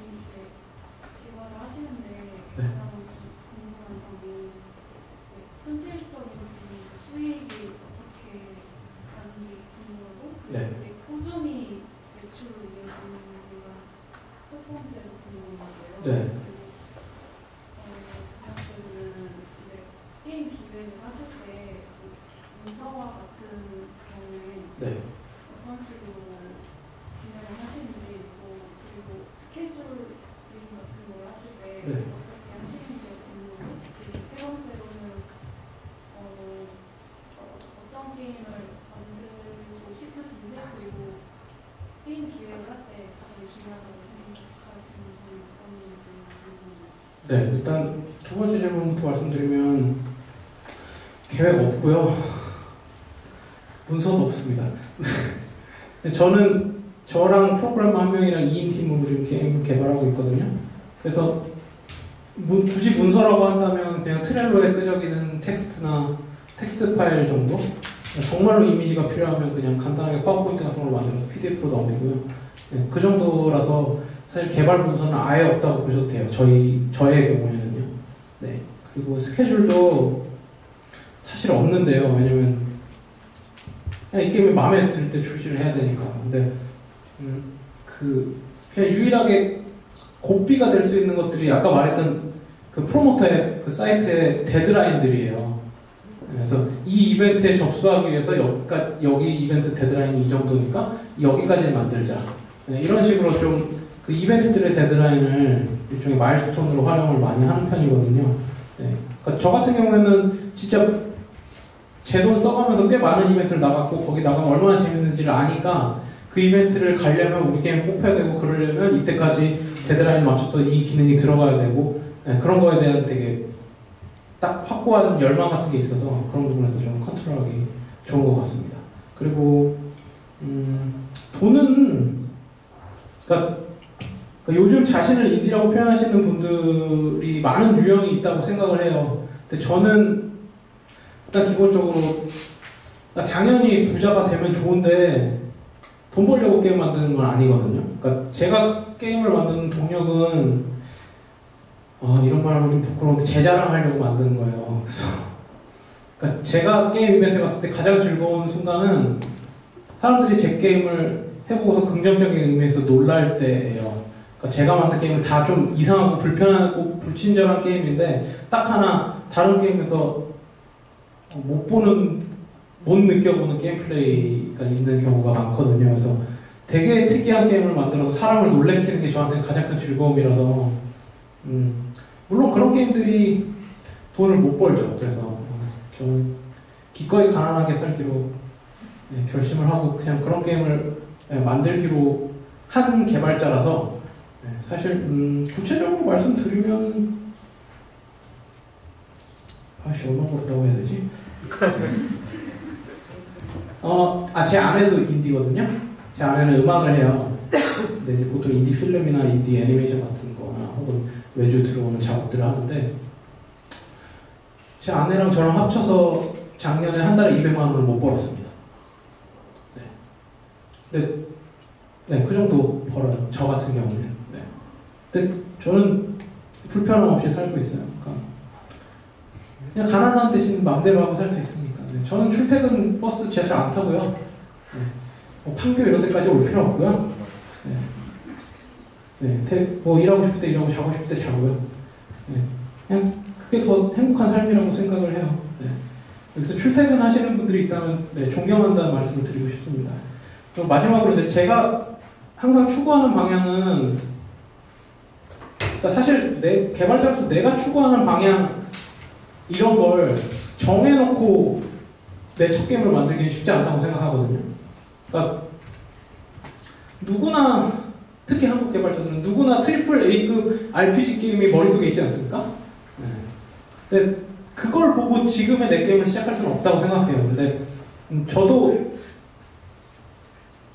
개발을 하시는데 가장 궁금한 점이 현실적인 수익이 어떻게 가는지 궁금하고 네. 꾸준히 매출을 이어지는지가 첫 번째로 궁금한데요. 네. 대학교는 이제 게임 기획을 하실 때 문서와 같은 경우에 네. 어떤 식으로 진행을 하시는지 그리고 스케줄링 같은 걸 하실 때 네. 어떻게 하시는지 궁금하고 그리고 세 번째로는 어떤 게임을 만들고 싶으신지 그리고 게임 기획을 할 때 가장 중요하다고 생각하시는 점이 어떤 건지 궁금합니다. 네, 일단 두 번째 질문부터 말씀드리면 계획 없고요. 문서도 없습니다. 저는 저랑 프로그래머 한 명이랑 2인 팀으로 지금 게임 개발하고 있거든요. 그래서 굳이 문서라고 한다면 그냥 트렐로에 끄적이는 텍스트나 텍스트 파일 정도? 정말로 이미지가 필요하면 그냥 간단하게 파워포인트 같은 걸 만들어서 PDF로 넘기고요. 네, 그 정도라서 사실 개발 문서는 아예 없다고 보셔도 돼요. 저의 경우에는요. 네. 그리고 스케줄도 사실 없는데요. 왜냐면 그냥 이 게임이 마음에 들 때 출시를 해야 되니까. 근데 그냥 유일하게 고삐가 될 수 있는 것들이 아까 말했던 그 프로모터의 그 사이트의 데드라인들이에요. 그래서 이 이벤트에 접수하기 위해서 여기 이벤트 데드라인이 이 정도니까 여기까지 만들자. 네, 이런 식으로 좀 그 이벤트들의 데드라인을 일종의 마일스톤으로 활용을 많이 하는 편이거든요. 네. 그러니까 저 같은 경우에는 진짜 제 돈 써가면서 꽤 많은 이벤트를 나갔고 거기 나가면 얼마나 재밌는지를 아니까 그 이벤트를 가려면 우리 게임 뽑혀야 되고 그러려면 이때까지 데드라인 맞춰서 이 기능이 들어가야 되고 네, 그런 거에 대한 되게 딱 확고한 열망 같은 게 있어서 그런 부분에서 좀 컨트롤하기 좋은 것 같습니다. 그리고 돈은 그러니까 요즘 자신을 인디라고 표현하시는 분들이 많은 유형이 있다고 생각을 해요. 근데 저는 일단 기본적으로 당연히 부자가 되면 좋은데 돈 벌려고 게임 만드는 건 아니거든요. 그러니까 제가 게임을 만드는 동력은 이런 말 하면 좀 부끄러운데 제 자랑하려고 만드는 거예요. 그래서 그러니까 제가 게임 이벤트 갔을 때 가장 즐거운 순간은 사람들이 제 게임을 해보고서 긍정적인 의미에서 놀랄 때예요. 그러니까 제가 만든 게임은 다 좀 이상하고 불편하고 불친절한 게임인데 딱 하나 다른 게임에서 못 느껴보는 게임 플레이가 있는 경우가 많거든요. 그래서 되게 특이한 게임을 만들어서 사람을 놀래키는 게 저한테는 가장 큰 즐거움이라서 물론 그런 게임들이 돈을 못 벌죠. 그래서 저는 기꺼이 가난하게 살기로 결심을 하고 그냥 그런 게임을 만들기로 한 개발자라서 사실 구체적으로 말씀드리면 얼마 벌었다고 해야 되지? 제 아내도 인디거든요. 제 아내는 음악을 해요. 근데 보통 인디 필름이나 인디 애니메이션 같은 거나 혹은 외주 들어오는 작업들을 하는데 제 아내랑 저랑 합쳐서 작년에 한 달에 200만 원을 못 벌었습니다. 네, 그 정도 벌어요. 저 같은 경우는. 네. 근데 저는 불편함 없이 살고 있어요. 그러니까 그냥 가난한 대신 마음대로 하고 살 수 있으니까. 네. 저는 출퇴근 버스 지하철 안 타고요. 네. 판교 이런 데까지 올 필요 없고요. 뭐 일하고 싶을 때 일하고 자고 싶을 때 자고요. 네. 그냥 그게 더 행복한 삶이라고 생각을 해요. 네. 그래서 출퇴근하시는 분들이 있다면 존경한다는 말씀을 드리고 싶습니다. 그리고 마지막으로 이제 제가 항상 추구하는 방향은 그러니까 사실 개발자로서 내가 추구하는 방향 이런 걸 정해놓고 내 첫 게임을 만들기는 쉽지 않다고 생각하거든요. 그러니까 누구나 특히 한국 개발자들은 누구나 트리플 A급 RPG 게임이 머릿속에 있지 않습니까? 근데 그걸 보고 지금의 내 게임을 시작할 수는 없다고 생각해요. 근데 저도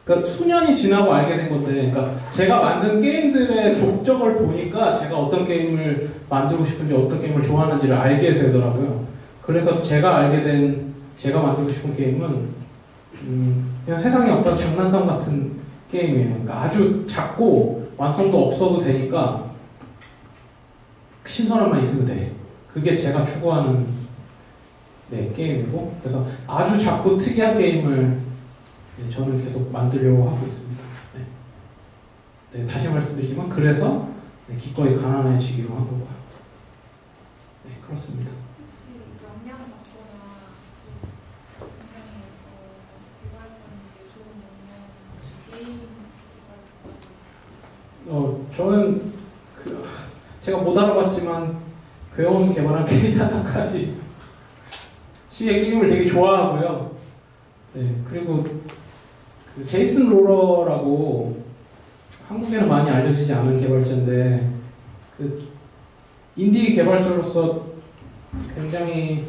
그러니까 수년이 지나고 알게 된 건데, 그러니까 제가 만든 게임들의 족적을 보니까 제가 어떤 게임을 만들고 싶은지 어떤 게임을 좋아하는지를 알게 되더라고요. 그래서 제가 만들고 싶은 게임은 그냥 세상에 어떤 장난감 같은 게임이에요. 그러니까 아주 작고 완성도 없어도 되니까 신선함만 있으면 돼. 그게 제가 추구하는 게임이고, 그래서 아주 작고 특이한 게임을 저는 계속 만들려고 하고 있습니다. 다시 말씀드리지만 그래서 기꺼이 가난해지기로 한 거고요. 그렇습니다. 혹시 영향 받거나 굉장히 개발자님께 좋은 영향 개인 저는 제가 못 알아봤지만 괴원 개발한 케이타다카시 씨의 게임을 되게 좋아하고요. 그리고 제이슨 로러라고 한국에는 많이 알려지지 않은 개발자인데 인디 개발자로서 굉장히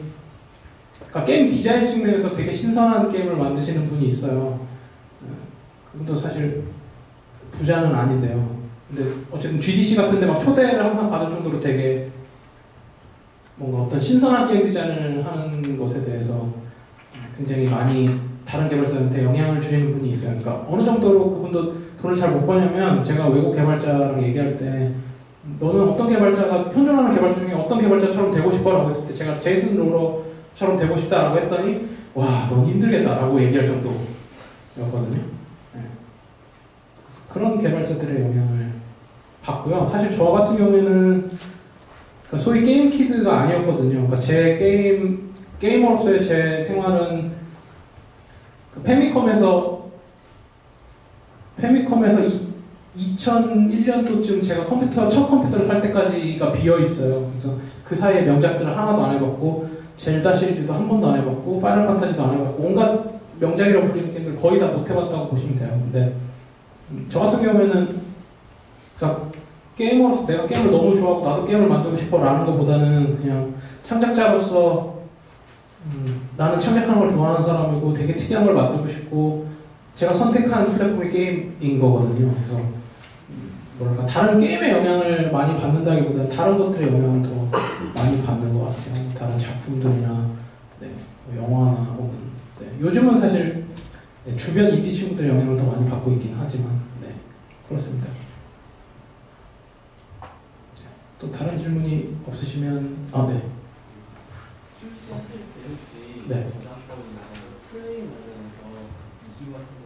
그러니까 게임 디자인 측면에서 되게 신선한 게임을 만드시는 분이 있어요. 그분도 사실 부자는 아닌데요. 근데 어쨌든 GDC 같은데 막 초대를 항상 받을 정도로 되게 뭔가 어떤 신선한 게임 디자인을 하는 것에 대해서 굉장히 많이 다른 개발자한테 영향을 주시는 분이 있어요. 그러니까 어느 정도로 그분도 돈을 잘 못 버냐면 제가 외국 개발자랑 얘기할 때 너는 어떤 개발자가 현존하는 개발자 중에 어떤 개발자처럼 되고 싶어라고 했을 때 제가 제이슨 로러처럼 되고 싶다라고 했더니 와, 넌 힘들겠다라고 얘기할 정도였거든요. 네. 그런 개발자들의 영향을 받고요. 사실 저 같은 경우에는 소위 게임 키드가 아니었거든요. 그러니까 제 게이머로서의 제 생활은 페미컴에서 2001년도쯤 제가 첫 컴퓨터를 살 때까지가 비어 있어요. 그래서 그 사이에 명작들을 하나도 안 해봤고, 젤다 시리즈도 한 번도 안 해봤고, 파이널 판타지도 안 해봤고, 온갖 명작이라고 불리는 게임들 거의 다 못 해봤다고 보시면 돼요. 근데 저 같은 경우에는 그러니까 게이머로서 내가 게임을 너무 좋아하고 나도 게임을 만들고 싶어라는 것보다는 그냥 창작자로서 나는 창작하는 걸 좋아하는 사람이고 되게 특이한 걸 만들고 싶고 제가 선택한 플랫폼이 게임인 거거든요. 그래서 뭐랄까 다른 게임의 영향을 많이 받는다기보다 다른 것들의 영향을 더 많이 받는 것 같아요. 다른 작품들이나 네, 뭐 영화나 혹은 네, 요즘은 사실 네, 주변 인디 친구들의 영향을 더 많이 받고 있긴 하지만 네, 그렇습니다. 또 다른 질문이 없으시면 네. 출시하실 때 혹시 네. 저작권이나 플레이 관련해서 이슈 같은 거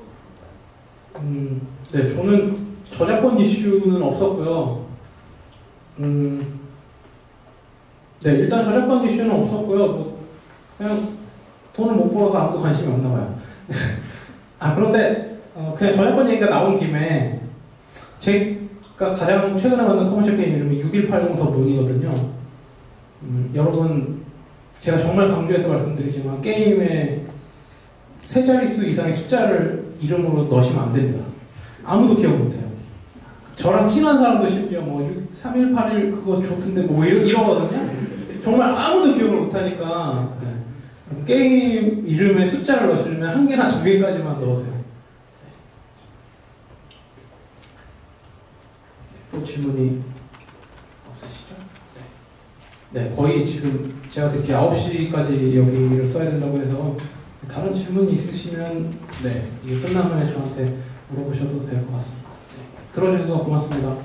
없나요? 네, 저는 저작권 이슈는 없었고요. 네, 일단 저작권 이슈는 없었고요. 뭐 그냥 돈을 못 벌어서 아무도 관심이 없나 봐요. 그런데 그냥 저작권 얘기가 나온 김에 제가 가장 최근에 만든 커머셜 게임 이름이 6180 더 문이거든요. 여러분 제가 정말 강조해서 말씀드리지만 게임에 세 자릿수 이상의 숫자를 이름으로 넣으시면 안 됩니다. 아무도 기억 못해요. 저랑 친한 사람도 심지어 뭐 3181 그거 좋던데 뭐 이러거든요. 정말 아무도 기억을 못하니까 네. 게임 이름에 숫자를 넣으시려면 한 개나 두 개까지만 넣으세요. 또 질문이 없으시죠? 네, 거의 지금 제가 듣기에 9시까지 여기를 써야 된다고 해서 다른 질문이 있으시면 네, 이게 끝나면 저한테 물어보셔도 될 것 같습니다. 네, 들어주셔서 고맙습니다.